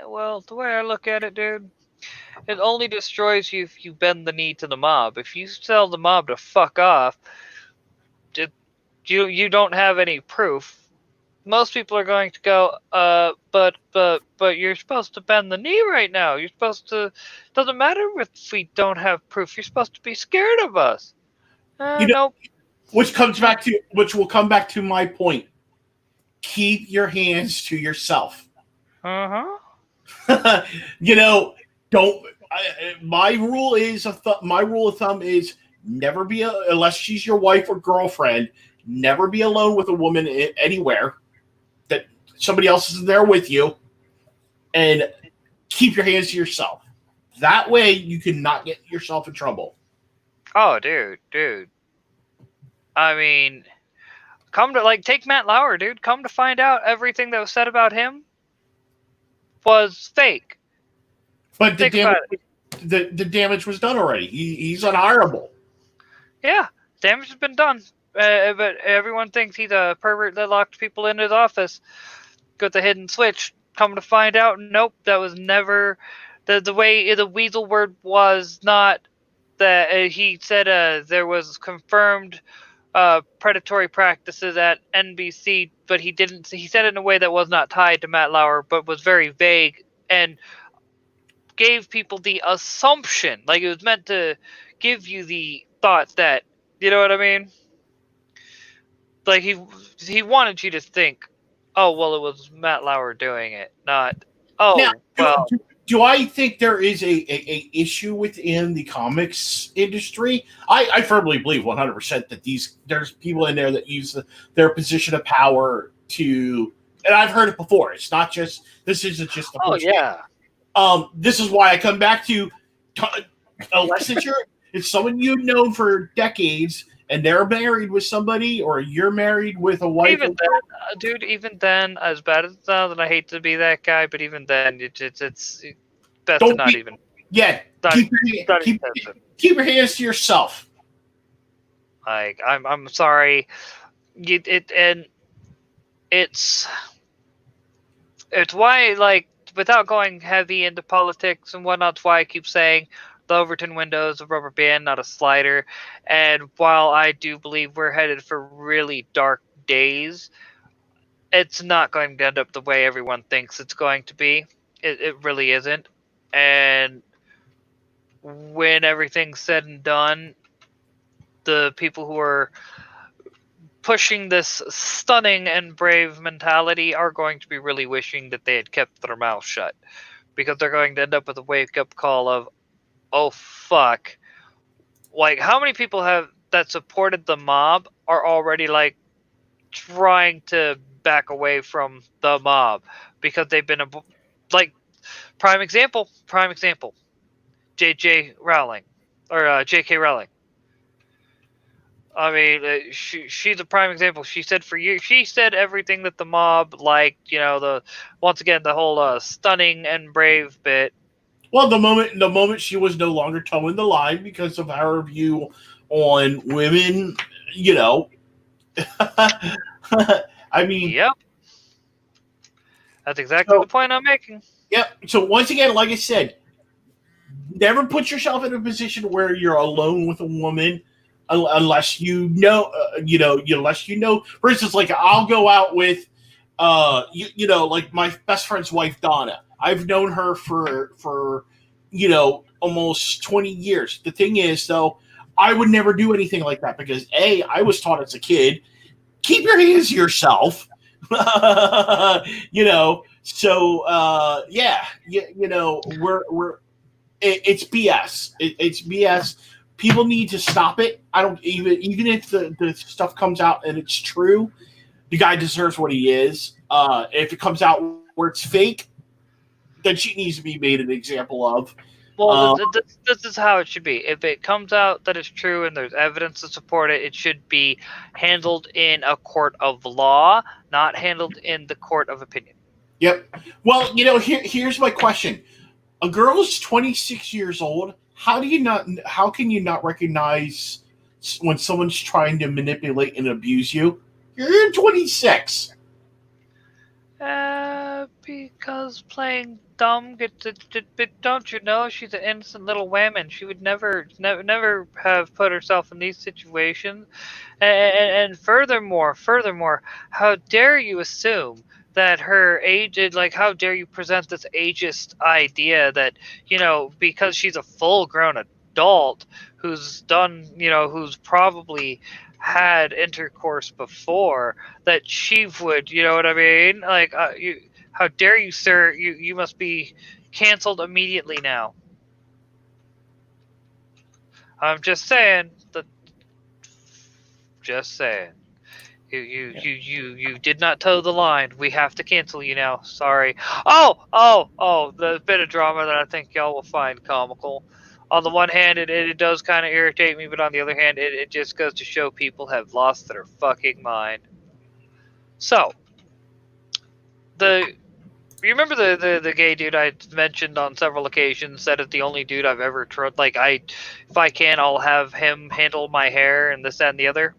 well, the way I look at it, dude, it only destroys you if you bend the knee to the mob. If you tell the mob to fuck off, you don't have any proof. Most people are going to go, but you're supposed to bend the knee right now. You're supposed to. Doesn't matter if we don't have proof. You're supposed to be scared of us. You know, Nope. which will come back to my point. Keep your hands to yourself. You know, don't. My rule of thumb is never be unless she's your wife or girlfriend. Never be alone with a woman anywhere that somebody else is there with you, and keep your hands to yourself. That way, you can not get yourself in trouble. Oh, dude. I mean, take Matt Lauer, dude. Come to find out, everything that was said about him was fake. But the damage was done already. He's unhireable. Yeah, damage has been done. But everyone thinks he's a pervert that locked people in his office with a hidden switch. Come to find out, nope, that was never the way the weasel word was not that he said there was confirmed predatory practices at NBC, but he didn't. He said it in a way that was not tied to Matt Lauer, but was very vague and gave people the assumption, like it was meant to give you the thought that, you know what I mean? Like he wanted you to think, oh well, it was Matt Lauer doing it, not Now, well. do I think there is a issue within the comics industry? I firmly believe 100% that there's people in there that use their position of power to, and I've heard it before. It's not just, this isn't just the first Yeah. This is why I come back to unless it's someone you've known for decades and they're married with somebody, or you're married with a wife. Even then, dude, even then, as bad as it sounds, and I hate to be that guy, but even then, it's best to not even. Yeah, keep your hands to yourself. Like, I'm sorry, and it's why, like, without going heavy into politics and whatnot, it's why I keep saying the Overton window is a rubber band, not a slider. And while I do believe we're headed for really dark days, it's not going to end up the way everyone thinks it's going to be. It really isn't. And when everything's said and done, the people who are pushing this stunning and brave mentality are going to be really wishing that they had kept their mouth shut, because they're going to end up with a wake-up call of, oh fuck, like how many people have that supported the mob are already like trying to back away from the mob because they've been like prime example JJ Rowling or JK Rowling. I mean, she's a prime example. She said for years, she said everything that the mob liked. Once again the whole stunning and brave bit. Well, the moment she was no longer towing the line because of our view on women, you know, I mean, Yep, that's exactly so the point I'm making. yeah. So once again, like I said, never put yourself in a position where you're alone with a woman unless unless you know. For instance, like I'll go out with, like my best friend's wife Donna. I've known her for almost 20 years. The thing is, though, I would never do anything like that because I was taught as a kid, keep your hands to yourself. Yeah, we're it's BS. It's BS. People need to stop it. I don't even if the stuff comes out and it's true, the guy deserves what he is. If it comes out where it's fake, then she needs to be made an example of. Well, this is how it should be. If it comes out that it's true and there's evidence to support it, it should be handled in a court of law, not handled in the court of opinion. Yep. Well, here's my question. A girl is 26 years old. How can you not recognize when someone's trying to manipulate and abuse you? You're 26. Because playing dumb but don't you know she's an innocent little woman? She would never have put herself in these situations. And furthermore, how dare you assume that her age, like, how dare you present this ageist idea that, because she's a full-grown adult who's probably had intercourse before, that she would, you know what I mean? Like, how dare you, sir? You must be canceled immediately now. I'm just saying that. Just saying. You did not toe the line. We have to cancel you now. Sorry. Oh! The bit of drama that I think y'all will find comical. On the one hand, it does kind of irritate me, but on the other hand, it just goes to show people have lost their fucking mind. So, you remember the gay dude I mentioned on several occasions? Said it's the only dude I've ever tried. Like, if I can, I'll have him handle my hair and this, that, and the other.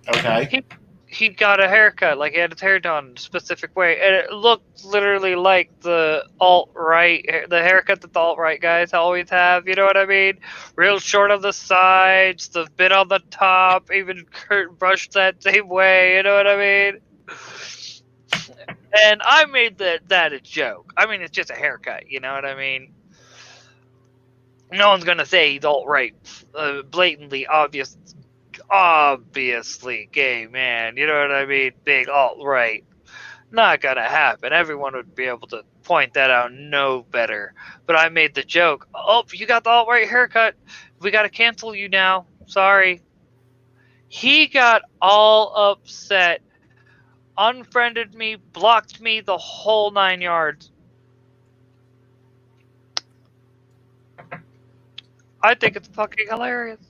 Okay. He got a haircut, like he had his hair done a specific way, and it looked literally like the the haircut that the alt-right guys always have, you know what I mean? Real short on the sides, the bit on the top, even brushed that same way, you know what I mean? And I made that a joke. I mean, it's just a haircut, you know what I mean? No one's gonna say he's alt-right, blatantly obviously gay man, you know what I mean? Big alt-right. Not gonna happen. Everyone would be able to point that out no better. But I made the joke, oh, you got the alt-right haircut, we gotta cancel you now, sorry. He got all upset, unfriended me, blocked me, the whole 9 yards. I think it's fucking hilarious.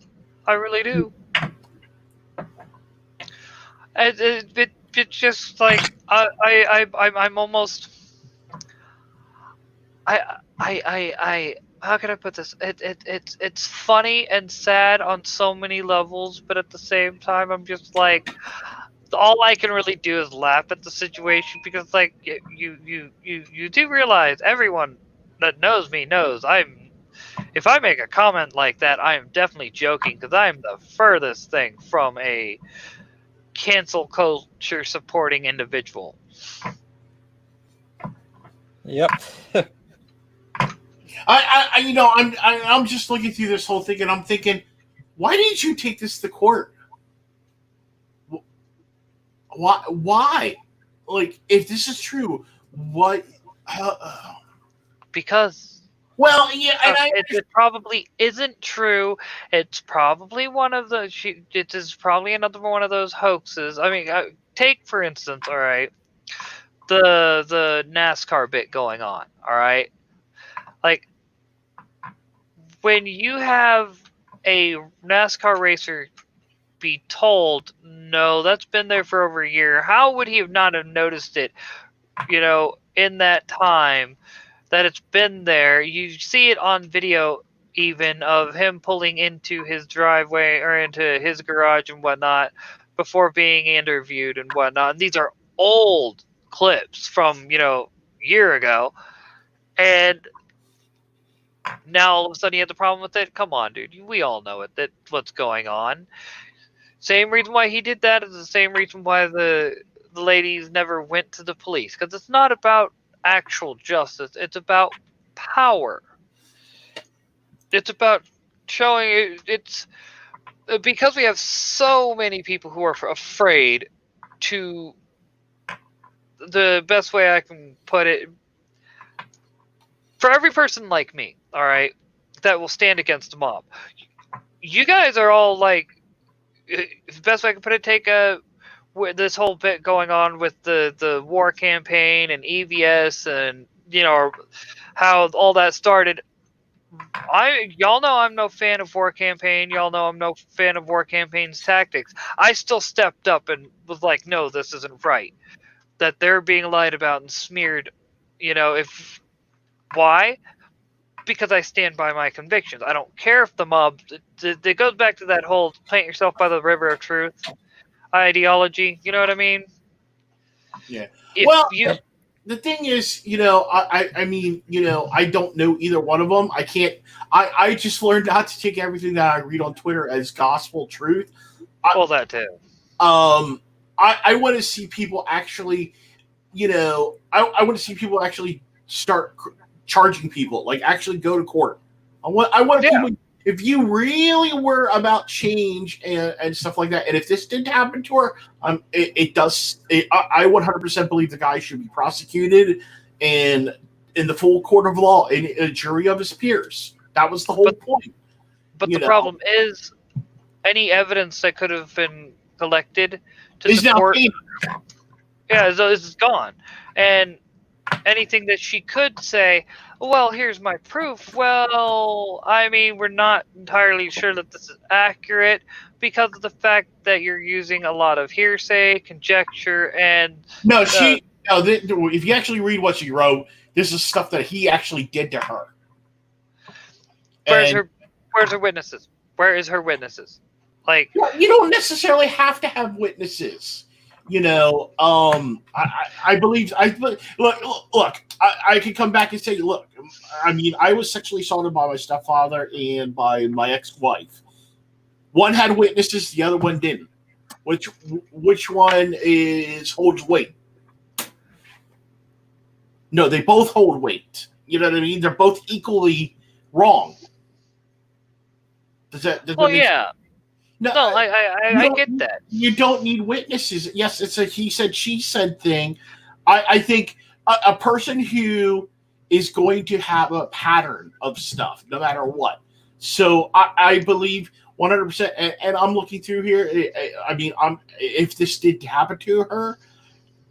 I really do. It's just like I'm almost how can I put this? It's funny and sad on so many levels, but at the same time, I'm just like, all I can really do is laugh at the situation, because like you do realize, everyone that knows me knows if I make a comment like that, I am definitely joking, because I am the furthest thing from a cancel culture supporting individual. Yep. I'm just looking through this whole thing and I'm thinking, why didn't you take this to court? Why? Like, if this is true, what? Because Well, yeah, and it probably isn't true. It's probably one of the. It is probably another one of those hoaxes. I mean, take for instance, all right, the NASCAR bit going on. All right, like when you have a NASCAR racer be told, no, that's been there for over a year. How would he have not have noticed it? In that time that it's been there. You see it on video even of him pulling into his driveway or into his garage and whatnot before being interviewed and whatnot. And these are old clips from, a year ago. And now all of a sudden you have the problem with it? Come on, dude. We all know it. That's what's going on. Same reason why he did that is the same reason why the ladies never went to the police. Because it's not about actual justice. It's about power. It's about showing it's because we have so many people who are afraid to. The best way I can put it, for every person like me, all right, that will stand against the mob, you guys are all like, the best way I can put it, take this whole bit going on with the war campaign and EVS and how all that started. Y'all know I'm no fan of war campaign. Y'all know I'm no fan of war campaign's tactics. I still stepped up and was like, no, this isn't right. That they're being lied about and smeared. If why? Because I stand by my convictions. I don't care if the mob. It goes back to that whole plant yourself by the river of truth ideology. You know what I mean? yeah. If Well, you the thing is, I mean, I don't know either one of them. I can't. I just learned not to take everything that I read on Twitter as gospel truth. well, that too. I want to see people actually, I want to see people actually start charging people, like actually go to court. I want Yeah. people. If you really were about change and stuff like that, and if this didn't happen to her, it does. I 100% believe the guy should be prosecuted and in the full court of law, in a jury of his peers. That was the whole point. But the problem is, any evidence that could have been collected to is support, now is gone, and anything that she could say, well, here's my proof. Well, I mean, we're not entirely sure that this is accurate because of the fact that you're using a lot of hearsay, conjecture, and no. If you actually read what she wrote, this is stuff that he actually did to her. Where's her witnesses? Where is her witnesses? Like, you don't necessarily have to have witnesses. I believe. Look. I could come back and say, look. I mean, I was sexually assaulted by my stepfather and by my ex-wife. One had witnesses, the other one didn't. Which one holds weight? No, they both hold weight. You know what I mean? They're both equally wrong. Does that make sense? No, I get that. You don't need witnesses. Yes, it's a he said, she said thing. I think a person who is going to have a pattern of stuff, no matter what. So I believe 100%. And I'm looking through here. I mean, if this did happen to her,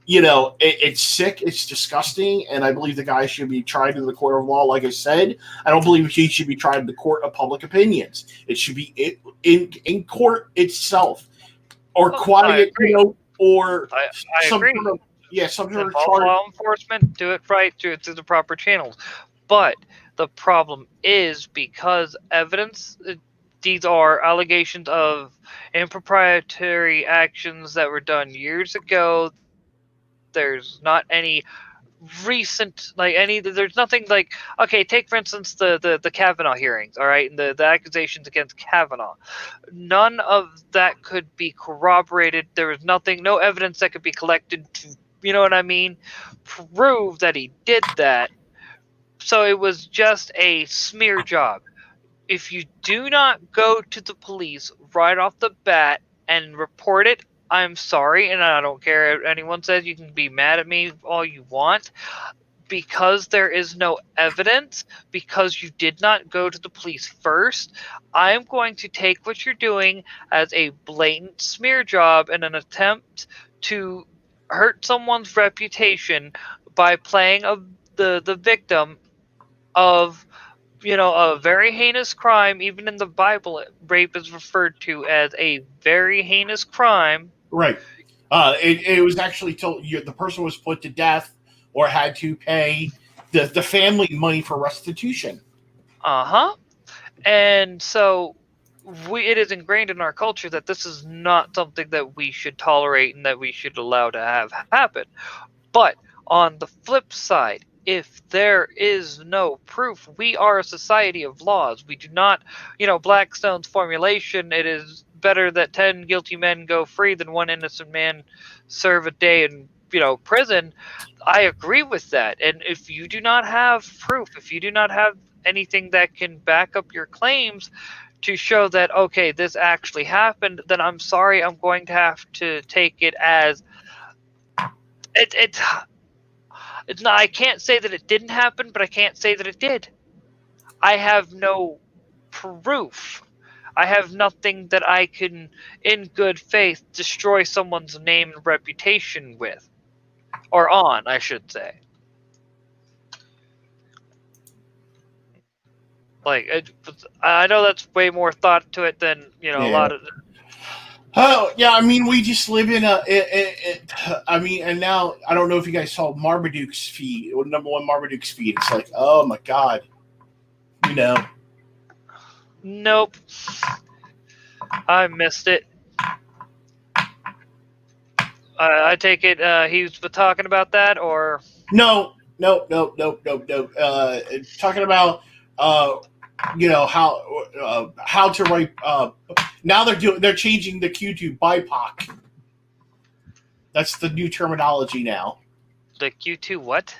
it's sick, it's disgusting, and I believe the guy should be tried in the court of law. Like I said, I don't believe he should be tried in the court of public opinions. It should be in court itself, or quiet, or I some agree. sort of, some sort of charge. Law enforcement, do it right, do it through the proper channels. But the problem is, because evidence, these are allegations of impropriety actions that were done years ago. There's not any recent, there's nothing like, okay, take for instance the Kavanaugh hearings, all right, and the accusations against Kavanaugh. None of that could be corroborated. There was no evidence that could be collected to, prove that he did that. So it was just a smear job. If you do not go to the police right off the bat and report it, I'm sorry, and I don't care if anyone says. You can be mad at me all you want. Because there is no evidence, because you did not go to the police first, I'm going to take what you're doing as a blatant smear job and an attempt to hurt someone's reputation by playing the victim of a very heinous crime. Even in the Bible, rape is referred to as a very heinous crime. Right. It was actually told the person was put to death or had to pay the family money for restitution. Uh-huh. And so it is ingrained in our culture that this is not something that we should tolerate and that we should allow to have happen. But on the flip side, if there is no proof, we are a society of laws. We do not, Blackstone's formulation, it is better that 10 guilty men go free than one innocent man serve a day in, prison. I agree with that. And if you do not have proof, if you do not have anything that can back up your claims to show that, okay, this actually happened, then I'm sorry, I'm going to have to take it as it's not. I can't say that it didn't happen, but I can't say that it did. I have no proof. I have nothing that I can, in good faith, destroy someone's name and reputation with. Or on, I should say. Like, I know that's way more thought to it than, a lot of... Oh, yeah, I mean, we just live in and now, I don't know if you guys saw Marmaduke's feed, or number one Marmaduke's feed. It's like, oh my God. Nope. I missed it. I take it he was talking about that, or... No. Talking about, how to write. Now they're changing the Q to BIPOC. That's the new terminology now. The Q2 what?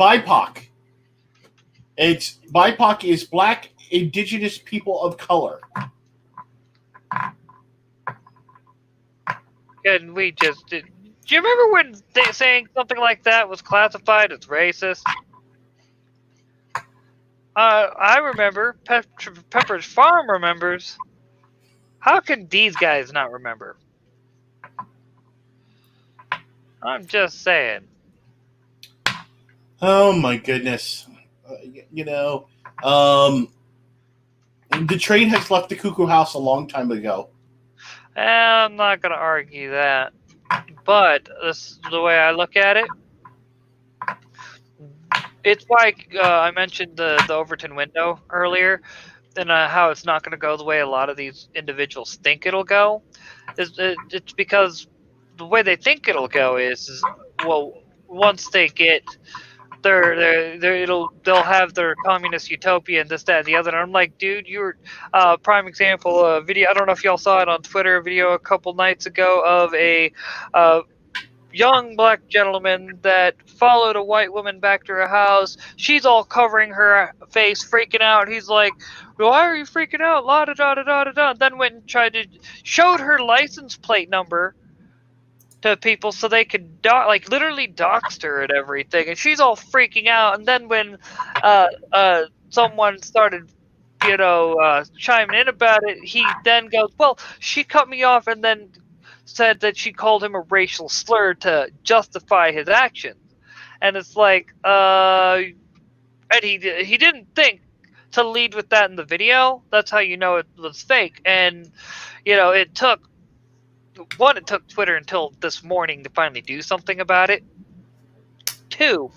BIPOC. It's BIPOC is Black Indigenous People of Color. And we just did. Do you remember when saying something like that was classified as racist? I remember. Pepper's Farm remembers. How can these guys not remember? I'm just saying. Oh my goodness. The train has left the cuckoo house a long time ago. I'm not going to argue that. But this is the way I look at it. It's like I mentioned the Overton window earlier, and how it's not going to go the way a lot of these individuals think it'll go. It's because the way they think it'll go is well, once they get they'll have their communist utopia and this, that, and the other. And I'm like, dude, you're prime example video. I don't know if y'all saw it on Twitter, a video a couple nights ago of a young black gentleman that followed a white woman back to her house. She's all covering her face, freaking out. He's like, why are you freaking out? La da da da da da da. Then went and showed her license plate number to people so they could literally doxed her and everything, and she's all freaking out. And then when someone started chiming in about it, he then goes, well, she cut me off, and then said that she called him a racial slur to justify his actions. And it's like, and he didn't think to lead with that in the video. That's how you know it was fake. And it took Twitter until this morning to finally do something about it. 2,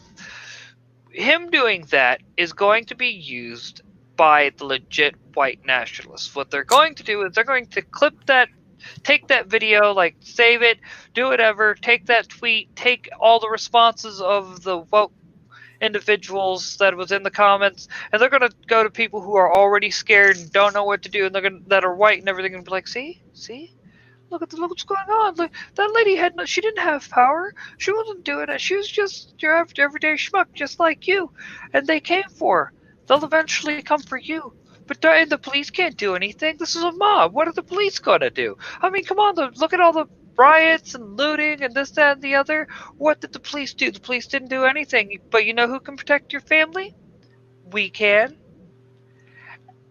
him doing that is going to be used by the legit white nationalists. What they're going to do is they're going to take that video, save it, do whatever, take that tweet, take all the responses of the woke individuals that was in the comments, and they're going to go to people who are already scared and don't know what to do, and that are white and everything, and be like, see? Look what's going on. Look, that lady she didn't have power. She wasn't doing it. She was just your everyday schmuck, just like you. And they came for her. They'll eventually come for you. But the police can't do anything. This is a mob. What are the police going to do? I mean, come on. Look at all the riots and looting and this, that, and the other. What did the police do? The police didn't do anything. But you know who can protect your family? We can.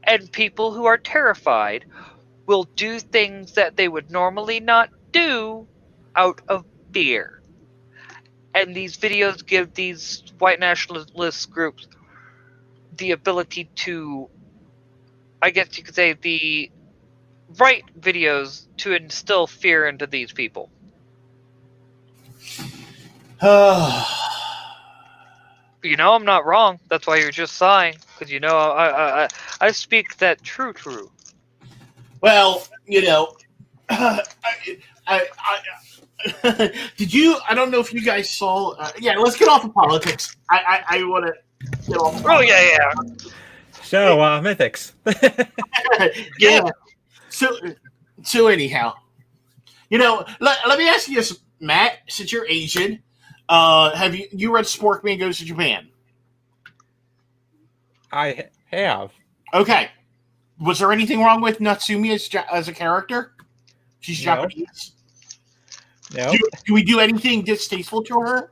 And people who are terrified will do things that they would normally not do out of fear. And these videos give these white nationalist groups the ability to, I guess you could say, the right videos to instill fear into these people. You know, I'm not wrong. That's why you're just sighing, because you know I speak that true. Well, you know, I, I did you? I don't know if you guys saw. Yeah, let's get off of politics. I want to get off. Of Oh yeah. So, Mythics. Yeah. So anyhow, you know, let me ask you this, Matt. Since you're Asian, have you read Sporkman Goes to Japan? I have. Okay. Was there anything wrong with Natsumi as a character? She's No. Japanese. No. Do we do anything distasteful to her?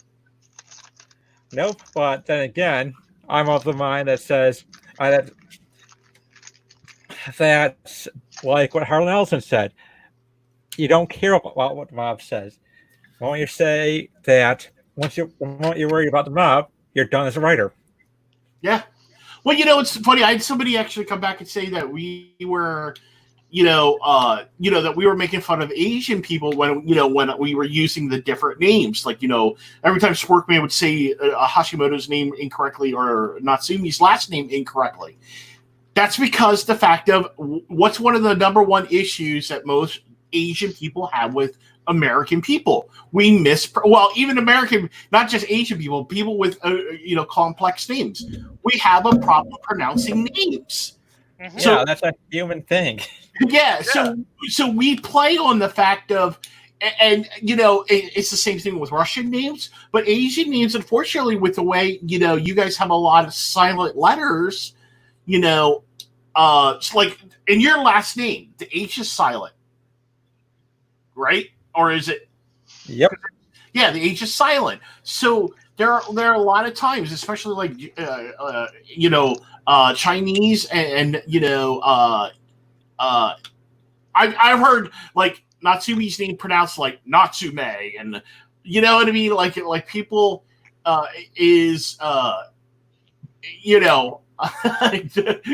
Nope. But then again, I'm of the mind that says that's like what Harlan Ellison said. You don't care about what the mob says. Why don't you say that once you're worried about the mob, you're done as a writer? Yeah. Well, you know, it's funny. I had somebody actually come back and say that we were, that we were making fun of Asian people when we were using the different names. Like, every time Sporkman would say Hashimoto's name incorrectly or Natsumi's last name incorrectly. That's because the fact of what's one of the number one issues that most Asian people have with American people. We even American, not just Asian people with complex names. We have a problem pronouncing names. Mm-hmm. Yeah, that's a human thing. Yeah, so we play on the fact of, and it's the same thing with Russian names, but Asian names, unfortunately, with the way you guys have a lot of silent letters. It's like in your last name, the H is silent, right? Or is it? Yep. Yeah, the H is silent. So there are a lot of times, especially like Chinese and I've heard like Natsumi's name pronounced like Natsume, and you know what I mean. Like people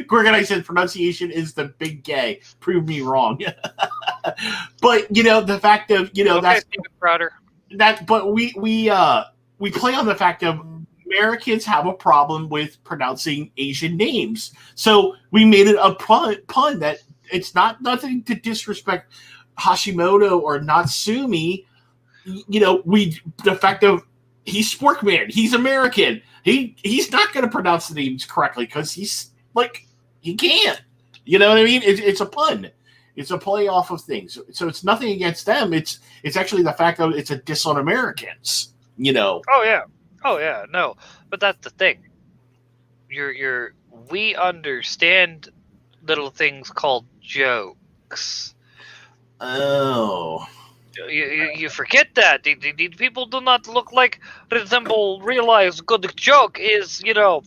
Gorgon, I said pronunciation is the big gay. Prove me wrong. But the fact of that's Steven Crowder. But we play on the fact of Americans have a problem with pronouncing Asian names, so we made it a pun that it's nothing to disrespect Hashimoto or Natsumi. The fact of he's Sporkman, he's American. He's not going to pronounce the names correctly because he's like he can't. You know what I mean? It's a pun. It's a play off of things. So it's nothing against them. It's actually the fact that it's a diss on Americans. Oh yeah. No, but that's the thing. We understand little things called jokes. Oh. You forget that. The people do not realize good joke is, you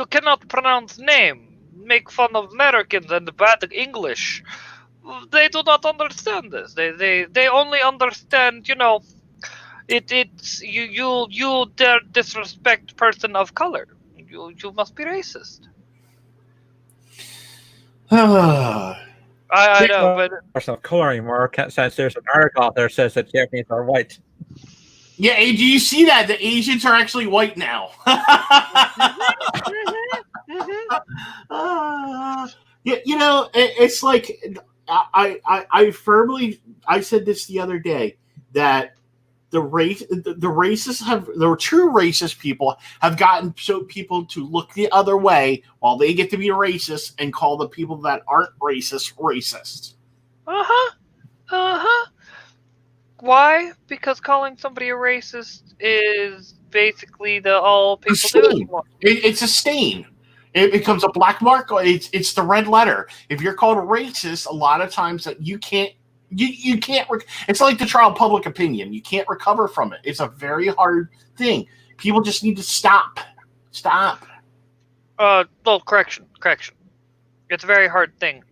cannot pronounce name, make fun of Americans and bad English. They do not understand this. They only understand, it's you dare disrespect person of color. You must be racist. I know, but person of color anymore since there's an article out there that says that Japanese are white. Yeah, do you see that? The Asians are actually white now. It's like I said this the other day that the true racist people have gotten people to look the other way while they get to be racist and call the people that aren't racist. Why? Because calling somebody a racist is basically all people do anymore. It's a stain. It becomes a black mark. It's the red letter. If you're called a racist, a lot of times that you can't You can't. It's like the trial of public opinion. You can't recover from it. It's a very hard thing. People just need to stop. Stop. Well, correction. It's a very hard thing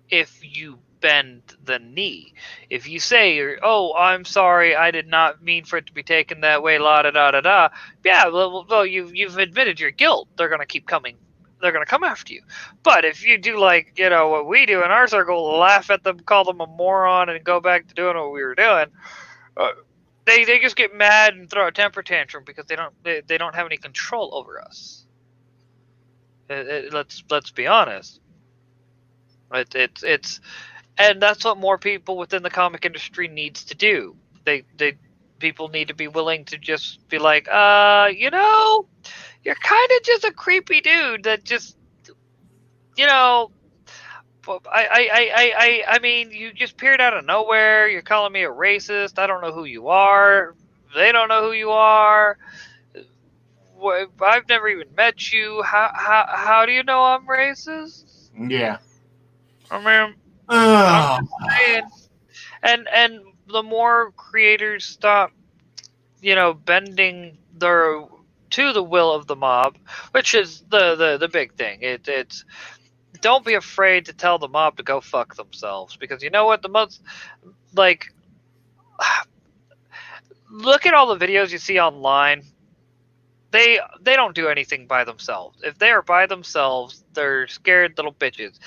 if you bend the knee. If you say, "Oh, I'm sorry, I did not mean for it to be taken that way," la da da da da. Yeah, well, you've admitted your guilt. They're gonna keep coming. They're gonna come after you. But if you do like what we do in our circle, laugh at them, call them a moron, and go back to doing what we were doing, they just get mad and throw a temper tantrum because they don't have any control over us. Let's be honest. It's and that's what more people within the comic industry needs to do. People need to be willing to just be like, you're kind of just a creepy dude that just, I mean, you just appeared out of nowhere. You're calling me a racist. I don't know who you are. They don't know who you are. I've never even met you. How do you know I'm racist? Yeah. I mean, I'm just saying. And the more creators stop, bending to the will of the mob, which is the big thing. It's don't be afraid to tell the mob to go fuck themselves, because you know what, the most look at all the videos you see online. They don't do anything by themselves. If they are by themselves, they're scared little bitches.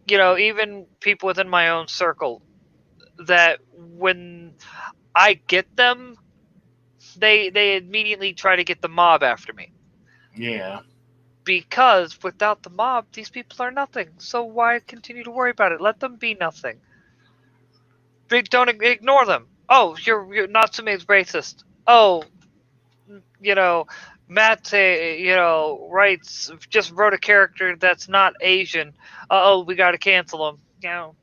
Even people within my own circle, that when I get them, they immediately try to get the mob after me. Yeah. Because without the mob, these people are nothing. So why continue to worry about it? Let them be nothing. Don't ignore them. Oh, you're Natsume's racist. Oh, Matt, just wrote a character that's not Asian. We got to cancel him.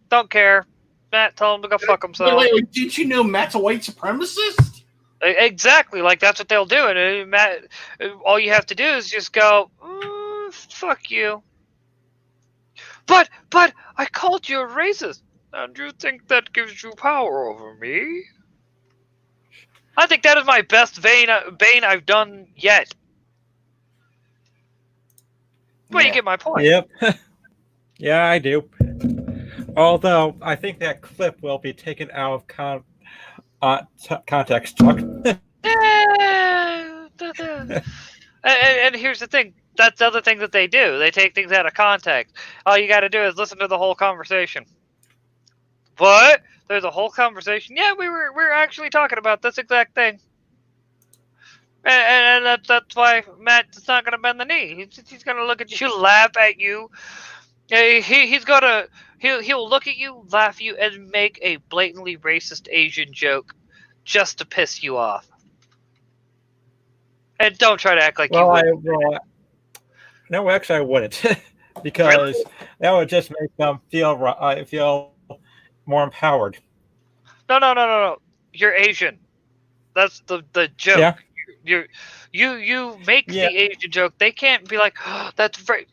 Don't care. Matt, tell him to go fuck himself. Wait. Did you know Matt's a white supremacist? Exactly. That's what they'll do. And Matt, all you have to do is just go, fuck you. But I called you a racist. And you think that gives you power over me? I think that is my best Bane I've done yet. Well, you get my point. Yep. Yeah, I do. Although I think that clip will be taken out of context. And here's the thing. That's the other thing that they do. They take things out of context. All you got to do is listen to the whole conversation. What? There's a whole conversation? Yeah, we're actually talking about this exact thing. And that's why Matt's not gonna bend the knee. He's gonna look at you, laugh at you. He'll look at you, laugh at you, and make a blatantly racist Asian joke just to piss you off. And don't try to act like you would. No, actually, I wouldn't, because that would just make them feel more empowered. No. You're Asian. That's the joke. Yeah. You make the Asian joke. They can't be like, oh, that's very.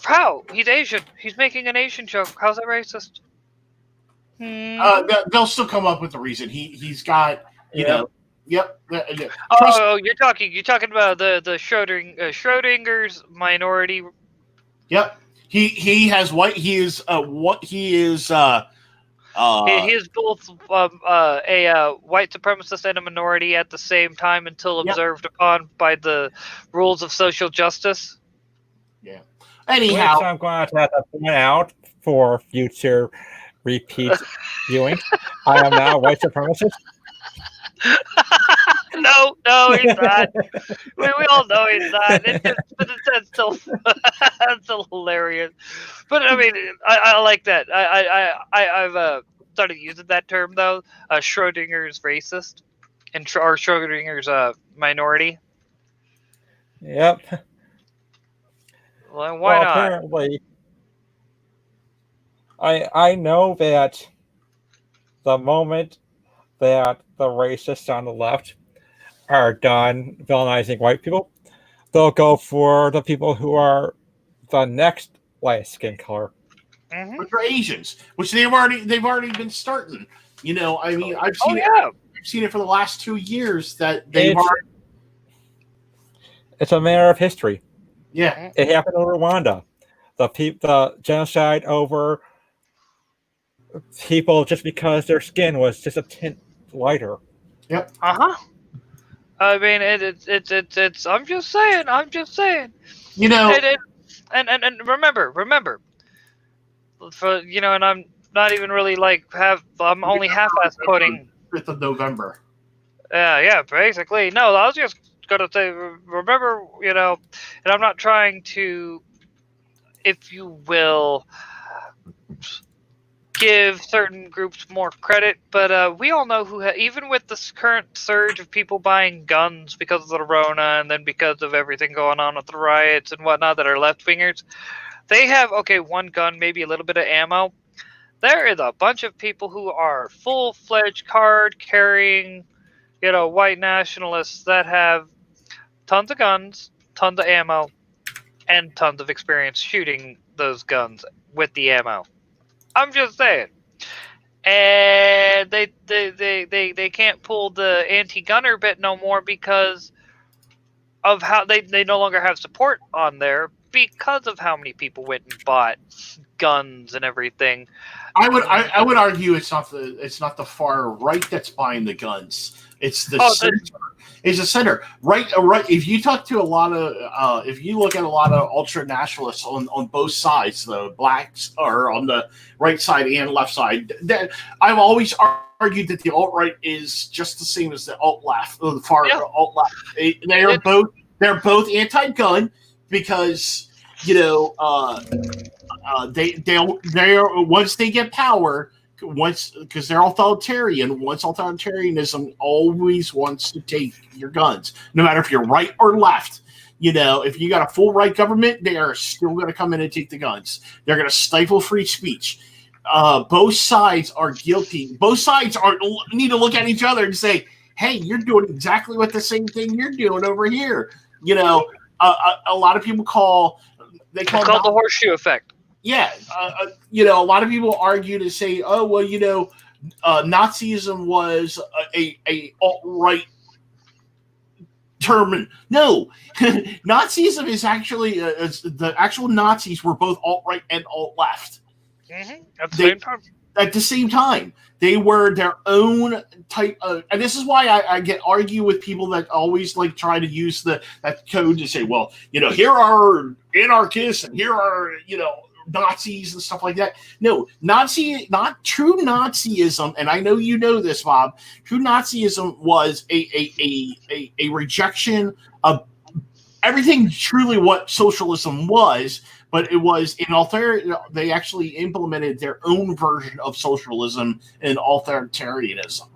How? He's Asian. He's making an Asian joke. How's that racist? They'll still come up with a reason. He's got know. Yep. Oh, you're talking about the Schrodinger's minority. Yep. He has white. He is what he is. He is both a white supremacist and a minority at the same time, until observed upon by the rules of social justice. Yeah. Anyhow, which I'm going to have to point out for future repeat viewing. I am now a white supremacist. No, he's not. We all know he's not. That's still hilarious. But I mean, I like that. I've started using that term though. Schrodinger's racist, or Schrodinger's minority. Yep. Well, why not? Apparently, I know that the moment that the racists on the left are done villainizing white people, they'll go for the people who are the next light skin color. Mhm. which are Asians, which they've already been starting. You know, I mean, I've Oh seen it. yeah. I've seen it for the last 2 years that they've It's already. it's a matter of history. Yeah, It happened in Rwanda. The genocide over people just because their skin was just a tint lighter. yep. Uh huh. I mean, it's. I'm just saying. I'm just saying. You know, And and remember, for and I'm not even really like I'm only half-ass putting. 5th of November. Yeah, basically. No, I was just gonna say, remember, and I'm not trying to, if you will, give certain groups more credit, but we all know even with this current surge of people buying guns because of the Rona, and then because of everything going on with the riots and whatnot that are left-wingers, they have, okay, one gun, maybe a little bit of ammo. There is a bunch of people who are full-fledged card-carrying, white nationalists that have tons of guns, tons of ammo, and tons of experience shooting those guns with the ammo. I'm just saying. And they can't pull the anti-gunner bit no more because of how they no longer have support on there because of how many people went and bought guns and everything. I would argue it's not the far right that's buying the guns. It's the center. It's the center. Right. If you talk to a lot of if you look at a lot of ultra nationalists on both sides, the blacks are on the right side and left side. I've always argued that the alt right is just the same as the alt left, the far alt left. They're both anti-gun because they once they get power, because they're authoritarian. Once authoritarianism always wants to take your guns, no matter if you're right or left. If you got a full right government, they are still going to come in and take the guns. They're going to stifle free speech. Both sides are guilty. Both sides need to look at each other and say, "Hey, you're doing exactly what the same thing you're doing over here." A lot of people call the horseshoe effect. Yeah, a lot of people argue to say, "Oh, well, Nazism was a alt-right term." No, Nazism is actually the actual Nazis were both alt-right and alt-left. Mm-hmm. At the same time, they were their own type of, and this is why I get argue with people that always like try to use that code to say, well, here are anarchists and here are Nazis and stuff like that. No, not true Nazism, and I know you know this, Bob. True Nazism was a rejection of everything truly what socialism was, but it was they actually implemented their own version of socialism and authoritarianism.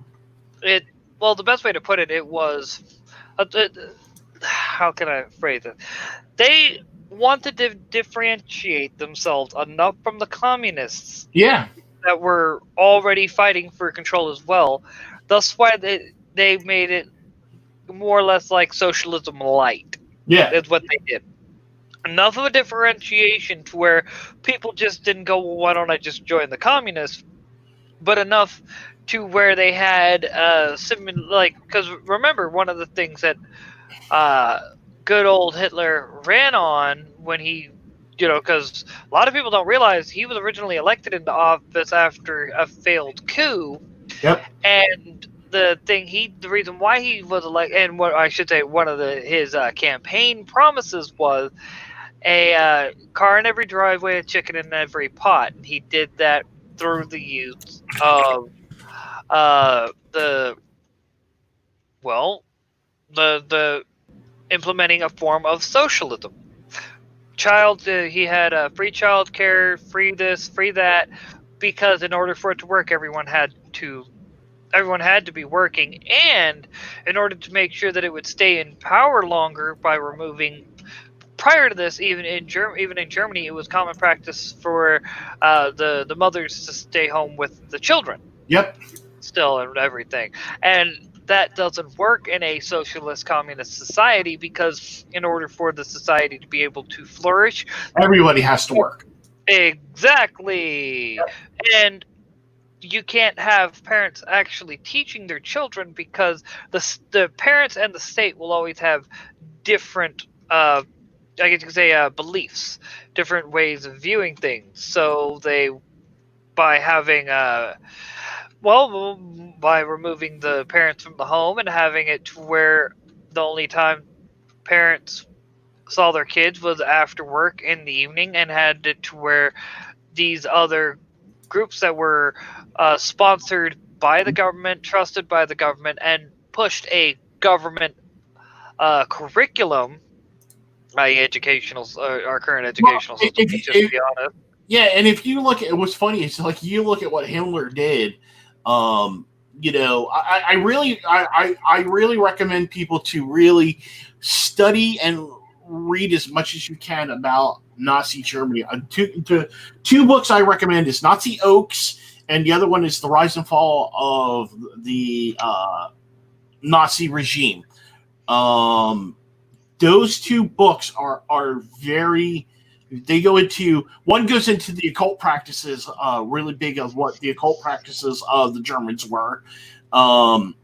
Well, the best way to put it was, how can I phrase it? They wanted to differentiate themselves enough from the communists that were already fighting for control as well. That's why they made it more or less like socialism light. Yeah, is what they did. Enough of a differentiation to where people just didn't go, well, why don't I just join the communists? But enough to where they had because remember, one of the things that good old Hitler ran on when he, because a lot of people don't realize he was originally elected into office after a failed coup. Yep. And the reason why he was elected, and what I should say, one of his campaign promises was a car in every driveway, a chicken in every pot. And he did that through the use of the implementing a form of socialism. He had free child care, free this, free that, because in order for it to work, everyone had to be working, and in order to make sure that it would stay in power longer by removing. Prior to this, even in Germany, it was common practice for the mothers to stay home with the children. Yep. Still and everything, and that doesn't work in a socialist communist society, because in order for the society to be able to flourish, everybody has to work. Exactly. And you can't have parents actually teaching their children because the parents and the state will always have different I guess you could say beliefs, different ways of viewing things. So they by having well by removing the parents from the home and having it to where the only time parents saw their kids was after work in the evening, and had it to where these other groups that were sponsored by the government, trusted by the government, and pushed a government curriculum, i.e., educational, our current Well, educational system. Let's just be honest. yeah, and if you look at what's funny, it's like you look at what Himmler did. Um, I really recommend people to really study and read as much as you can about Nazi Germany. Two books I recommend is Nazi Oaks, and the other one is The Rise and Fall of the Nazi regime. Um, those two books are very, they go into, one goes into the occult practices, really big of what the occult practices of the Germans were, and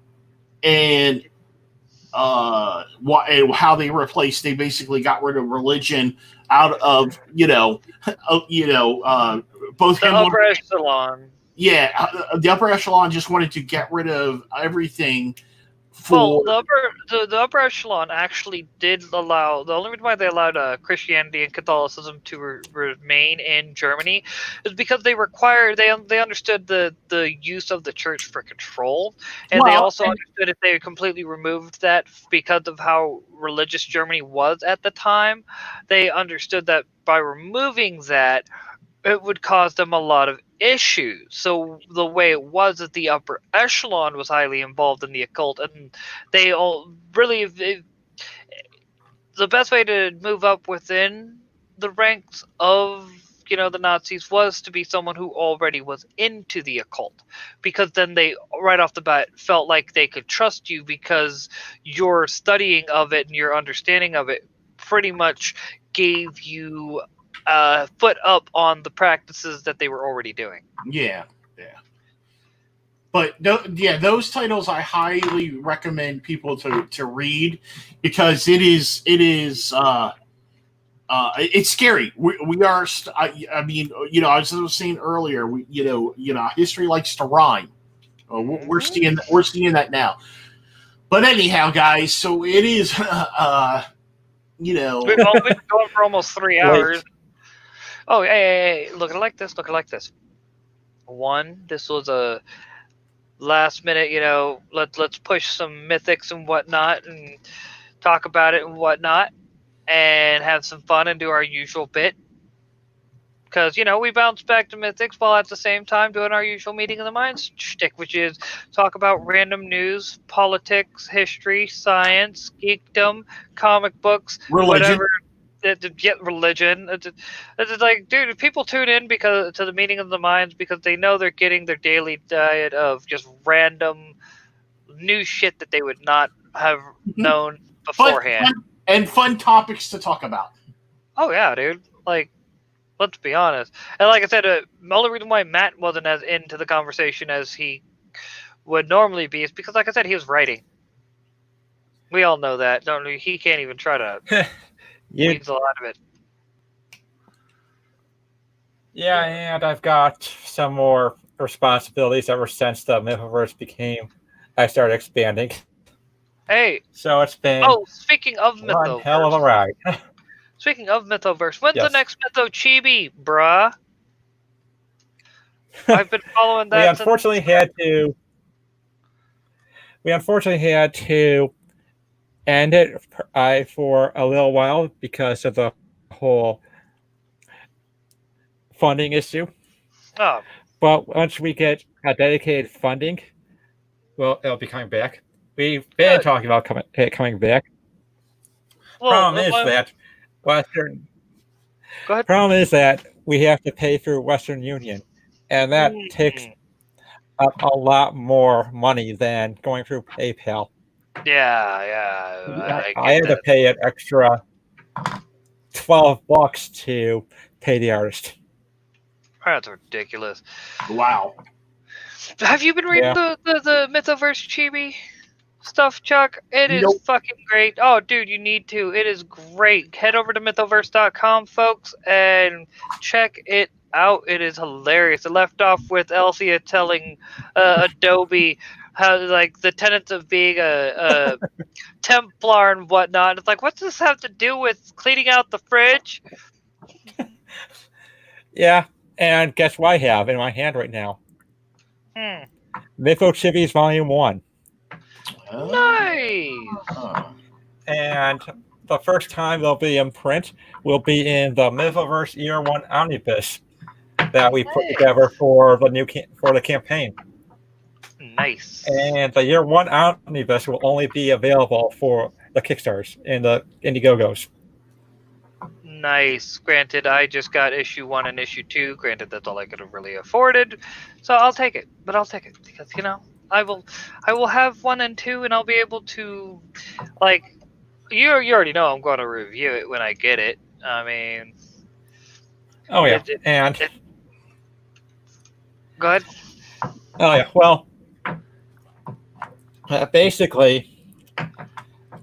how they replaced, they basically got rid of religion out of both The Himmler, upper echelon. the upper echelon just wanted to get rid of everything Well, for the upper echelon actually did allow. The only reason why they allowed Christianity and Catholicism to remain in Germany is because they understood the use of the church for control, and they well, also understood if they completely removed that because of how religious Germany was at the time. They understood that by removing that, it would cause them a lot of issues. So the way it was that the upper echelon was highly involved in the occult, and they all really the best way to move up within the ranks of the Nazis was to be someone who already was into the occult, because then they right off the bat felt like they could trust you because your studying of it and your understanding of it pretty much gave you a foot up on the practices that they were already doing. yeah, yeah. But those titles I highly recommend people to read, because it's scary. We are. I mean, I was saying earlier, history likes to rhyme. We're seeing that now. But anyhow, guys, so it is. We've been going for almost 3 hours. Wait. Oh, hey, look at it like this. Look at it like this. One, this was a last minute. Let's push some mythics and whatnot, and talk about it and whatnot, and have some fun and do our usual bit. Because we bounce back to mythics while at the same time doing our usual meeting of the minds shtick, which is talk about random news, politics, history, science, geekdom, comic books, religion. whatever. Get religion. It's like, dude, people tune in because to the meeting of the minds because they know they're getting their daily diet of just random new shit that they would not have known beforehand. Fun topics to talk about. Oh yeah, dude. Like, let's be honest. And like I said, the only reason why Matt wasn't as into the conversation as he would normally be is because, like I said, he was writing. We all know that, don't we? He can't even try to weasel out of it. Yeah, and I've got some more responsibilities ever since the Mythiverse I started expanding. Hey. So it's been speaking of Mythoverse. One hell of a ride. Speaking of Mythoverse, when's the next Mytho Chibi, bruh? I've been following that. We unfortunately had to end it for a little while because of the whole funding issue. Oh. But once we get a dedicated funding, well, it'll be coming back. We've been talking about coming back. Problem is that we have to pay through Western Union, and that takes up a lot more money than going through PayPal. Yeah. I had to pay an extra $12 to pay the artist. That's ridiculous. Wow. Have you been reading the Mythoverse chibi stuff, Chuck? It is Nope. fucking great. Oh, dude, you need to. It is great. Head over to mythoverse.com, folks, and check it out. It is hilarious. It left off with Elsia telling Adobe how, like, the tenets of being a Templar and whatnot. It's like, what's this have to do with cleaning out the fridge? Yeah, and guess what I have in my hand right now? Mytho Chibi's Volume 1. Nice! And the first time they'll be in print will be in the Mythoverse Year 1 Omnibus that we put together for the campaign. Nice. And the Year 1 Omnibus will only be available for the Kickstarters and the Indiegogos. Nice. Granted, I just got issue 1 and issue 2. Granted, that's all I could have really afforded. So I'll take it. But I'll take it because, you know, I will have 1 and 2, and I'll be able to, like, you already know I'm going to review it when I get it. I mean, oh yeah, go ahead. Oh yeah, well, basically,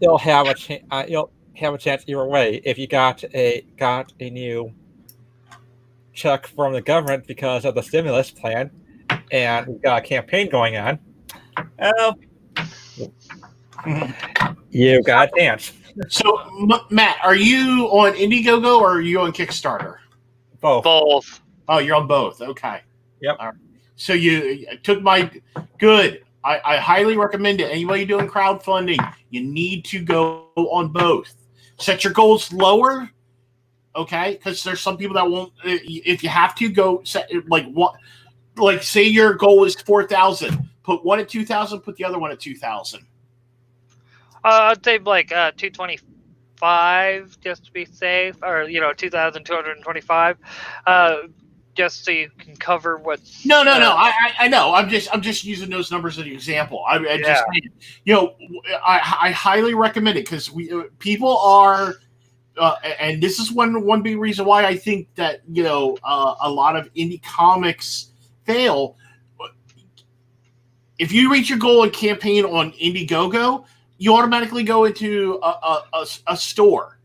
you'll have a chance either way if you got a new check from the government because of the stimulus plan, and we've got a campaign going on. Well, you got a chance. So, Matt, are you on Indiegogo or are you on Kickstarter? Both. Oh, you're on both. Okay. Yep. All right. So you took my good. I highly recommend it. Anybody doing crowdfunding, you need to go on both. Set your goals lower, okay? Because there's some people that won't. If you have to go set like say your goal is 4,000, put one at 2,000, put the other one at 2,000. I'd say like 225 just to be safe, or 2,225. Just so you can cover what's No. I know. I'm just using those numbers as an example. Just I highly recommend it because people are, and this is one big reason why I think that a lot of indie comics fail. If you reach your goal and campaign on Indiegogo, you automatically go into a store,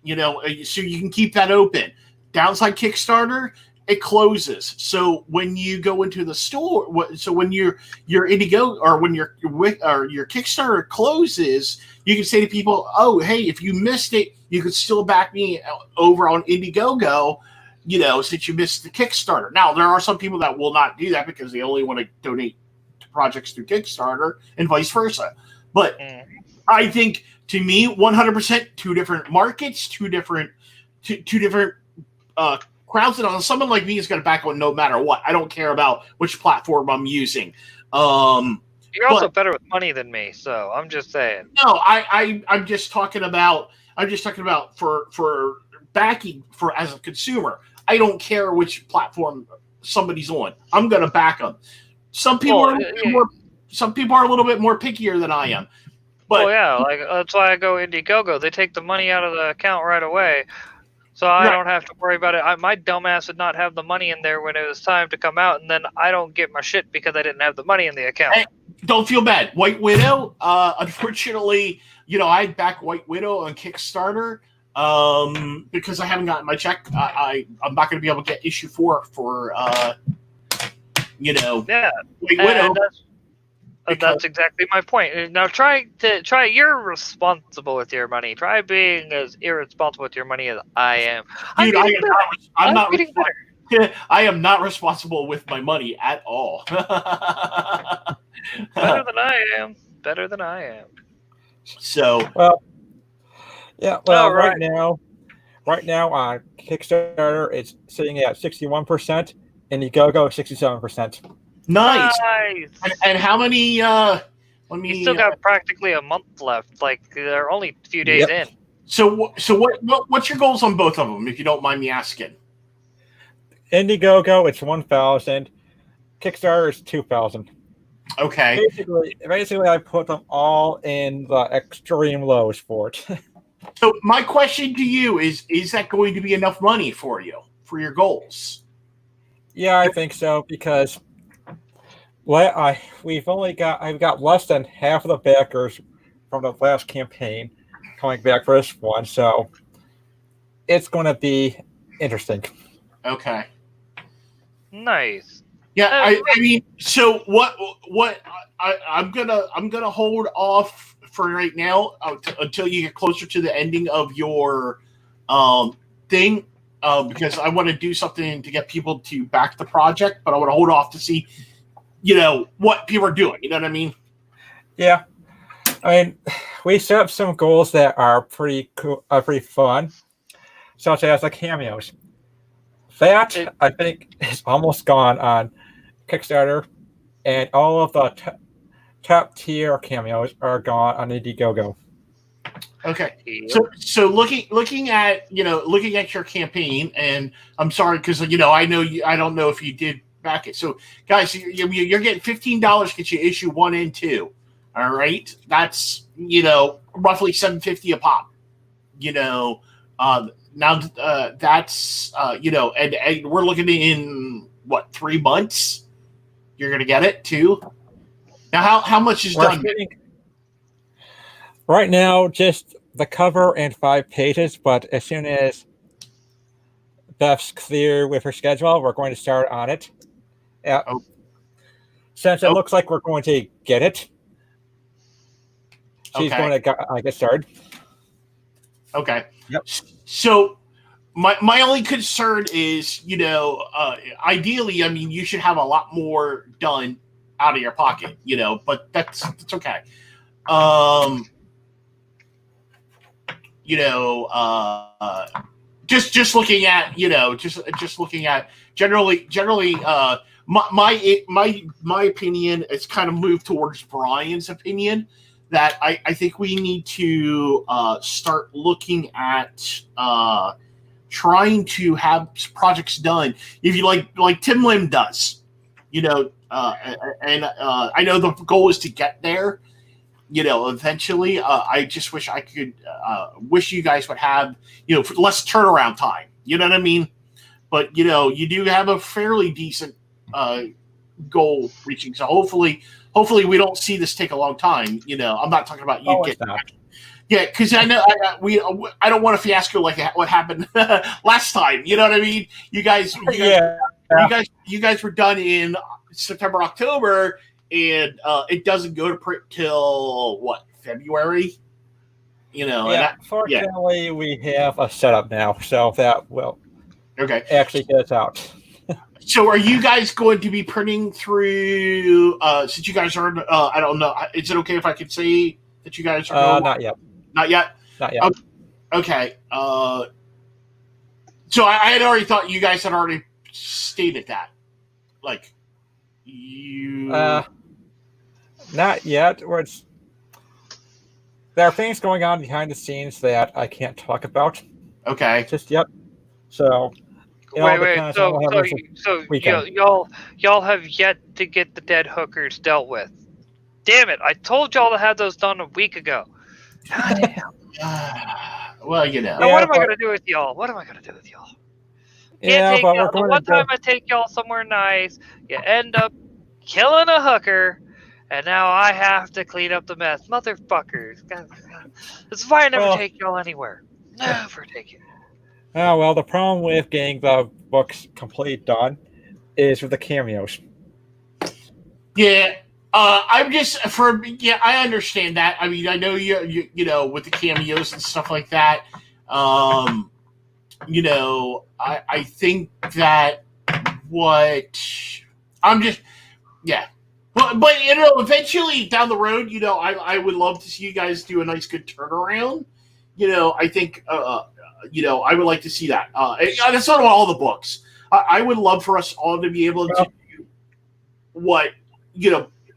so you can keep that open. Downside Kickstarter, it closes. So when you go into the store, so when your Indiegogo or when your Kickstarter closes, you can say to people, "Oh, hey, if you missed it, you could still back me over on Indiegogo, since you missed the Kickstarter." Now, there are some people that will not do that because they only want to donate to projects through Kickstarter and vice versa. But I think, to me, 100% two different markets, two different crowds, and someone like me is going to back on no matter what. I don't care about which platform I'm using. You're also better with money than me, so I'm just saying. No, I'm just talking about for backing for as a consumer. I don't care which platform somebody's on. I'm going to back them. Some people are a little bit more pickier than I am. But that's why I go Indiegogo. They take the money out of the account right away. So I don't have to worry about it. My dumbass would not have the money in there when it was time to come out, and then I don't get my shit because I didn't have the money in the account. Hey, don't feel bad. White Widow, unfortunately, I back White Widow on Kickstarter because I haven't gotten my check. I'm not going to be able to get issue 4 for, White Widow. That's exactly my point. Now try. You're responsible with your money. Try being as irresponsible with your money as I am. Dude, I'm not getting better. I am not responsible with my money at all. Better than I am. So right now on Kickstarter it's sitting at 61%, and Indiegogo 67%. Nice. And how many? You still got practically a month left. Like they're only a few days in. So what's your goals on both of them, if you don't mind me asking? Indiegogo, it's 1,000. Kickstarter is 2,000. Okay. Basically, I put them all in the extreme lows for it. So my question to you is that going to be enough money for you for your goals? Yeah, I think so because I've got less than half of the backers from the last campaign coming back for this one, so it's going to be interesting. Okay. Nice. Yeah, Uh, I mean, so what I'm gonna hold off for right now until you get closer to the ending of your um thing, because I want to do something to get people to back the project, but I want to hold off to see what people are doing. You know what I mean? Yeah, I mean, we set up some goals that are pretty cool, pretty fun, such as the cameos. That it, I think is almost gone on Kickstarter, and all of the top tier cameos are gone on Indiegogo. Okay. yep. So looking at your campaign, and I'm sorry because I know you. I don't know if you did back it. So guys, you're getting $15 gets you issue 1 and 2. All right, that's roughly $7.50 a pop. Now that's and we're looking in what 3 months. You're gonna get it too. Now how much is We're done? shooting right now just the cover and 5 pages, but as soon as Beth's clear with her schedule, we're going to start on it. Yeah. Oh, Since it oh, looks like we're going to get it, she's okay. going to get started. Okay. Yep. So my only concern is, ideally, I mean, you should have a lot more done out of your pocket, but that's okay. Um, you know, just looking at, just looking at generally, my opinion is kind of moved towards Brian's opinion that I think we need to start looking at trying to have projects done if you like Tim Lim does, and I know the goal is to get there, eventually. I just wish I could wish you guys would have less turnaround time, you know what I mean, but you do have a fairly decent goal reaching, so hopefully we don't see this take a long time. I'm not talking about you It's getting not. yeah, because I know I don't want a fiasco like what happened last time. You know what I mean? Yeah. You guys were done in September, October, and it doesn't go to print till what, February? Yeah. Fortunately, we have a setup now, so that will Okay. actually get us out. So, are you guys going to be printing through? Since you guys are, I don't know. Is it okay if I could say that you guys are Not yet. Not yet. Not yet. Okay. So I had already thought you guys had already stated that, like you. Not yet. There are things going on behind the scenes that I can't talk about Okay. just yet. So Wait. So weekend. y'all have yet to get the dead hookers dealt with. Damn it! I told y'all to have those done a week ago. God damn. Well, Now, what am I gonna do with y'all? What am I gonna do with y'all? Yeah, but we're The going one to go. time I take y'all somewhere nice, you end up killing a hooker, and now I have to clean up the mess. Motherfuckers. God. This is why I never take y'all anywhere. Never take you. Oh, well, the problem with getting the books completely done is with the cameos. Yeah. I'm just I understand that. I mean, I know you with the cameos and stuff like that. I think that what I'm just yeah. But eventually down the road, I would love to see you guys do a nice good turnaround. I think I would like to see that. That's not all the books. I would love for us all to be able to do what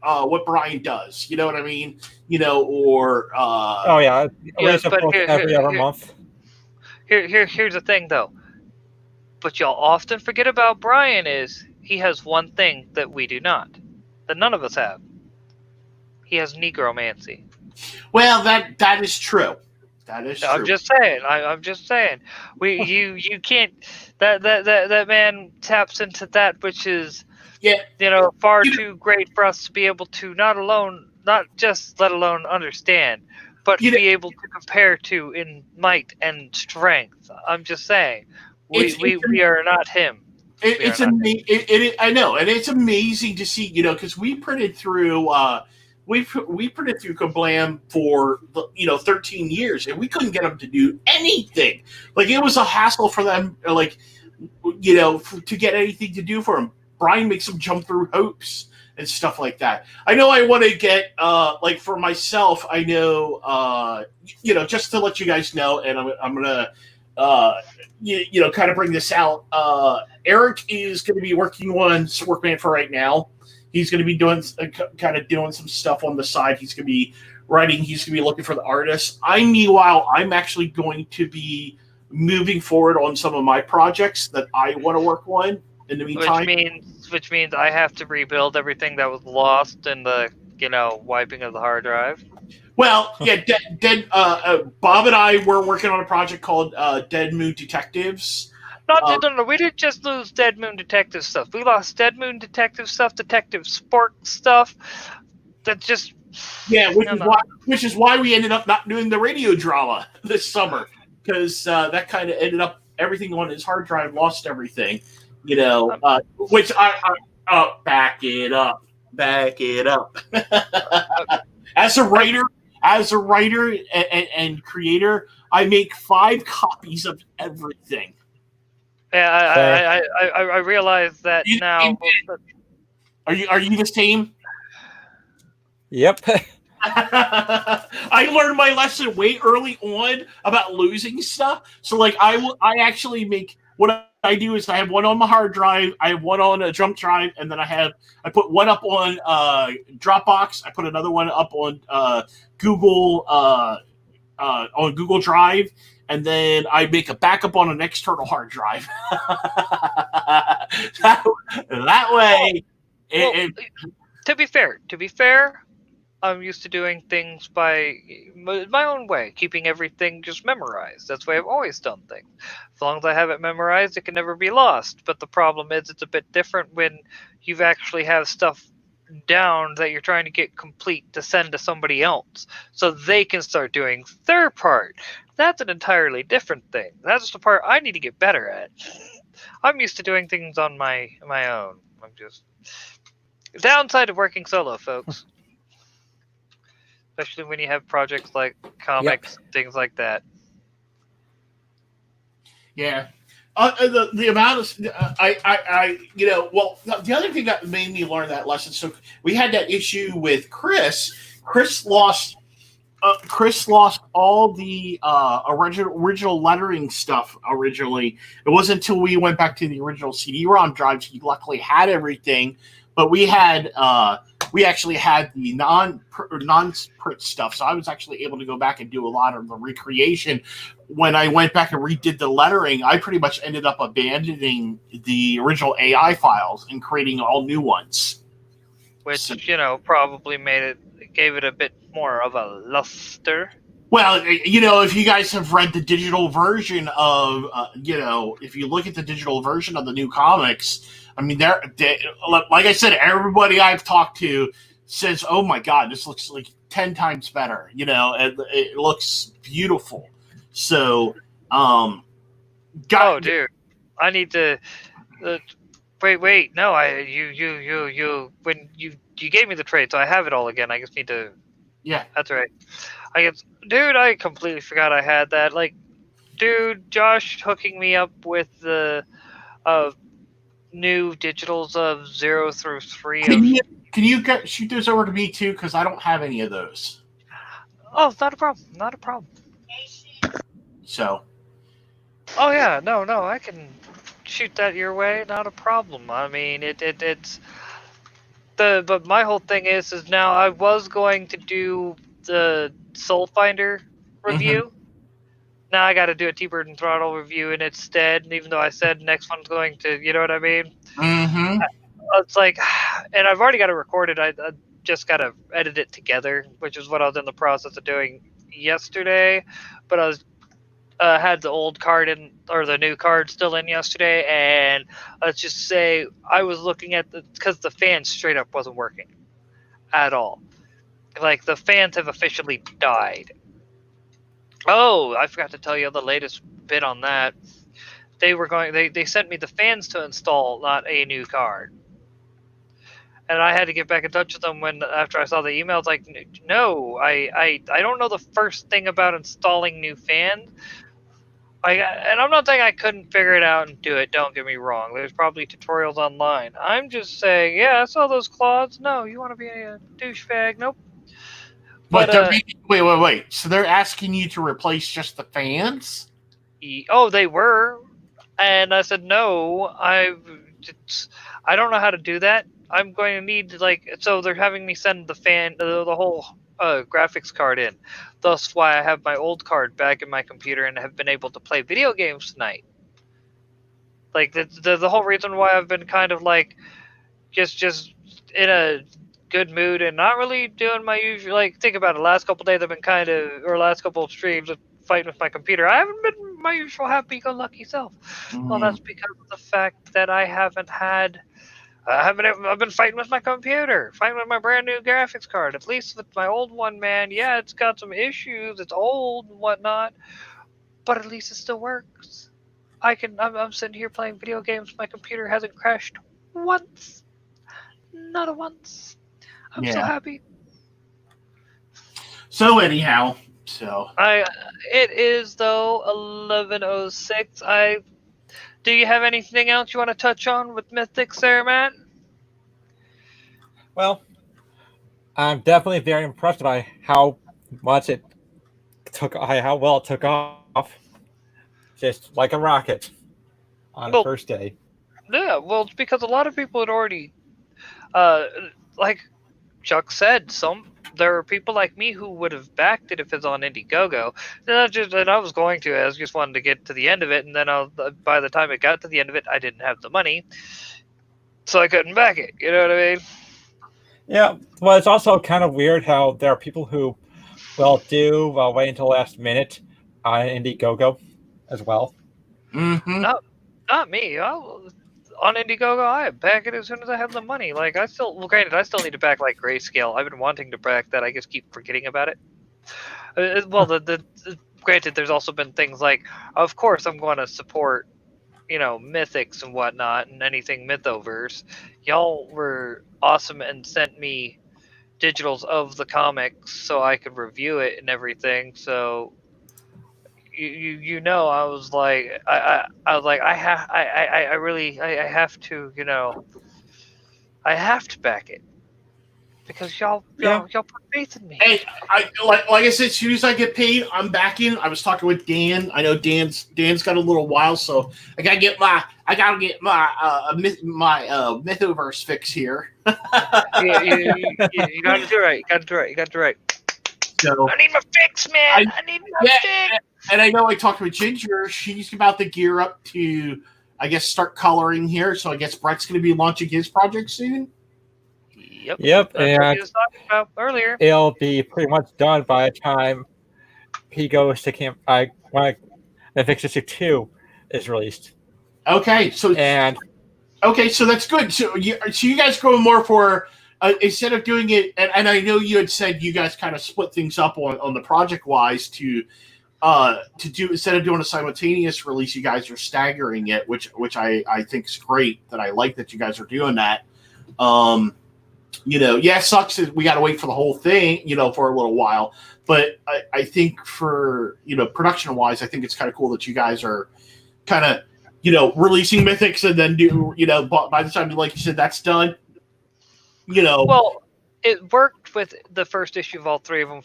what Brian does. You know what I mean? Or oh yeah, at least a book every other month. Here's the thing, though. But y'all often forget about Brian is he has one thing that we do not, that none of us have. He has negromancy. Well, that is true. That is I'm true. just saying. I'm just saying. You can't. That man taps into that which is Yeah, far you know, too great for us to be able to not just let alone understand, but you know, be able to compare to in might and strength. I'm just saying. it's We are not him. We are it's not him. amazing. I know, and it's amazing to see. Because we printed through we printed through Kablam for 13 years, and we couldn't get them to do anything. Like it was a hassle for them. Like to get anything to do for them. Brian makes them jump through hoops and stuff like that. I know I want to get like for myself. I know just to let you guys know, and I'm gonna kind of bring this out. Eric is going to be working on Workman for right now. He's going to be doing kind of doing some stuff on the side. He's going to be writing. He's going to be looking for the artists. Meanwhile, I'm actually going to be moving forward on some of my projects that I want to work on in the meantime. Which means I have to rebuild everything that was lost in the wiping of the hard drive. Well, yeah, Bob and I were working on a project called Dead Moon Detectives. No. We didn't just lose Dead Moon Detective stuff. We lost Dead Moon Detective stuff, Detective Sport stuff. That just which is why we ended up not doing the radio drama this summer, because that kind of ended up everything on his hard drive lost everything, which I back it up. As a writer and creator, I make 5 copies of everything. Yeah, I realize that now. Are you the same? Yep. I learned my lesson way early on about losing stuff. So like I actually make what I do is I have one on my hard drive, I have one on a jump drive, and then I put one up on Dropbox. I put another one up on Google Drive, and then I make a backup on an external hard drive. that way. To be fair, I'm used to doing things by my own way, keeping everything just memorized. That's the way I've always done things. As long as I have it memorized, it can never be lost. But the problem is it's a bit different when you actually have stuff down that you're trying to get complete to send to somebody else so they can start doing their part. That's an entirely different thing. That's the part I need to get better at. I'm used to doing things on my own. I'm just downside of working solo, folks. Especially when you have projects like comics, things like that. Yeah. The amount of the other thing that made me learn that lesson. So we had that issue with Chris. Chris lost all the original lettering stuff originally. It wasn't until we went back to the original CD-ROM drives he luckily had everything, but we actually had the non-print stuff, so I was actually able to go back and do a lot of the recreation. When I went back and redid the lettering, I pretty much ended up abandoning the original AI files and creating all new ones. Which, probably gave it a bit more of a luster. Well, if you guys have read the digital version of, if you look at the digital version of the new comics, I mean, like I said, everybody I've talked to says, "Oh my God, this looks like 10 times better." It looks beautiful. So, dude, I need to. Wait, no, when you gave me the trade, so I have it all again. I just need to. Yeah, that's right. I completely forgot I had that. Josh hooking me up with the new digitals of 0 through 3. Can you shoot those over to me too? Because I don't have any of those. Oh, not a problem. So. Oh yeah, no, I can shoot that your way. Not a problem. I mean, it's but my whole thing is now I was going to do the Soul Finder review. Mm-hmm. Now I got to do a T-Bird and Throttle review in its stead, and even though I said next one's going to, you know what I mean? Mm-hmm. It's like, and I've already got it recorded. I just got to edit it together, which is what I was in the process of doing yesterday, but I was had the old card in or the new card still in yesterday, and let's just say I was looking at because the fan straight up wasn't working at all. Like the fans have officially died. Oh, I forgot to tell you the latest bit on that. They sent me the fans to install, not a new card. And I had to get back in touch with them when after I saw the emails. Like, no, I don't know the first thing about installing new fans. And I'm not saying I couldn't figure it out and do it. Don't get me wrong. There's probably tutorials online. I'm just saying, yeah, I saw those claws. No, you want to be a douchebag? Nope. But they're wait. So they're asking you to replace just the fans? Oh, they were, and I said no. I don't know how to do that. I'm going to need so they're having me send the whole graphics card in. Thus, why I have my old card back in my computer and have been able to play video games tonight. Like the whole reason why I've been kind of like just in a good mood and not really doing my usual. Like, think about it. Last couple days I've been last couple of streams fighting with my computer. I haven't been my usual happy-go-lucky self. Well, that's because of the fact that I haven't had. I've been fighting with my computer, fighting with my brand new graphics card. At least with my old one, man, yeah, it's got some issues. It's old and whatnot, but at least it still works. I'm sitting here playing video games. My computer hasn't crashed once, not a once. I'm so happy. So anyhow, it is though 11:06. Do you have anything else you want to touch on with Mythics there, Matt? Well, I'm definitely very impressed by how well it took off, just like a rocket on the first day. Yeah, well, it's because a lot of people had already, like Chuck said, there are people like me who would have backed it if it's on Indiegogo. And I was going to. I just wanted to get to the end of it, and then by the time it got to the end of it, I didn't have the money, so I couldn't back it. You know what I mean? Yeah. Well, it's also kind of weird how there are people who will wait until the last minute on Indiegogo as well. Mm-hmm. Not me. On Indiegogo, I back it as soon as I have the money. Like, granted, I still need to back like Grayscale. I've been wanting to back that. I just keep forgetting about it. Granted, there's also been things like, of course, I'm going to support, Mythics and whatnot, and anything Mythoverse. Y'all were awesome and sent me digitals of the comics so I could review it and everything. So I was like, I have to, I have to back it because y'all put faith in me. Hey, like I said, as soon as I get paid, I'm backing. I was talking with Dan. I know Dan's got a little while, so I gotta get my Mythoverse fix here. You gotta do right. You gotta do right. So, I need my fix, man. I need my fix. And I know I talked with Ginger. She's about to gear up to, I guess, start coloring here. So I guess Brett's going to be launching his project soon. Yep. And what he was talking about earlier. It'll be pretty much done by the time he goes to camp. When Mythics 2 is released. Okay, so that's good. So you guys go more for instead of doing it, and I know you had said you guys kind of split things up on the project wise to do instead of doing a simultaneous release, you guys are staggering it, which I think is great. That I like that you guys are doing that. It sucks that we got to wait for the whole thing, for a little while. But I think for production wise, I think it's kind of cool that you guys are kind of releasing Mythics and then by the time, like you said, that's done. Well, it worked with the first issue of all three of them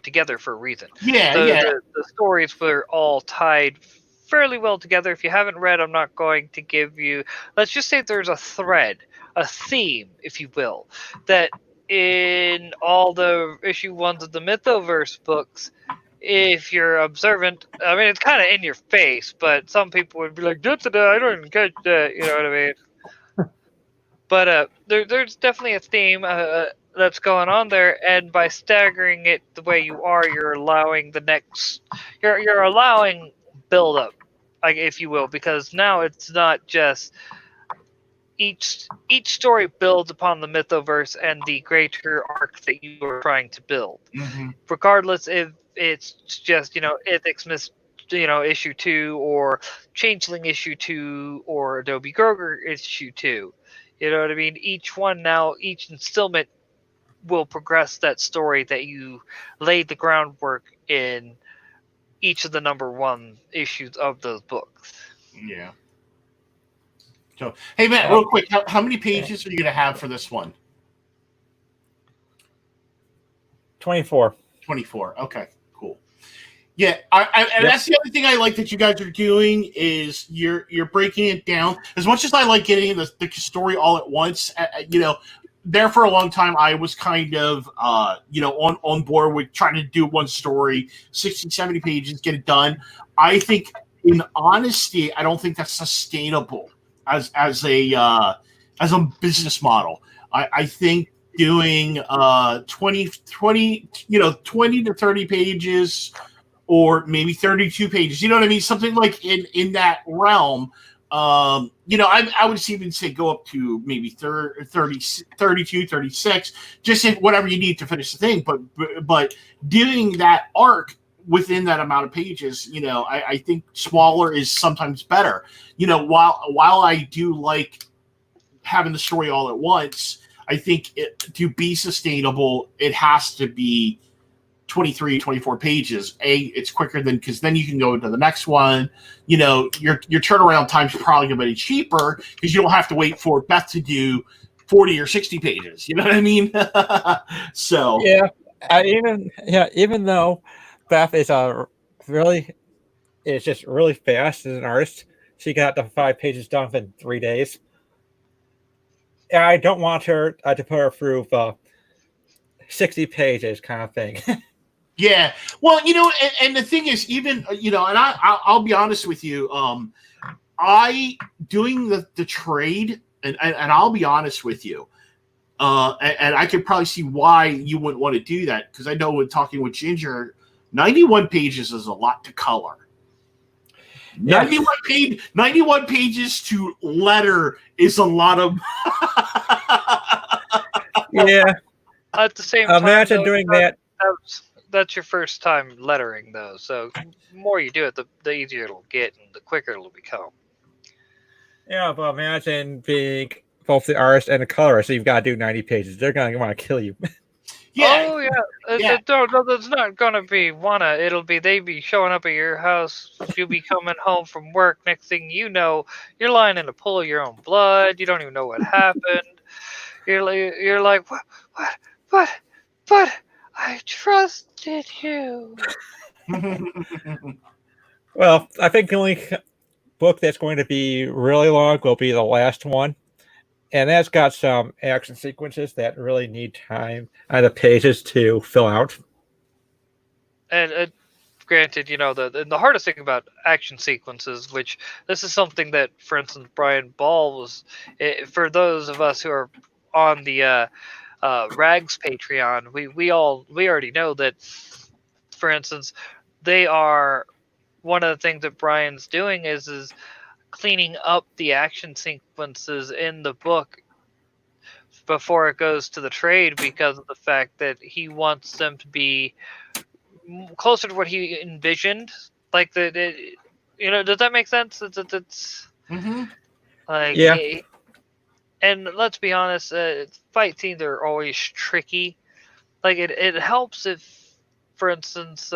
together for a reason. The stories were all tied fairly well together. If you haven't read, I'm not going to give you. Let's just say there's a thread, a theme, if you will, that in all the issue ones of the Mythoverse books, if you're observant, I mean, it's kind of in your face, but some people would be like, I don't even catch that, you know what I mean? But there's definitely a theme. that's going on there, and by staggering it the way you are, you're allowing the next, you're allowing build up, like if you will, because now it's not just each story builds upon the mythoverse and the greater arc that you are trying to build, regardless if it's just Mythics issue 2 or Changeling issue 2 or Adobe Groger issue 2. You know what I mean? Each one now, each installment will progress that story that you laid the groundwork in each of the number 1 issues of those books. Yeah. So, hey Matt, real quick, how many pages are you going to have for this one? 24. 24. Okay, cool. Yeah, and that's the other thing I like that you guys are doing is you're breaking it down. As much as I like getting the story all at once, there for a long time I was kind of on board with trying to do one story, 60, 70 pages, get it done. I think, in honesty, I don't think that's sustainable as a business model. I think doing 20 to 30 pages or maybe 32 pages, you know what I mean? Something like in that realm. I would even say go up to maybe 30, 32, 36, just whatever you need to finish the thing. But doing that arc within that amount of pages, I think smaller is sometimes better. While I do like having the story all at once, I think to be sustainable, it has to be 23, 24 pages. It's quicker because then you can go into the next one. Your turnaround time is probably going to be cheaper because you don't have to wait for Beth to do 40 or 60 pages. You know what I mean? So yeah, even though Beth is just really fast as an artist, she got the 5 pages done in 3 days. I don't want her to put her through 60 pages kind of thing. Yeah, well, and the thing is, even and I'll be honest with you, I doing the trade, and I'll be honest with you, and I could probably see why you wouldn't want to do that, because I know when talking with Ginger, 91 pages is a lot to color. Yeah. 91 pages to letter is a lot of. Yeah. At the same time, imagine doing that. That's your first time lettering, though. So the more you do it, the easier it'll get, and the quicker it'll become. Yeah, but imagine being both the artist and the colorist. So you've got to do 90 pages. They're going to want to kill you. Yeah. Oh yeah. No, there's not gonna be wanna. It'll be they be showing up at your house. You'll be coming home from work. Next thing you know, you're lying in a pool of your own blood. You don't even know what happened. You're like but I trusted you. Well, I think the only book that's going to be really long will be the last one. And that's got some action sequences that really need time on the pages to fill out. And granted, the hardest thing about action sequences, which this is something that, for instance, Brian Ball was, for those of us who are on the Rags Patreon, we already know that, for instance, they are one of the things that Brian's doing is cleaning up the action sequences in the book before it goes to the trade, because of the fact that he wants them to be closer to what he envisioned. Like does that make sense? It's like, yeah. And let's be honest, fight scenes are always tricky. Like it helps if, for instance,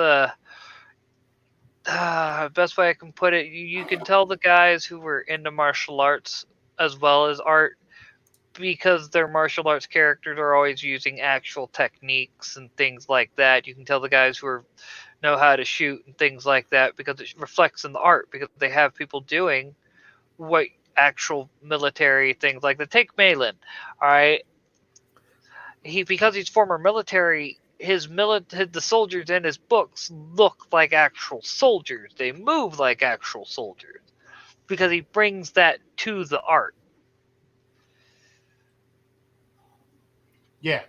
best way I can put it, you can tell the guys who were into martial arts as well as art, because their martial arts characters are always using actual techniques and things like that. You can tell the guys who know how to shoot and things like that, because it reflects in the art, because they have people doing what actual military things like that. Take Malin, all right? Because he's former military, the soldiers in his books look like actual soldiers. They move like actual soldiers because he brings that to the art. Yeah.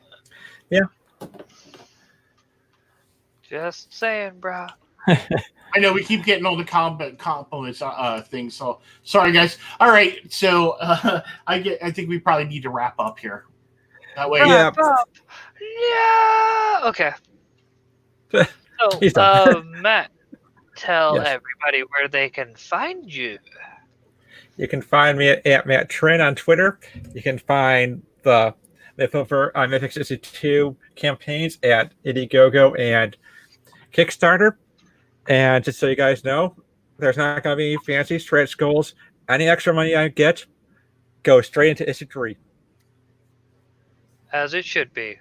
Just saying, bro. I know we keep getting all the compliments things. So sorry, guys. All right, so I think we probably need to wrap up here. That way, Yeah. Wrap up. Yeah. Okay. So, He's done. Matt, tell Yes. everybody where they can find you. You can find me at Matt Trin on Twitter. You can find the Mythics Institute campaigns at Indiegogo and Kickstarter. And just so you guys know, there's not going to be any fancy stretch goals. Any extra money I get goes straight into issue 3. As it should be.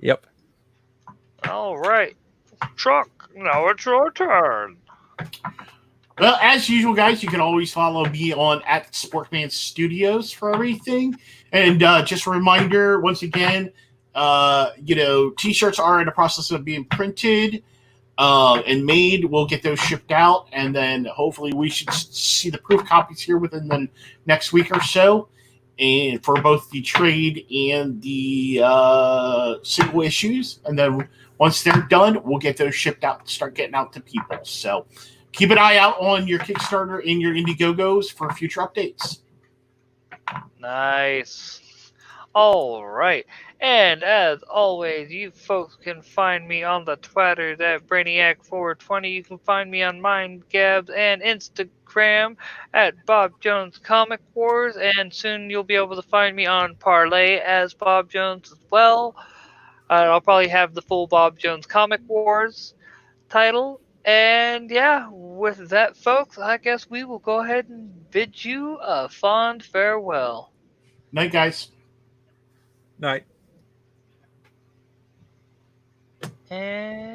Yep. All right. Truck, now it's your turn. well, as usual, guys, you can always follow me on at Sporkman Studios for everything. And just a reminder, once again, T-shirts are in the process of being printed and made. We'll get those shipped out, and then hopefully we should see the proof copies here within the next week or so. And for both the trade and the single issues, and then once they're done, we'll get those shipped out and start getting out to people. So keep an eye out on your Kickstarter and your Indiegogos for future updates. Nice. All right. And as always, you folks can find me on the Twitter at Brainiac420. You can find me on MindGabs and Instagram at Bob Jones Comic Wars. And soon you'll be able to find me on Parlay as Bob Jones as well. I'll probably have the full Bob Jones Comic Wars title. And yeah, with that, folks, I guess we will go ahead and bid you a fond farewell. Night, guys. Night. And